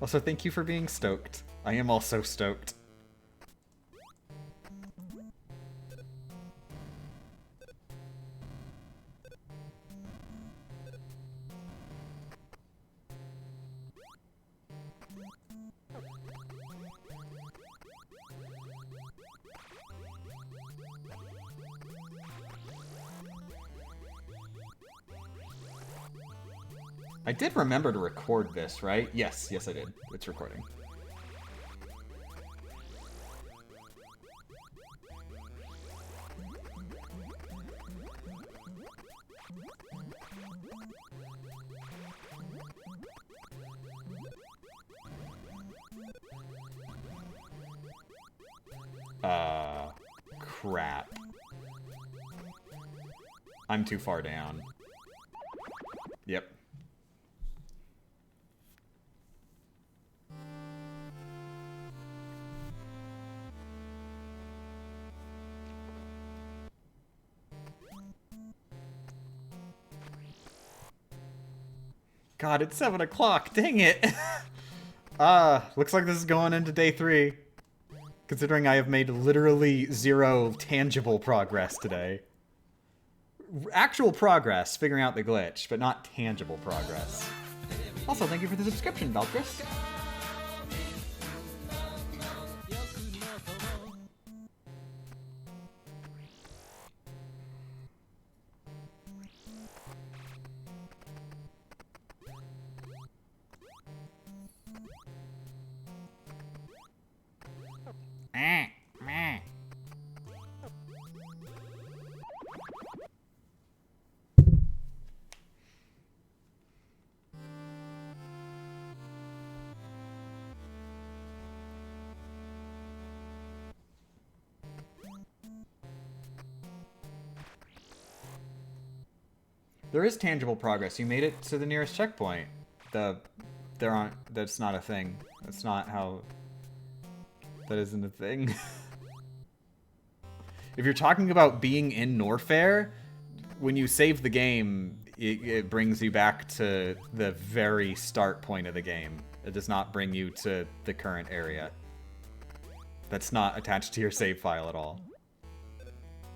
Also, thank you for being stoked. I am also stoked. I did remember to record this, right? Yes, yes I did. It's recording. Crap. I'm too far down. Yep. God, it's 7 o'clock. Dang it. Looks like this is going into day 3. Considering I have made literally 0 tangible progress today. Actual progress, figuring out the glitch, but not tangible progress. Also, thank you for the subscription, Beltris. There is tangible progress. You made it to the nearest checkpoint. That's not a thing. That's not how... That isn't a thing. If you're talking about being in Norfair, when you save the game, it brings you back to the very start point of the game. It does not bring you to the current area. That's not attached to your save file at all.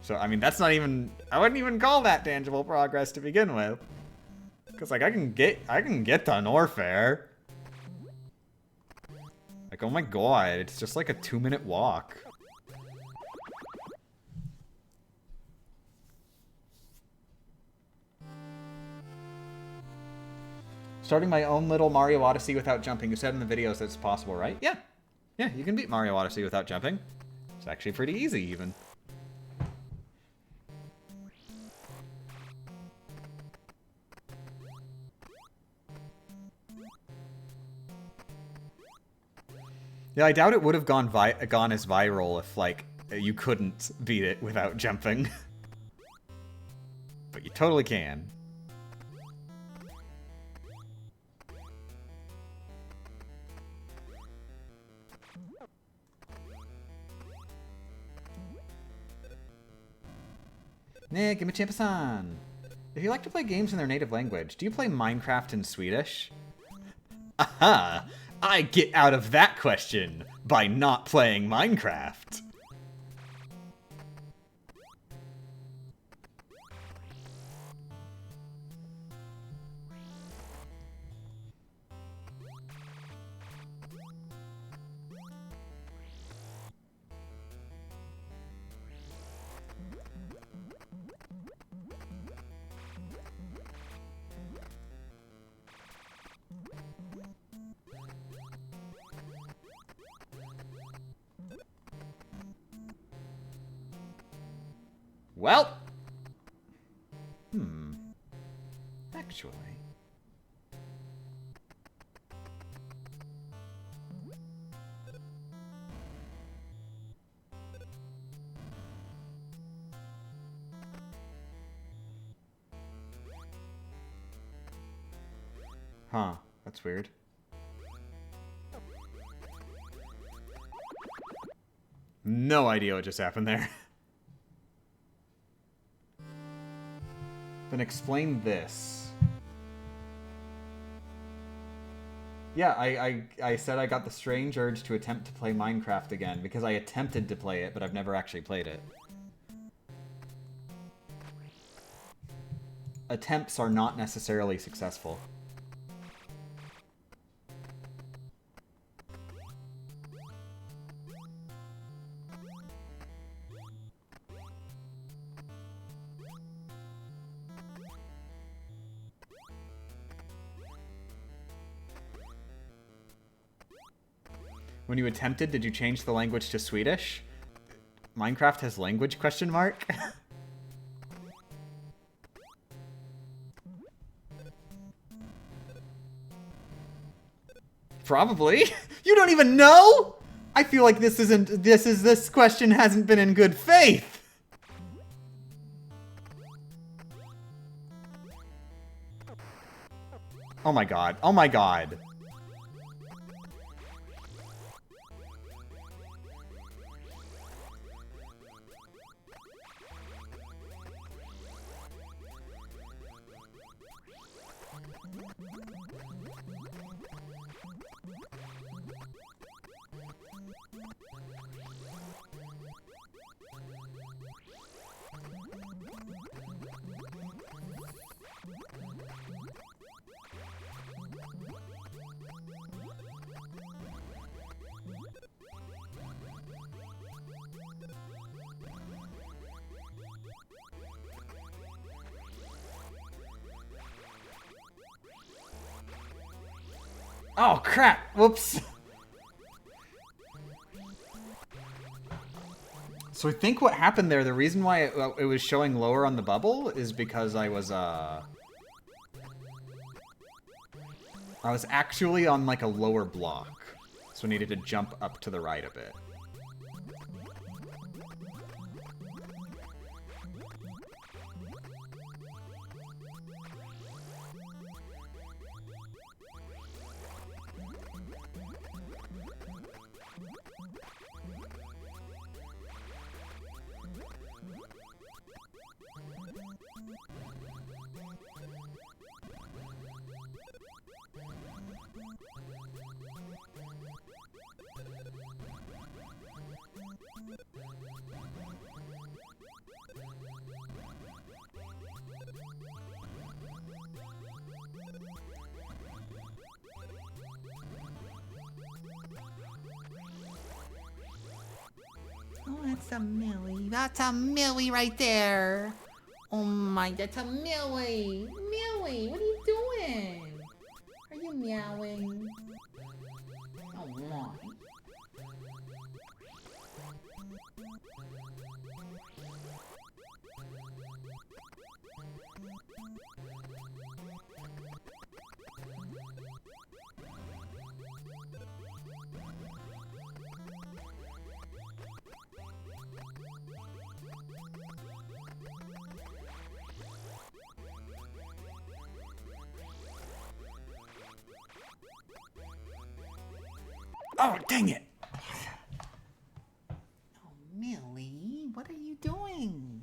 So, I mean, that's not even... I wouldn't even call that tangible progress to begin with. Because, like, I can get to Norfair. Like, oh my god, it's just like a 2-minute walk. Starting my own little Mario Odyssey without jumping. You said in the videos that's possible, right? Yeah. Yeah, you can beat Mario Odyssey without jumping. It's actually pretty easy, even. Yeah, I doubt it would have gone as viral if, like, you couldn't beat it without jumping. But you totally can. Nah, give me Champa-san. If you like to play games in their native language, do you play Minecraft in Swedish? Aha! I get out of that question by not playing Minecraft. Well, actually, Huh. That's weird. No idea what just happened there. Then explain this. Yeah, I said I got the strange urge to attempt to play Minecraft again, because I attempted to play it, but I've never actually played it. Attempts are not necessarily successful. When you attempted, did you change the language to Swedish? Minecraft has language, question mark? Probably. You don't even know? I feel like this question hasn't been in good faith. Oh my god. Oh my god. Oh, crap! Whoops! So I think what happened there, the reason why it was showing lower on the bubble is because I was actually on, like, a lower block. So I needed to jump up to the right a bit. Oh, that's a Millie. That's a Millie right there. Oh my, that's a Millie. Millie, what are you doing? Are you meowing? Oh my. Oh, dang it! Oh, Millie, what are you doing?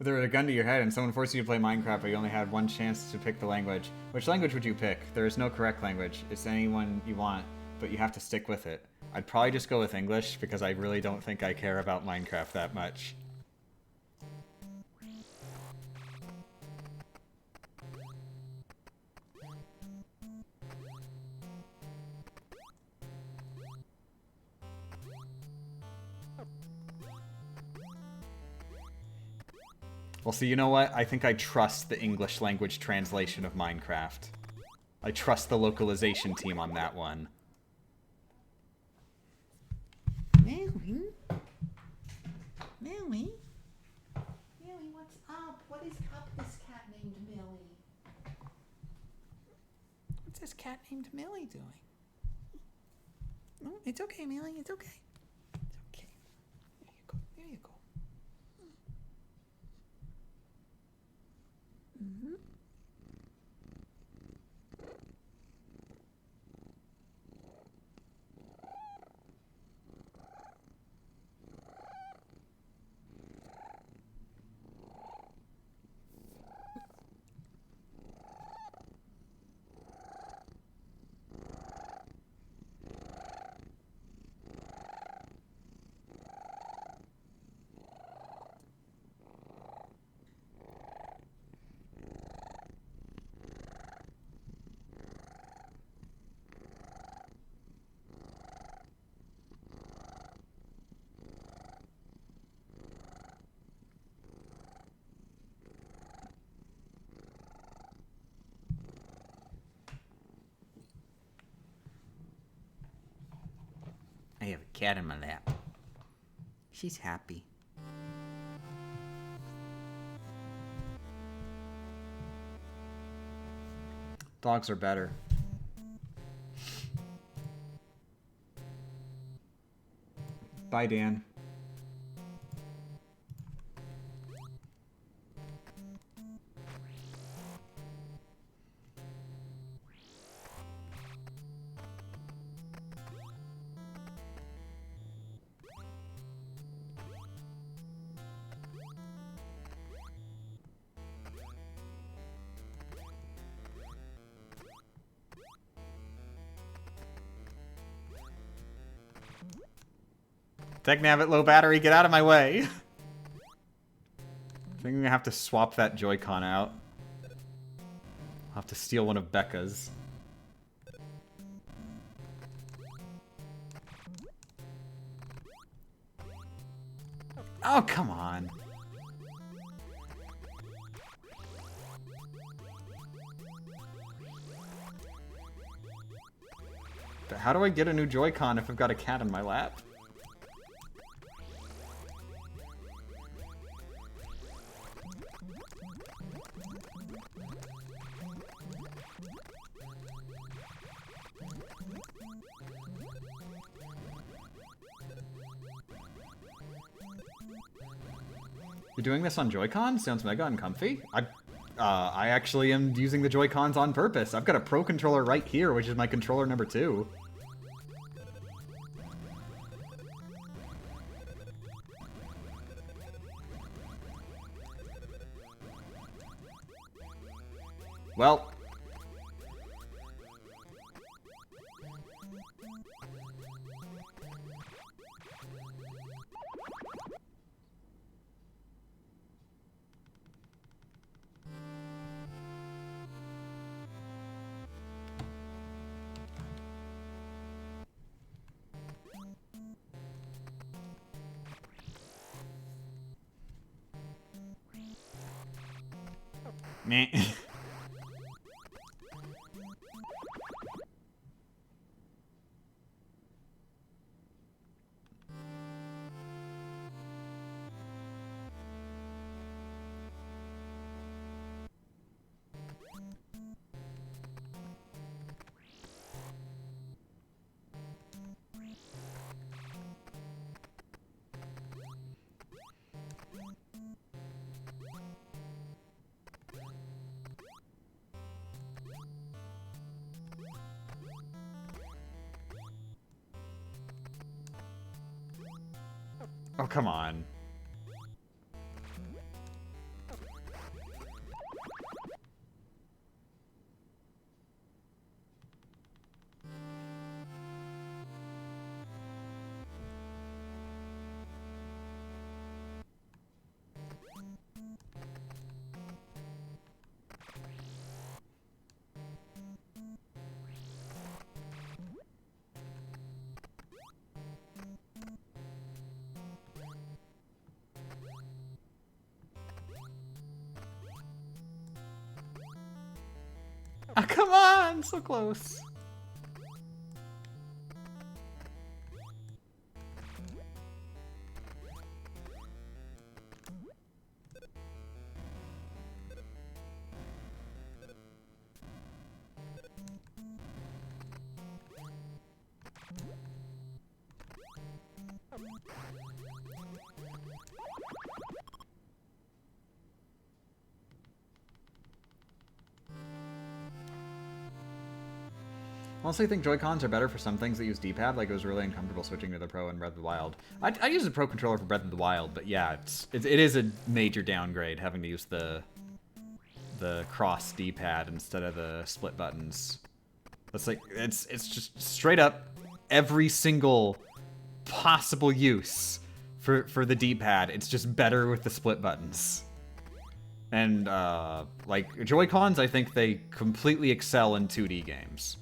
If there was a gun to your head and someone forced you to play Minecraft but you only had one chance to pick the language, which language would you pick? There is no correct language. It's any one you want, but you have to stick with it. I'd probably just go with English because I really don't think I care about Minecraft that much. Well, see, you know what? I think I trust the English language translation of Minecraft. I trust the localization team on that one. Millie? Millie? Millie, what's up? What is up, this cat named Millie? What's this cat named Millie doing? No, it's okay, Millie. It's okay. It's okay. There you go. There you go. Mm-hmm. I have a cat in my lap. She's happy. Dogs are better. Bye, Dan. Tech nav at low battery, get out of my way. I think I'm gonna have to swap that Joy-Con out. I'll have to steal one of Becca's. Oh, come on. But how do I get a new Joy-Con if I've got a cat in my lap? You're doing this on Joy-Con? Sounds mega uncomfy. I actually am using the Joy-Cons on purpose. I've got a Pro Controller right here, which is my controller number 2. Well. Meh. Oh, come on. Oh, come on! So close. Honestly, I think Joy-Cons are better for some things that use D-pad, like it was really uncomfortable switching to the Pro in Breath of the Wild. I use the Pro controller for Breath of the Wild, but yeah, it is a major downgrade having to use the cross D-pad instead of the split buttons. It's like it's just straight up every single possible use for the D-pad. It's just better with the split buttons. And like Joy-Cons, I think they completely excel in 2D games.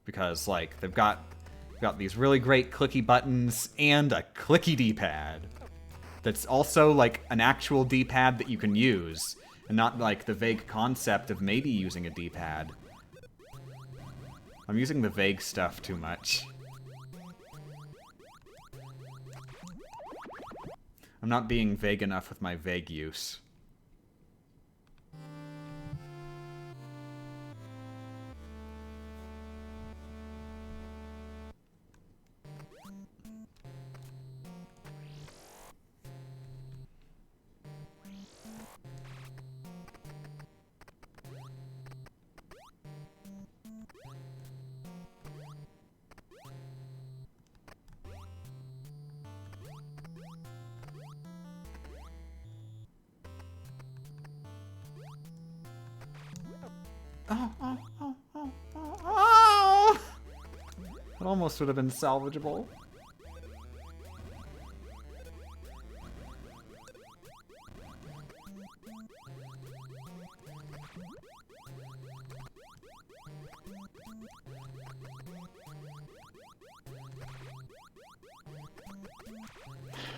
Because, like, they've got these really great clicky buttons and a clicky D-pad that's also, like, an actual D-pad that you can use, and not, like, the vague concept of maybe using a D-pad. I'm using the vague stuff too much. I'm not being vague enough with my vague use. Oh! It almost would have been salvageable.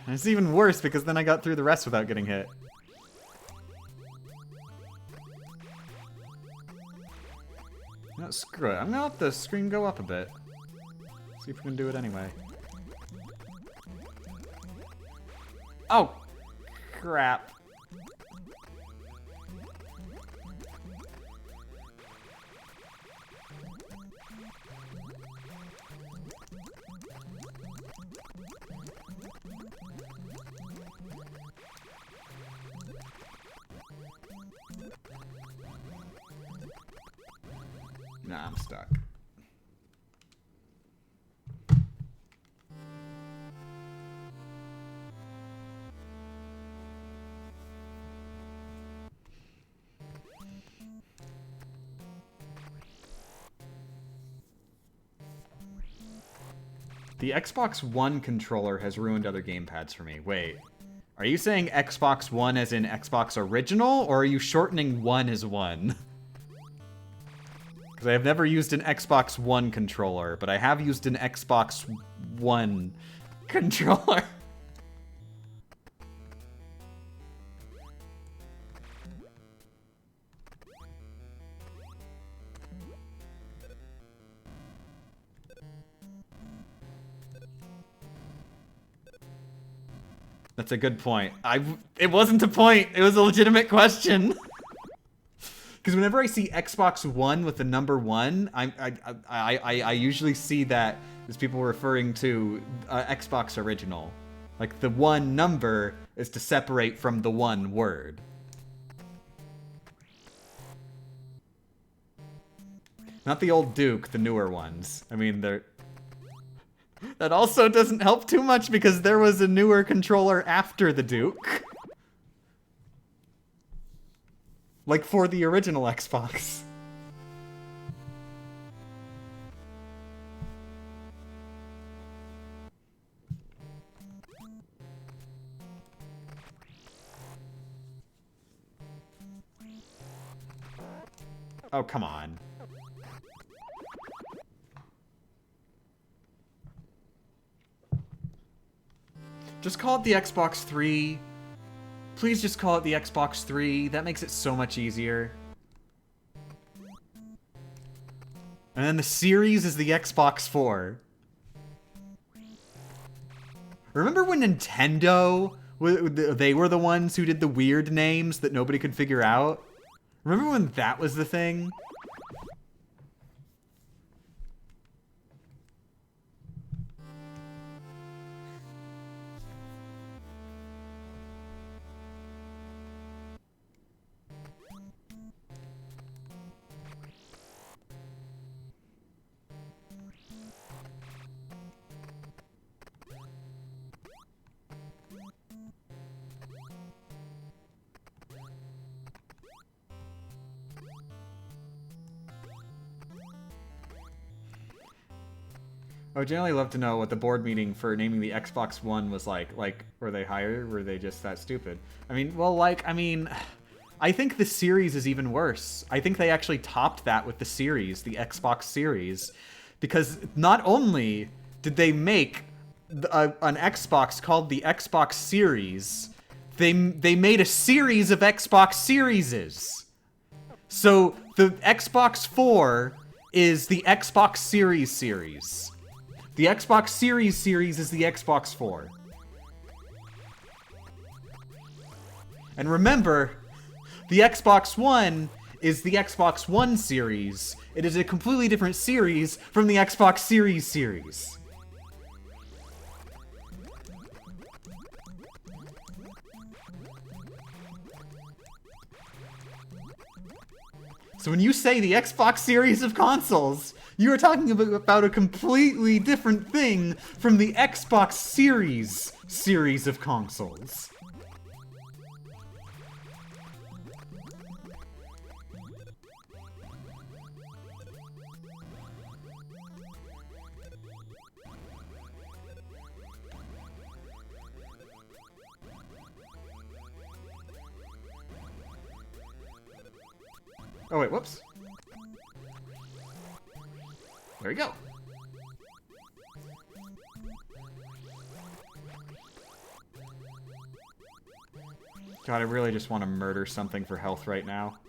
And it's even worse because then I got through the rest without getting hit. No, screw it. I'm gonna let the screen go up a bit. See if we can do it anyway. Oh! Crap. Nah, I'm stuck. The Xbox One controller has ruined other gamepads for me. Wait, are you saying Xbox One as in Xbox original, or are you shortening one as one? Because I have never used an Xbox One controller, but I have used an Xbox One controller. That's a good point. It wasn't a point. It was a legitimate question. Because whenever I see Xbox One with the number 1, I usually see that as people referring to Xbox original. Like the 1 number is to separate from the 1 word. Not the old Duke, the newer ones. I mean, they're... That also doesn't help too much because there was a newer controller after the Duke. Like for the original Xbox. Oh, come on. Just call it the Xbox 3. Please just call it the Xbox 3. That makes it so much easier. And then the series is the Xbox 4. Remember when Nintendo, they were the ones who did the weird names that nobody could figure out? Remember when that was the thing? I would generally love to know what the board meeting for naming the Xbox One was like. Like, were they higher? Were they just that stupid? I mean, well, like, I think the Series is even worse. I think they actually topped that with the Series, the Xbox Series. Because not only did they make an Xbox called the Xbox Series, they made a series of Xbox Serieses. So the Xbox 4 is the Xbox Series series. The Xbox Series series is the Xbox 4. And remember, the Xbox One is the Xbox One series. It is a completely different series from the Xbox Series series. So when you say the Xbox series of consoles, you are talking about a completely different thing from the Xbox Series series of consoles. Oh wait, whoops. There we go. God, I really just want to murder something for health right now.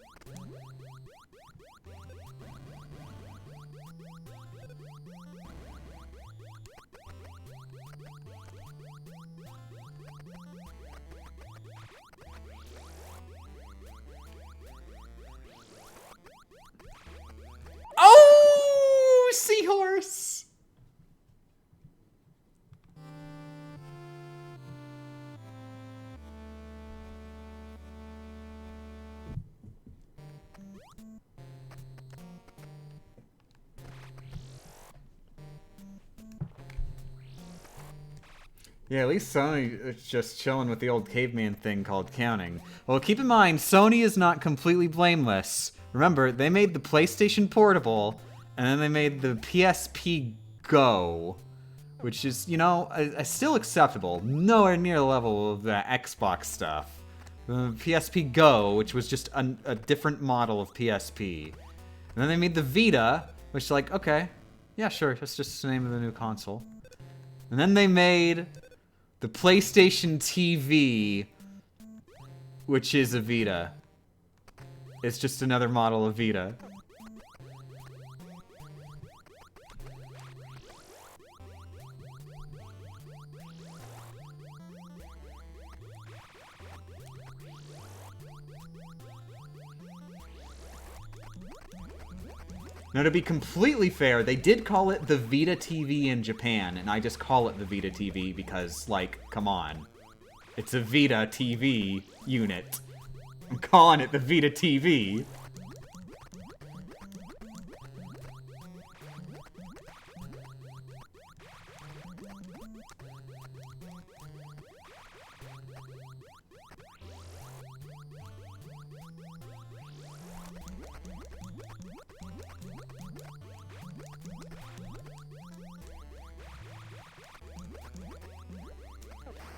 Oh, Seahorse! Yeah, at least Sony is just chilling with the old caveman thing called counting. Well, keep in mind, Sony is not completely blameless. Remember, they made the PlayStation Portable, and then they made the PSP Go, which is, you know, still acceptable. Nowhere near the level of the Xbox stuff. The PSP Go, which was just a different model of PSP. And then they made the Vita, which, like, okay, yeah, sure, that's just the name of the new console. And then they made the PlayStation TV, which is a Vita. It's just another model of Vita. Now, to be completely fair, they did call it the Vita TV in Japan, and I just call it the Vita TV because, like, come on. It's a Vita TV unit. I'm calling it the Vita TV.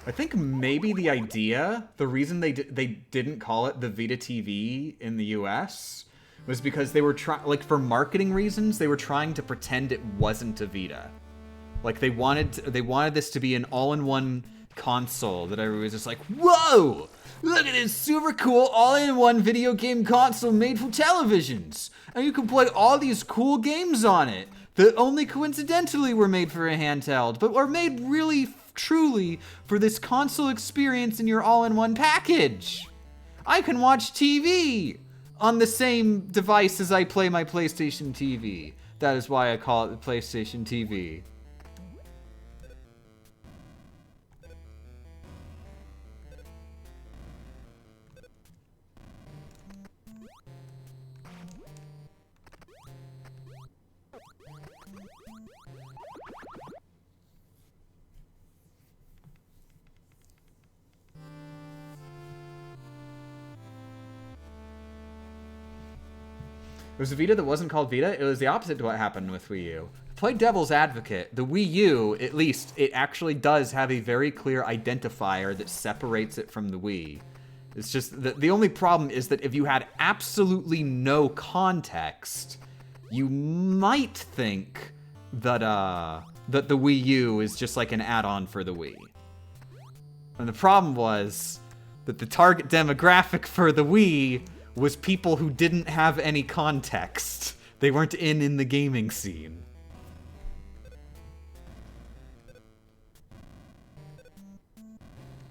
I think maybe the idea, the reason they didn't call it the Vita TV in the US was because they were like, for marketing reasons, they were trying to pretend it wasn't a Vita. Like, they wanted this to be an all-in-one console that everybody was just like, whoa! Look at this super cool all-in-one video game console made for televisions! And you can play all these cool games on it that only coincidentally were made for a handheld, but were made really truly for this console experience in your all-in-one package. I can watch TV on the same device as I play my PlayStation TV. That is why I call it the PlayStation TV. It was a Vita that wasn't called Vita. It was the opposite to what happened with Wii U. play devil's advocate. The Wii U, at least, it actually does have a very clear identifier that separates it from the Wii. It's just the only problem is that if you had absolutely no context, you might think that that the Wii U is just like an add-on for the Wii. And the problem was that the target demographic for the Wii was people who didn't have any context. They weren't in the gaming scene.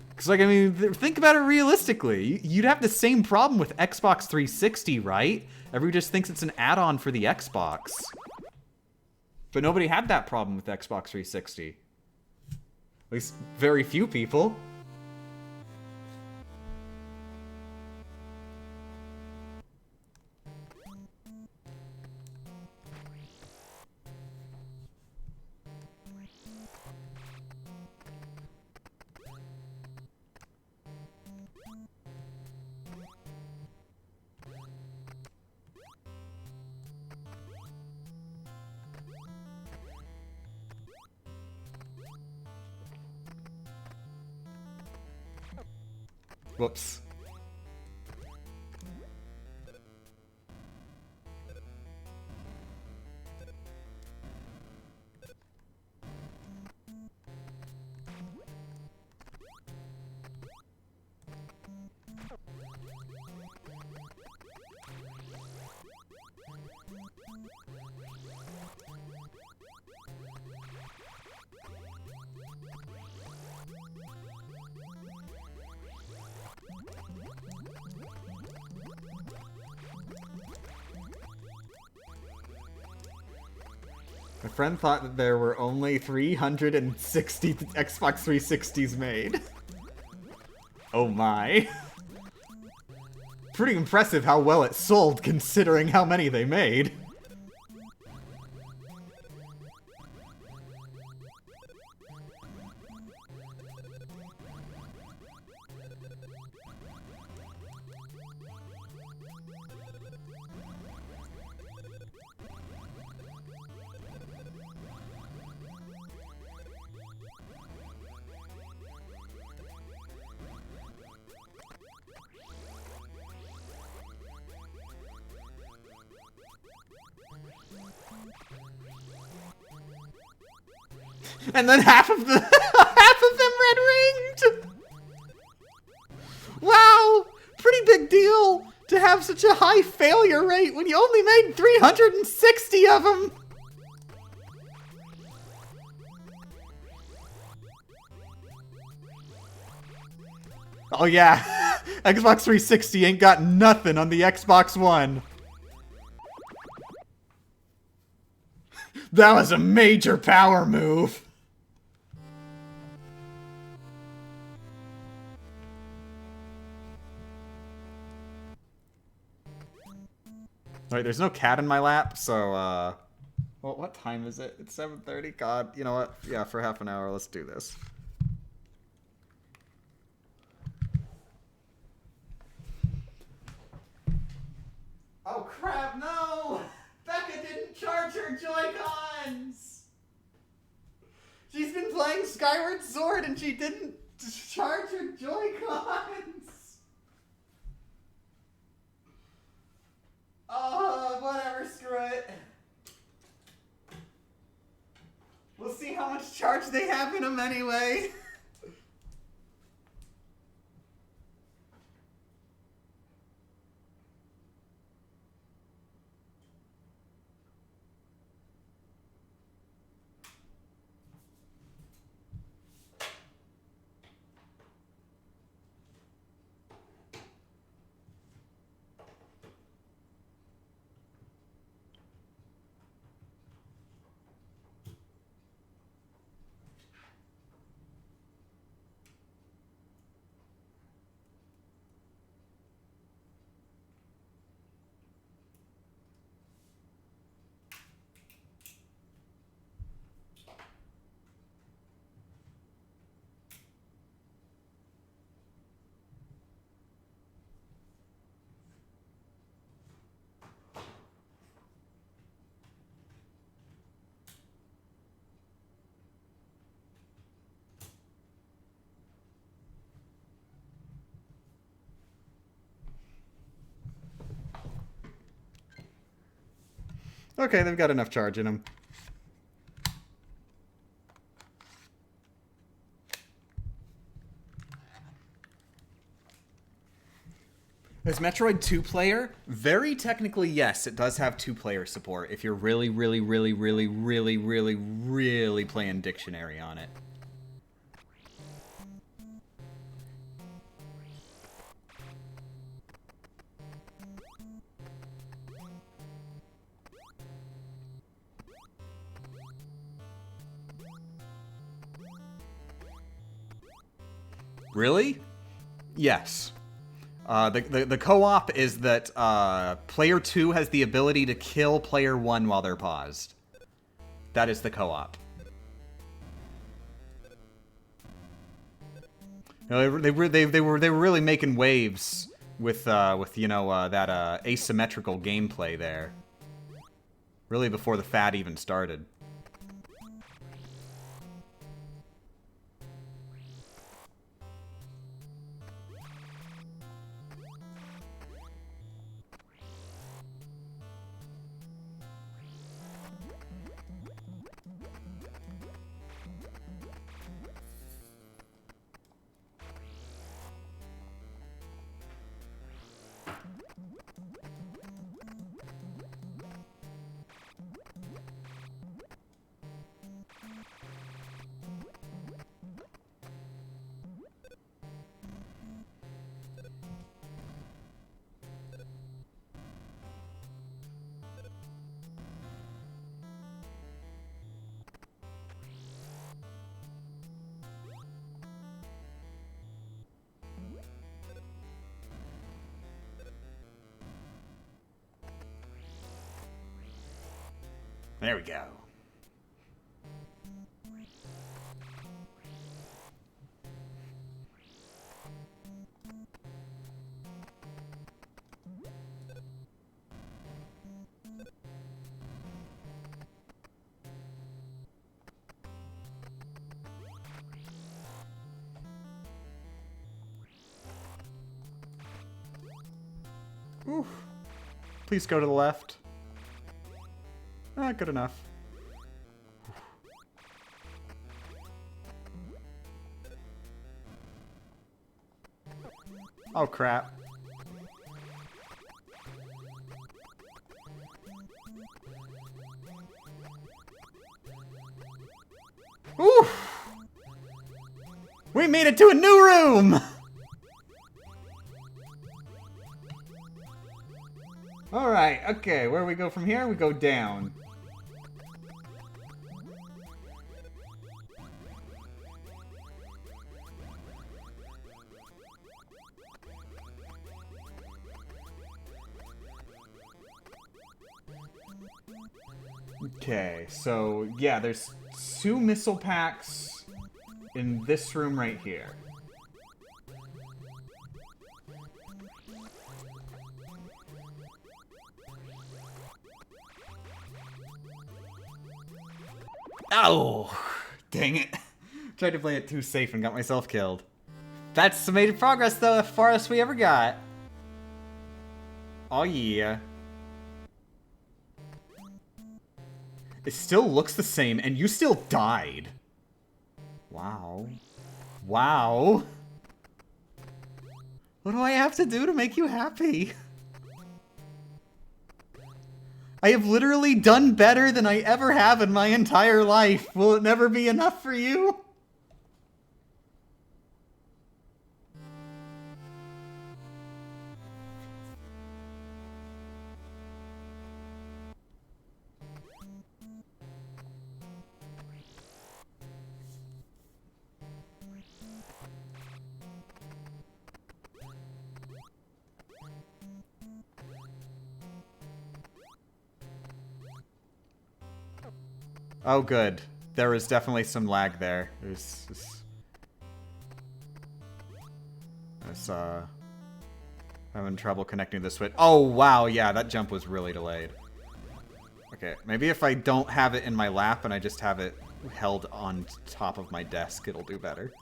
Because, like, I mean, think about it realistically. You'd have the same problem with Xbox 360, right? Everybody just thinks it's an add-on for the Xbox. But nobody had that problem with Xbox 360. At least, very few people. Whoops. My friend thought that there were only 360 Xbox 360s made. Oh my. Pretty impressive how well it sold considering how many they made. And then half of them red ringed! Wow! Pretty big deal to have such a high failure rate when you only made 360 of them! Oh yeah, Xbox 360 ain't got nothing on the Xbox One. That was a major power move. Alright, there's no cat in my lap, so, well, what time is it? It's 7:30? God, you know what? Yeah, for half an hour, let's do this. Oh crap, no! Becca didn't charge her Joy-Cons! She's been playing Skyward Sword and she didn't charge her Joy-Cons! Oh, whatever, screw it. We'll see how much charge they have in them anyway. Okay, they've got enough charge in them. Is Metroid 2-player? Very technically, yes, it does have 2-player support if you're really, really, really, really, really, really, really playing Dictionary on it. Really? Yes. The co-op is that player 2 has the ability to kill player 1 while they're paused. That is the co-op. No, they were really making waves with you know that asymmetrical gameplay there. Really before the fad even started. There we go. Oof. Please go to the left. Good enough. Oh, crap. Oof! We made it to a new room! Alright, okay, where we go from here? We go down. Okay, so yeah, there's 2 missile packs in this room right here. Oh, dang it. Tried to play it too safe and got myself killed. That's some major progress, though, the farthest we ever got. Oh, yeah. It still looks the same, and you still died. Wow. Wow. What do I have to do to make you happy? I have literally done better than I ever have in my entire life. Will it never be enough for you? Oh, good. There was definitely some lag there. It was having trouble connecting to the Switch. Oh, wow, yeah, that jump was really delayed. Okay, maybe if I don't have it in my lap and I just have it held on top of my desk, it'll do better.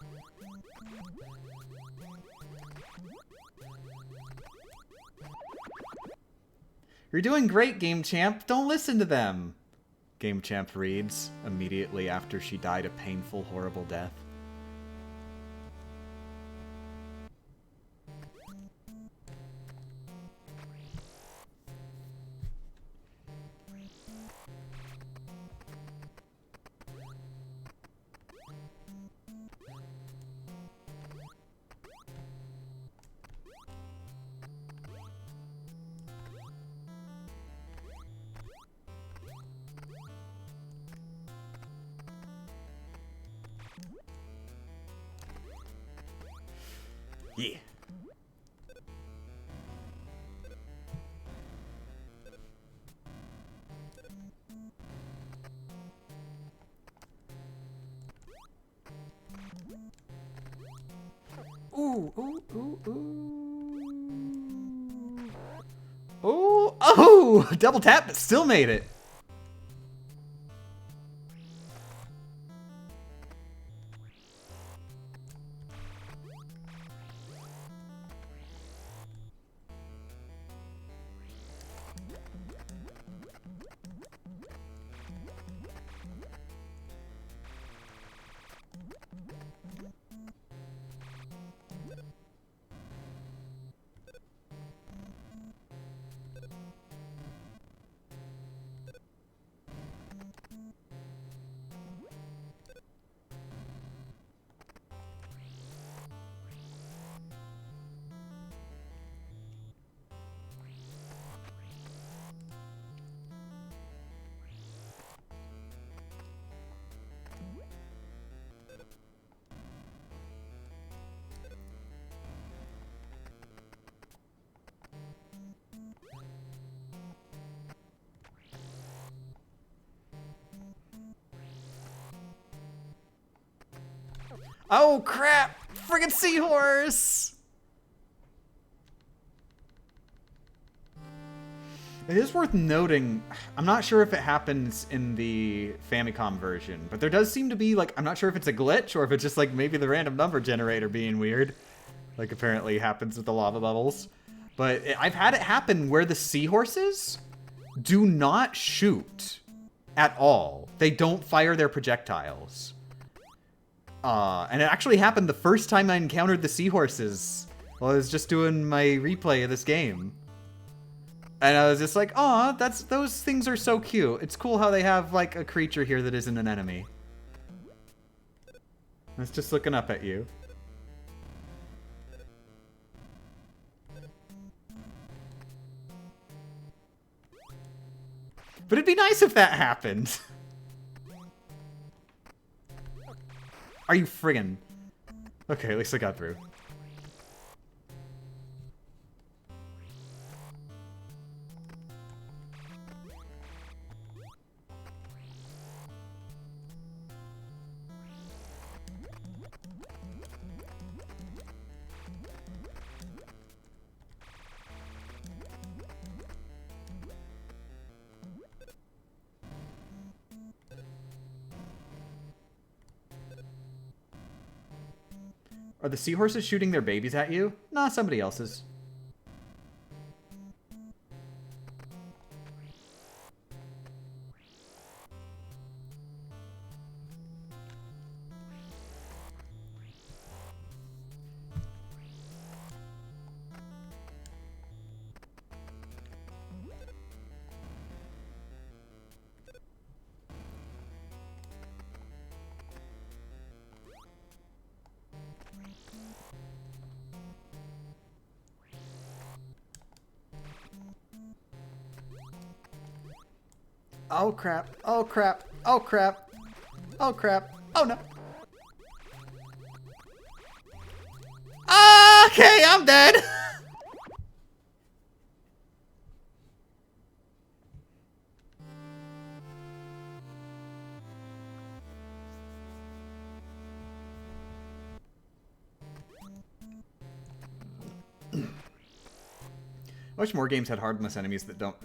You're doing great, Game Champ. Don't listen to them. Game Champ reads immediately after she died a painful, horrible death. Yeah. Ooh, ooh, ooh, ooh. Oh, oh! Double tap, but still made it. Oh crap! Friggin' Seahorse! It is worth noting, I'm not sure if it happens in the Famicom version, but there does seem to be, like, I'm not sure if it's a glitch or if it's just, like, maybe the random number generator being weird. Like, apparently happens with the lava bubbles. But I've had it happen where the Seahorses do not shoot at all. They don't fire their projectiles. And it actually happened the first time I encountered the Seahorses while I was just doing my replay of this game. And I was just like, aw, those things are so cute. It's cool how they have, like, a creature here that isn't an enemy. It's just looking up at you. But it'd be nice if that happened. Are you friggin'? Okay, at least I got through. Are the Seahorses shooting their babies at you? Nah, somebody else's. Oh crap, oh crap, oh crap, oh crap, oh no. Okay, I'm dead. I wish more games had harmless enemies that don't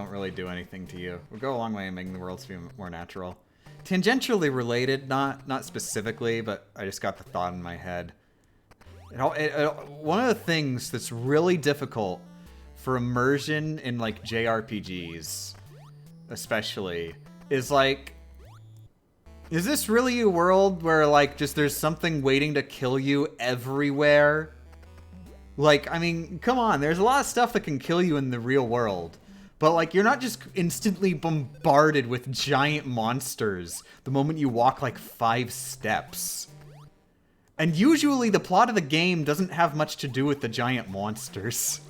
really do anything to you. Would go a long way in making the worlds feel more natural. Tangentially related, not specifically, but I just got the thought in my head. One of the things that's really difficult for immersion in, like, JRPGs, especially, is, like, is this really a world where, like, just there's something waiting to kill you everywhere? Like, I mean, come on, there's a lot of stuff that can kill you in the real world. But, like, you're not just instantly bombarded with giant monsters the moment you walk, like, 5 steps. And usually the plot of the game doesn't have much to do with the giant monsters.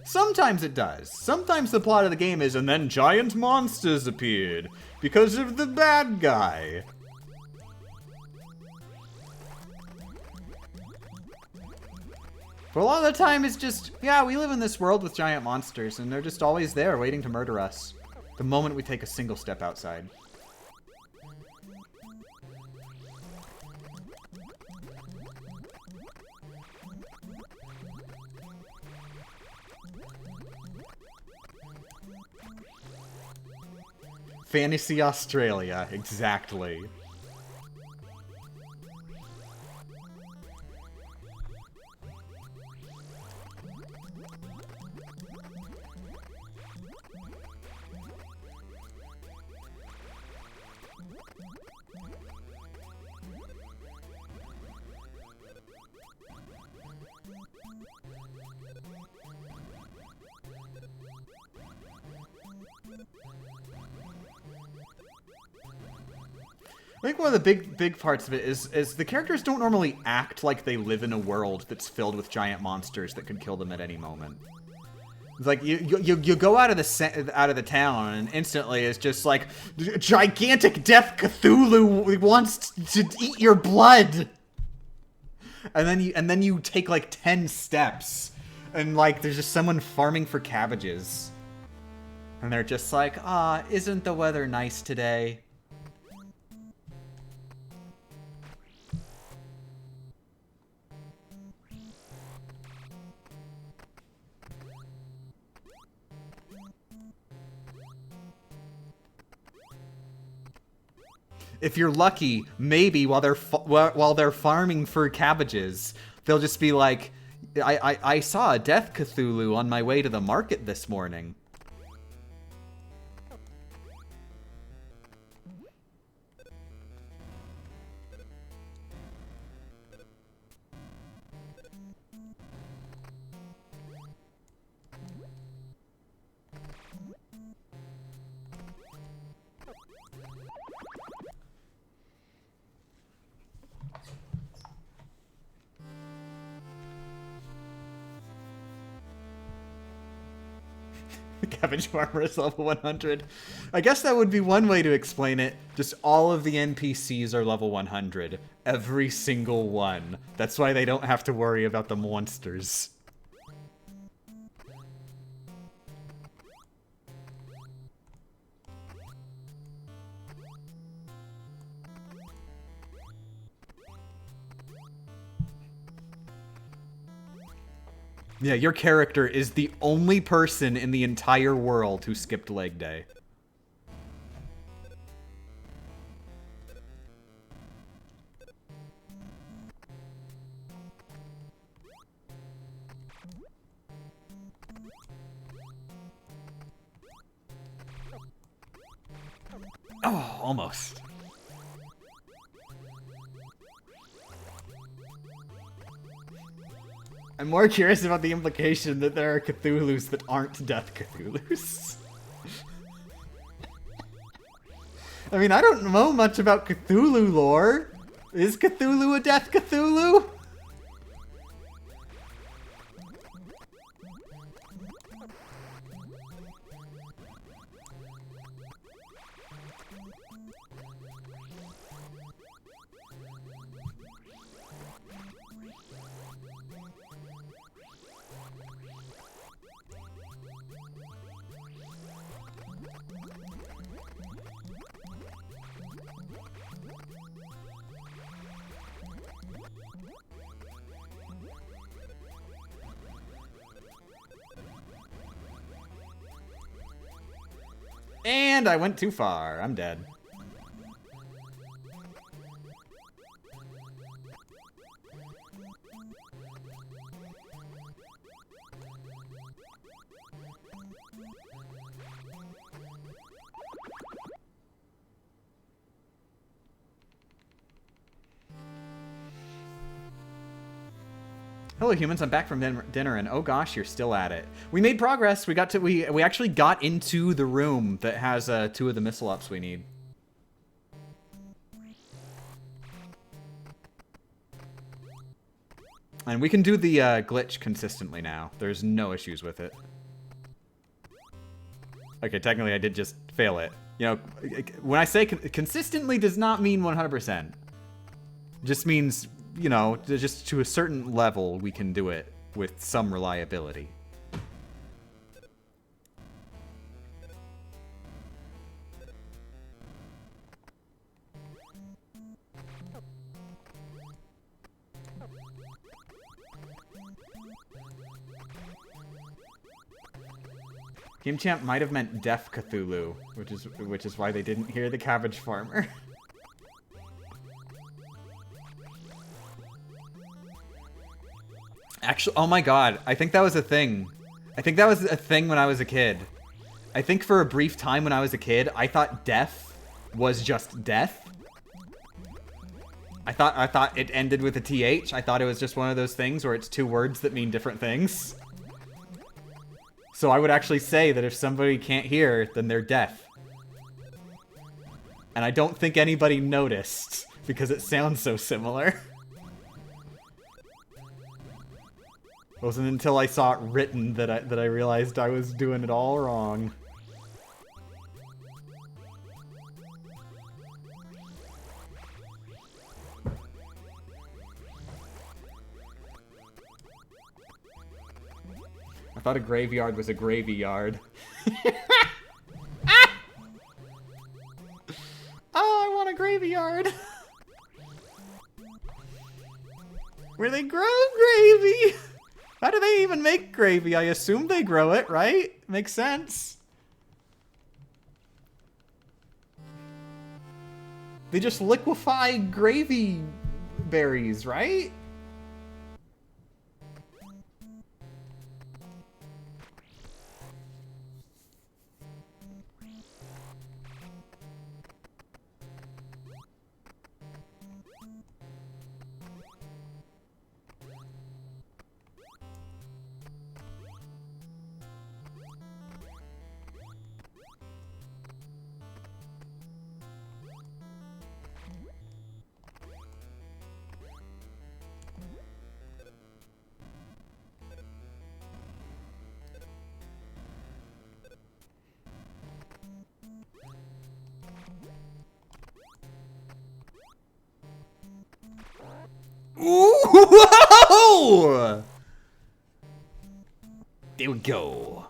Sometimes it does. Sometimes the plot of the game is, and then giant monsters appeared because of the bad guy. But a lot of the time it's just, yeah, we live in this world with giant monsters, and they're just always there waiting to murder us the moment we take a single step outside. Fantasy Australia, exactly. I think one of the big parts of it is the characters don't normally act like they live in a world that's filled with giant monsters that could kill them at any moment. It's like you go out of the town and instantly it's just like gigantic death Cthulhu wants to eat your blood, and then you take like 10 steps and like there's just someone farming for cabbages, and they're just like, ah, isn't the weather nice today? If you're lucky, maybe while they're farming for cabbages, they'll just be like, I saw a death Cthulhu on my way to the market this morning. The cabbage farmer is level 100. I guess that would be one way to explain it. Just all of the NPCs are level 100. Every single one. That's why they don't have to worry about the monsters. Yeah, your character is the only person in the entire world who skipped leg day. Oh, almost. I'm more curious about the implication that there are Cthulhus that aren't death Cthulhus. I mean, I don't know much about Cthulhu lore. Is Cthulhu a death Cthulhu? And I went too far. I'm dead. Hello humans, I'm back from dinner and oh gosh, you're still at it. We made progress. We actually got into the room that has 2 of the missile ups we need. And we can do the glitch consistently now. There's no issues with it. Okay, technically I did just fail it. You know, when I say consistently does not mean 100%. Just means, you know, just to a certain level we can do it with some reliability. Game Champ might have meant Deaf Cthulhu, which is why they didn't hear the cabbage farmer. Actually, oh my god, I think that was a thing. I think that was a thing when I was a kid. I think for a brief time when I was a kid, I thought death was just death. I thought it ended with a TH. I thought it was just one of those things where it's 2 words that mean different things. So I would actually say that if somebody can't hear, then they're deaf. And I don't think anybody noticed, because it sounds so similar. It wasn't until I saw it written that I realized I was doing it all wrong. I thought a graveyard was a gravy yard. Ah! Oh, I want a gravy yard. Where they grow gravy. How do they even make gravy? I assume they grow it, right? Makes sense. They just liquefy gravy berries, right? Ooh! There we go.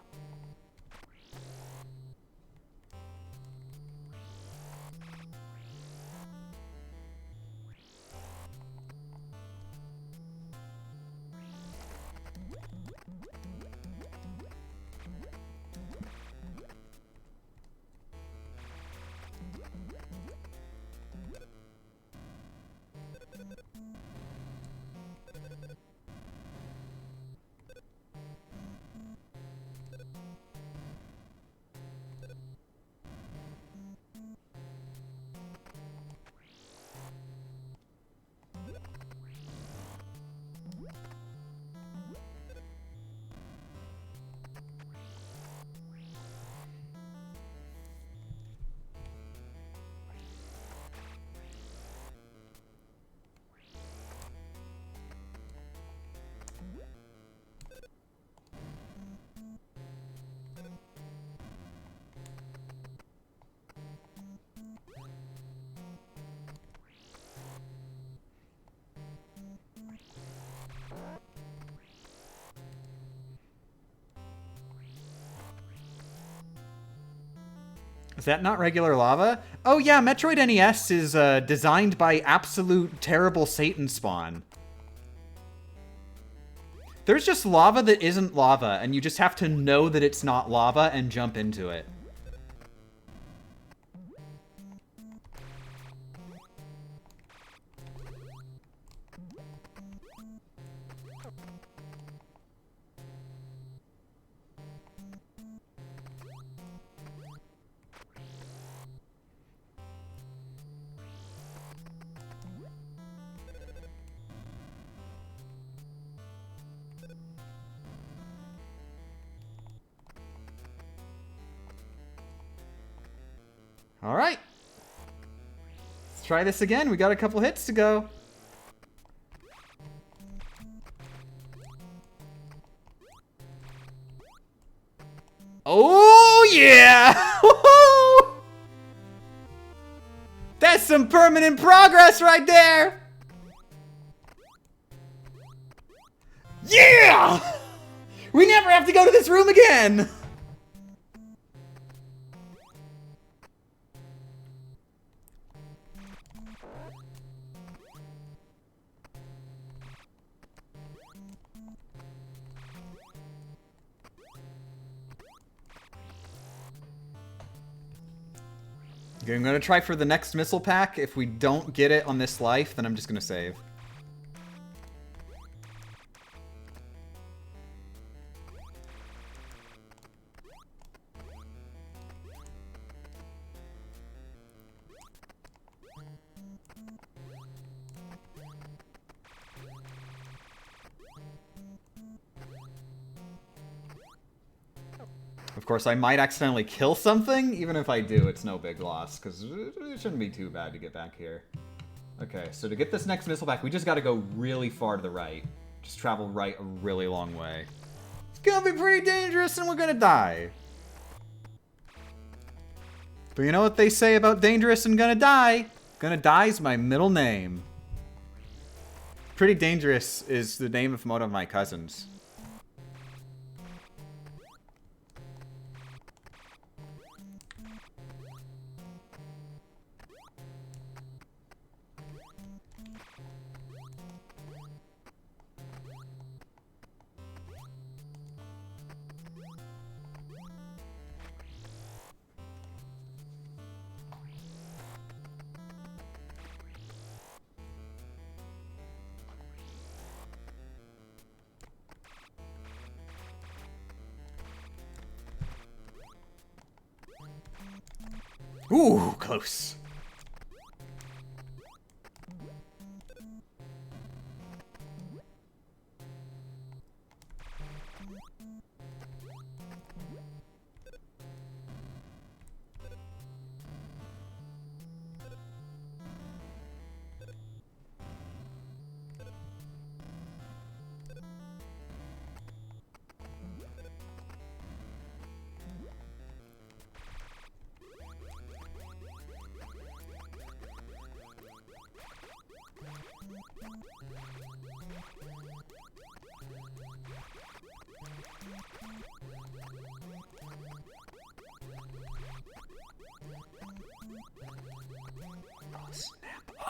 Is that not regular lava? Oh yeah, Metroid NES is designed by absolute terrible Satan spawn. There's just lava that isn't lava, and you just have to know that it's not lava and jump into it. Alright. Let's try this again. We got a couple hits to go. Oh, yeah! That's some permanent progress right there! Yeah! We never have to go to this room again! Okay, I'm gonna try for the next missile pack. If we don't get it on this life, then I'm just gonna save. Of course, I might accidentally kill something. Even if I do, it's no big loss, because it shouldn't be too bad to get back here. Okay, so to get this next missile back, we just gotta go really far to the right. Just travel right a really long way. It's gonna be pretty dangerous and we're gonna die. But you know what they say about dangerous and gonna die? Gonna die is my middle name. Pretty Dangerous is the name of one of my cousins. Ooh, close.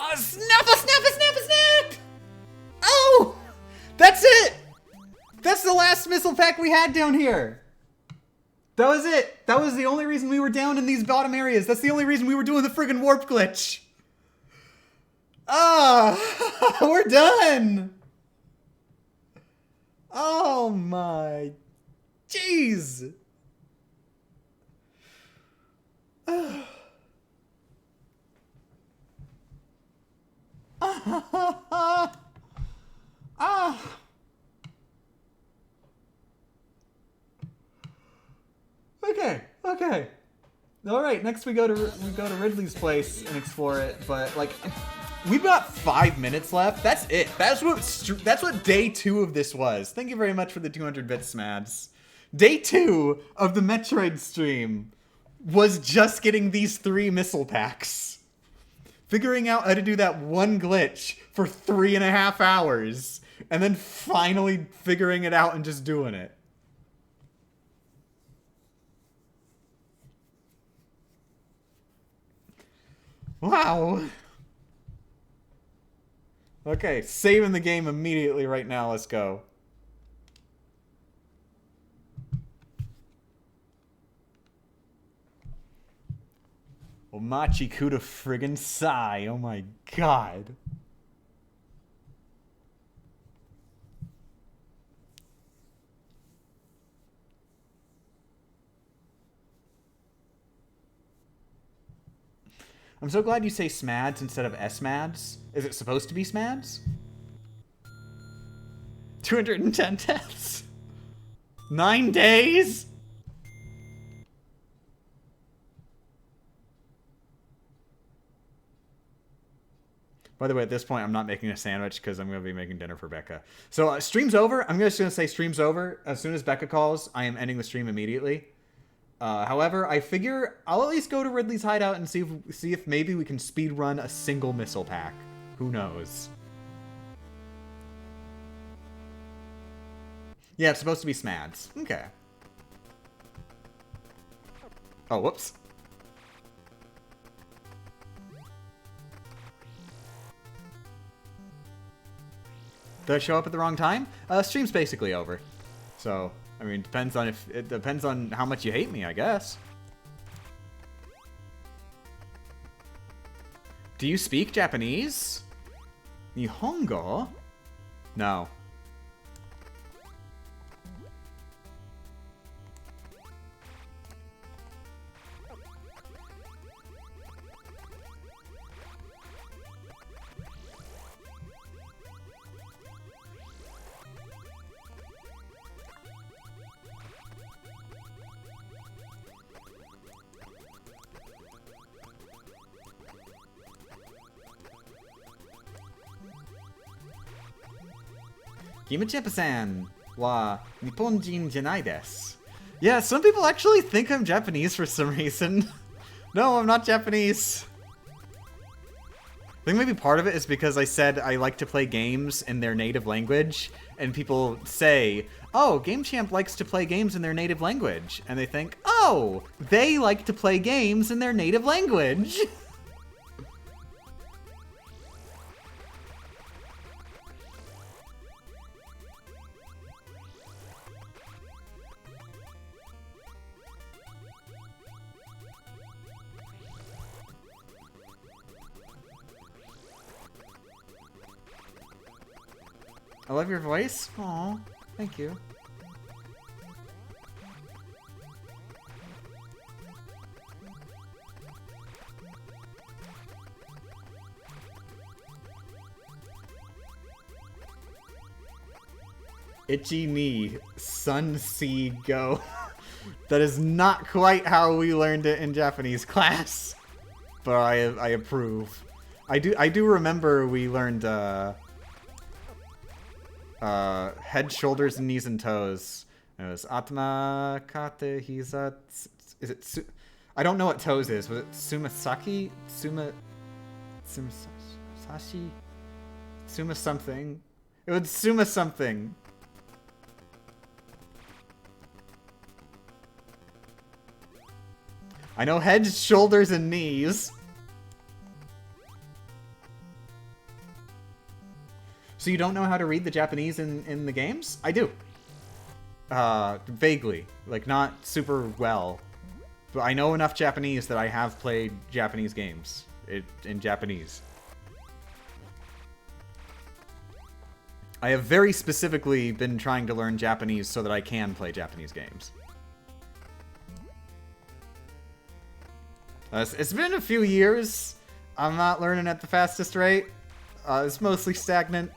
Oh, snap, a snap, a snap, a snap! Oh! That's it! That's the last missile pack we had down here. That was it. That was the only reason we were down in these bottom areas. That's the only reason we were doing the friggin' warp glitch. Ah, we're done. Oh my, jeez. Okay, okay. All right, next we go to Ridley's place and explore it, but like we've got 5 minutes left. That's it. That's what day 2 of this was. Thank you very much for the 200 bits, Smads. Day 2 of the Metroid stream was just getting these 3 missile packs. Figuring out how to do that one glitch for 3.5 hours, and then finally figuring it out and just doing it. Wow. Okay, saving the game immediately right now. Let's go. Omachi Kuda friggin' Sai. Oh my god. I'm so glad you say SMADs instead of SMADs. Is it supposed to be SMADs? 210 deaths? 9 days? By the way, at this point, I'm not making a sandwich because I'm going to be making dinner for Becca. So stream's over. I'm just going to say stream's over. As soon as Becca calls, I am ending the stream immediately. However, I figure I'll at least go to Ridley's hideout and see if maybe we can speed run a single missile pack. Who knows? Yeah, it's supposed to be Smads. Okay. Oh, whoops. Did I show up at the wrong time? Stream's basically over. So, I mean, it depends on how much you hate me, I guess. Do you speak Japanese? Nihongo? No. Kimachipa-san wa Nipponjin janai desu. Yeah, some people actually think I'm Japanese for some reason. No, I'm not Japanese. I think maybe part of it is because I said I like to play games in their native language, and people say, oh, Game Champ likes to play games in their native language. And they think, oh, they like to play games in their native language. I love your voice. Aw, thank you. Itchy knee, sun, sea, go. That is not quite how we learned it in Japanese class, but I approve. I do remember we learned head, shoulders, and knees and toes. It was atma, kate, hiza. Is it? I don't know what toes is. Was it sumasaki? Sumasashi? Suma something. It was suma something. I know head, shoulders, and knees. So you don't know how to read the Japanese in the games? I do. Vaguely. Like, not super well. But I know enough Japanese that I have played Japanese games in Japanese. I have very specifically been trying to learn Japanese so that I can play Japanese games. It's been a few years. I'm not learning at the fastest rate. It's mostly stagnant.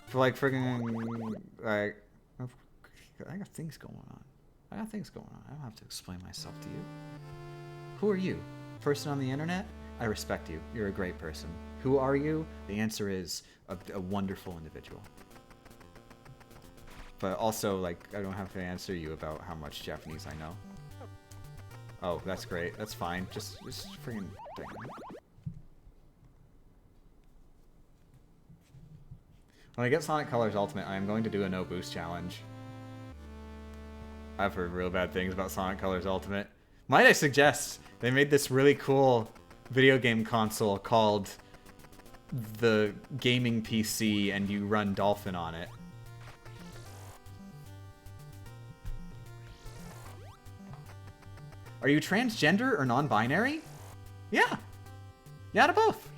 For like friggin', like, I got things going on. I don't have to explain myself to you. Who are you? Person on the internet? I respect you. You're a great person. Who are you? The answer is a wonderful individual. But also, like, I don't have to answer you about how much Japanese I know. Oh, that's great. That's fine. Just friggin' dang it. When I get Sonic Colors Ultimate, I am going to do a no boost challenge. I've heard real bad things about Sonic Colors Ultimate. Might I suggest, they made this really cool video game console called the Gaming PC, and you run Dolphin on it. Are you transgender or non-binary? Yeah. Yeah to both.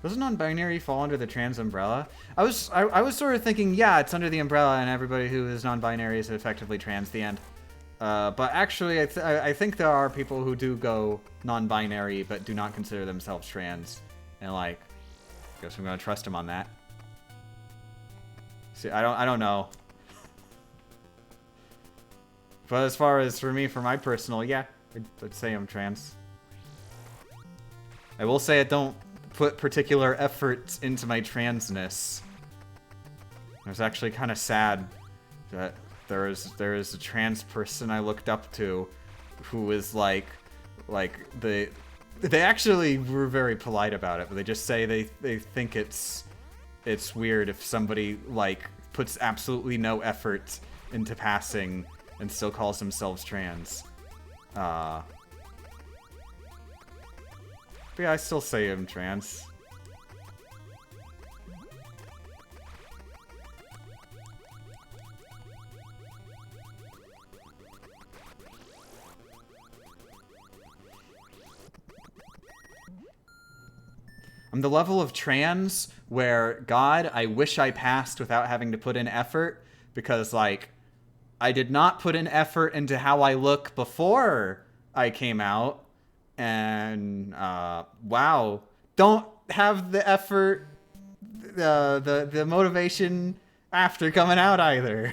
Doesn't non-binary fall under the trans umbrella? I was sort of thinking, yeah, it's under the umbrella, and everybody who is non-binary is effectively trans. The end. But actually, I think there are people who do go non-binary but do not consider themselves trans, and like, I guess I'm gonna trust him on that. See, I don't know. But as far as for me, for my personal, yeah, I'd say I'm trans. I will say I don't put particular efforts into my transness. I was actually kind of sad that there is a trans person I looked up to who was like they actually were very polite about it, but they just say they think it's weird if somebody like puts absolutely no effort into passing and still calls themselves trans. But yeah, I still say I'm trans. I'm the level of trans where, God, I wish I passed without having to put in effort, because, like, I did not put in effort into how I look before I came out, and, wow, don't have the effort, the motivation after coming out either.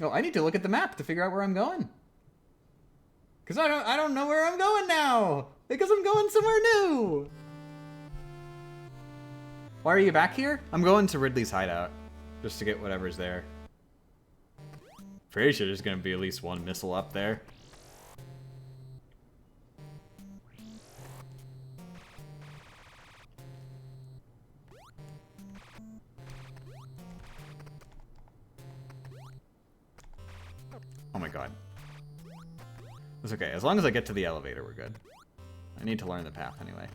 Oh, I need to look at the map to figure out where I'm going. Because I don't know where I'm going now. Because I'm going somewhere new. Why are you back here? I'm going to Ridley's hideout. Just to get whatever's there. Pretty sure there's going to be at least one missile up there. Oh my god. It's okay. As long as I get to the elevator, we're good. I need to learn the path anyway.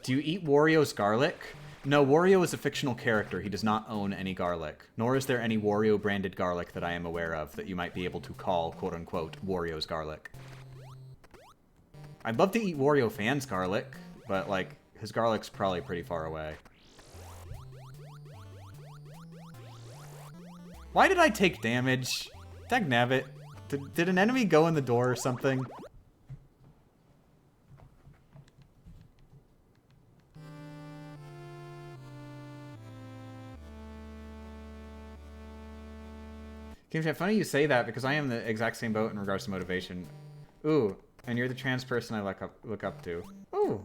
Do you eat Wario's garlic? No, Wario is a fictional character. He does not own any garlic. Nor is there any Wario-branded garlic that I am aware of that you might be able to call, quote-unquote, Wario's garlic. I'd love to eat Wario fans' garlic, but, like, his garlic's probably pretty far away. Why did I take damage? Dagnabbit. Did an enemy go in the door or something? Game Chat, funny you say that because I am the exact same boat in regards to motivation. Ooh, and you're the trans person I look up to. Ooh.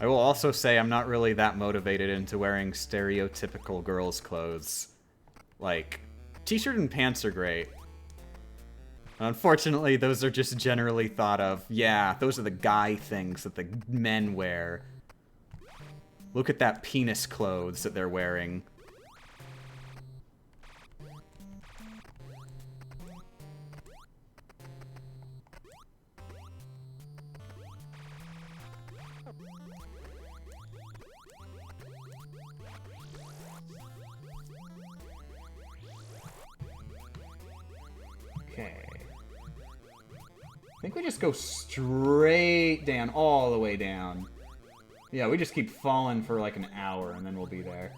I will also say I'm not really that motivated into wearing stereotypical girls' clothes. Like, t-shirt and pants are great. Unfortunately, those are just generally thought of, yeah, those are the guy things that the men wear. Look at that penis clothes that they're wearing. Okay. I think we just go straight down, all the way down. Yeah, we just keep falling for like an hour and then we'll be there.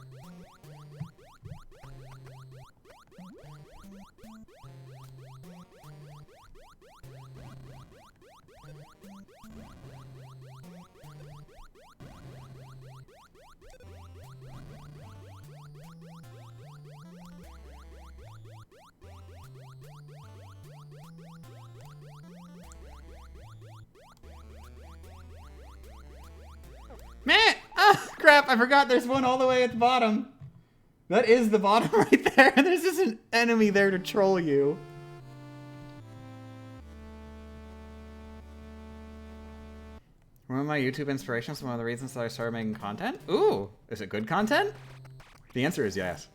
Man! Ah, crap, I forgot there's one all the way at the bottom. That is the bottom right there. There's just an enemy there to troll you. One of my YouTube inspirations, one of the reasons that I started making content? Ooh, is it good content? The answer is yes.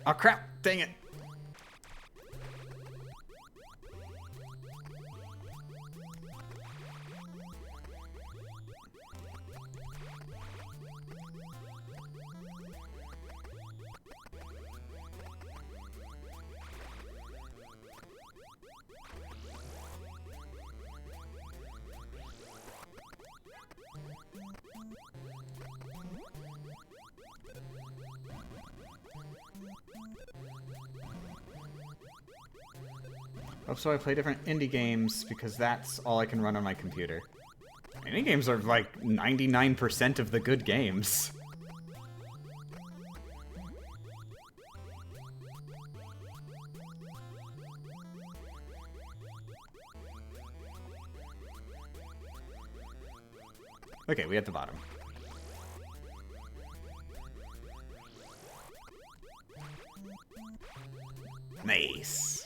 Oh crap, dang it. Oh, so I play different indie games because that's all I can run on my computer. Indie games are like 99% of the good games. Okay, we at the bottom. Nice.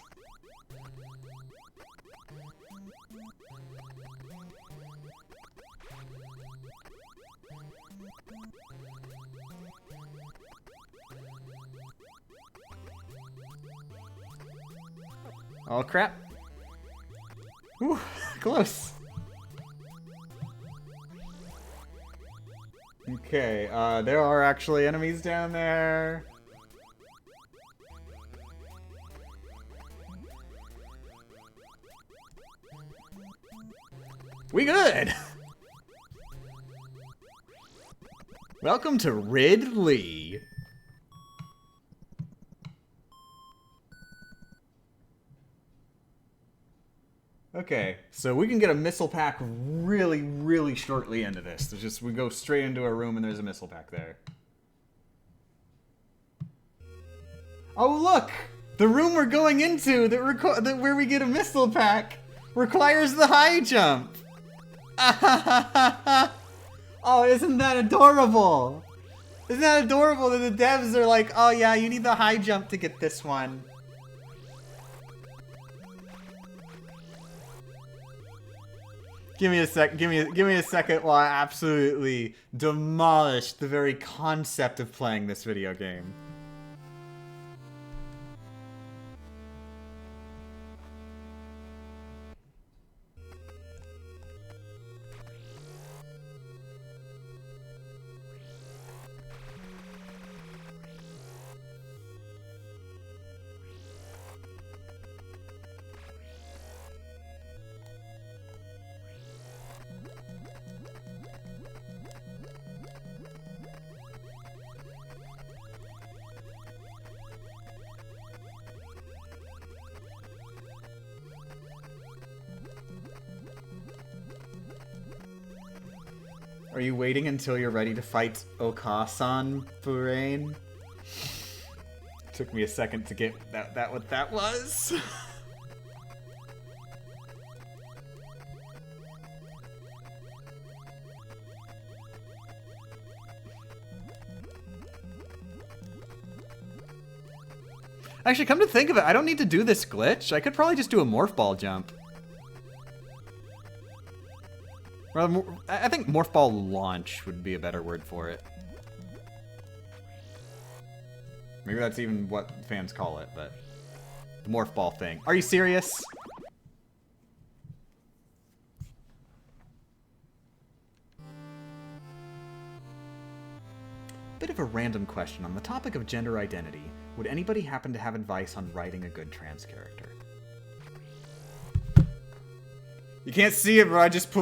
Oh crap. Whew, close. Okay, there are actually enemies down there. We good! Welcome to Ridley. Okay, so we can get a missile pack really, really shortly into this. There's just, we go straight into a room and there's a missile pack there. Oh look! The room we're going into that where we get a missile pack requires the high jump! Oh, isn't that adorable? Isn't that adorable that the devs are like, oh yeah, you need the high jump to get this one. Give me a second while I absolutely demolish the very concept of playing this video game. Are you waiting until you're ready to fight Okasan, Burain? Took me a second to get that what that was. Actually, come to think of it, I don't need to do this glitch. I could probably just do a morph ball jump. I think morph ball launch would be a better word for it. Maybe that's even what fans call it, but the morph ball thing. Are you serious? Bit of a random question on the topic of gender identity. Would anybody happen to have advice on writing a good trans character? You can't see it, but I just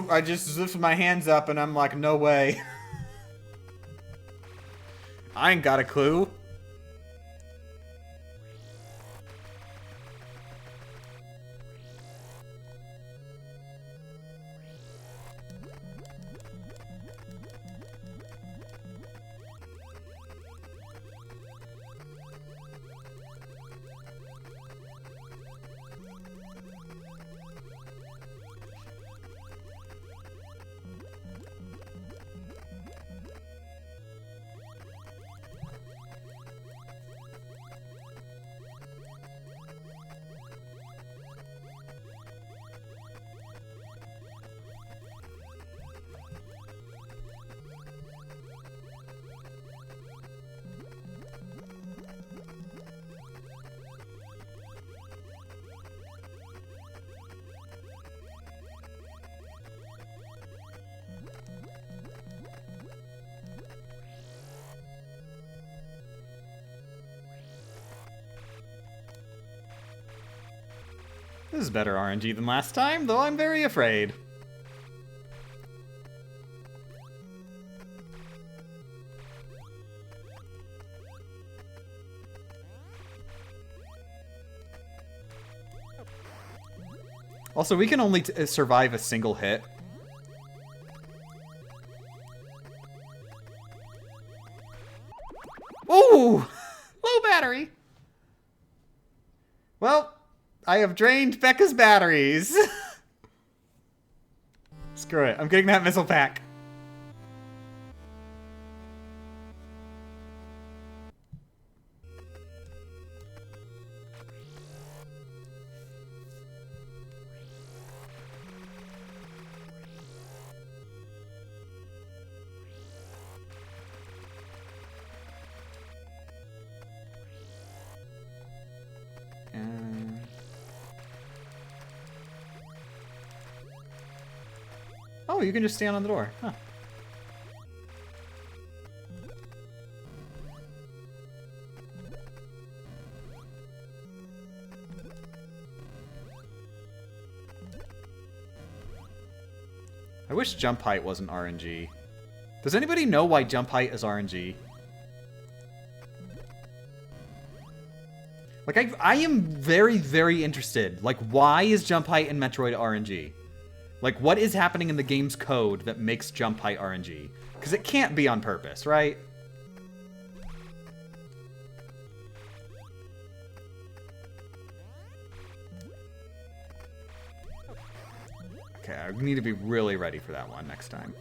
lifted my hands up and I'm like, no way. I ain't got a clue. This is better RNG than last time, though I'm very afraid. Also, we can only survive a single hit. Ooh! Low battery! Well, I have drained Becca's batteries. Screw it. I'm getting that missile pack. Oh, you can just stand on the door. Huh. I wish jump height wasn't RNG. Does anybody know why jump height is RNG? Like, I am very, very interested. Like, why is jump height in Metroid RNG? Like, what is happening in the game's code that makes jump height RNG? Because it can't be on purpose, right? Okay, I need to be really ready for that one next time.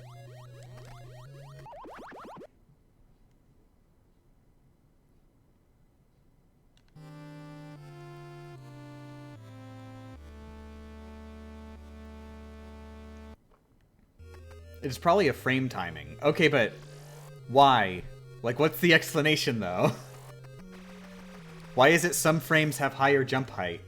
It's probably a frame timing. Okay, but why? Like, what's the explanation, though? Why is it some frames have higher jump height?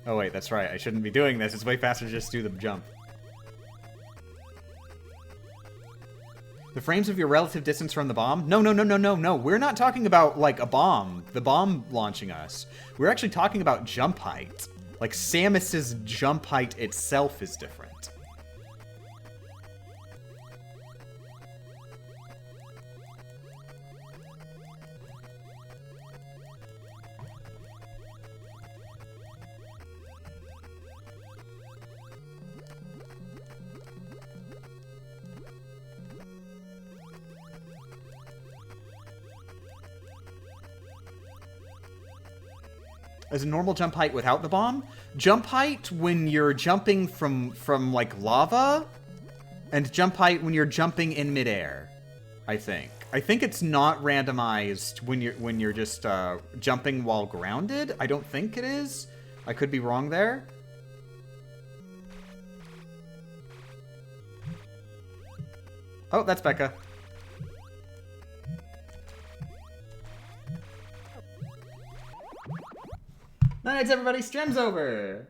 Oh wait, that's right. I shouldn't be doing this. It's way faster to just do the jump. The frames of your relative distance from the bomb? No, no, no, no, no, no. We're not talking about, like, a bomb. The bomb launching us. We're actually talking about jump height. Like, Samus's jump height itself is different. As a normal jump height without the bomb? Jump height when you're jumping from like lava, and jump height when you're jumping in midair. I think. I think it's not randomized when you're just jumping while grounded. I don't think it is. I could be wrong there. Oh, that's Becca. Nights, everybody. Strem's over.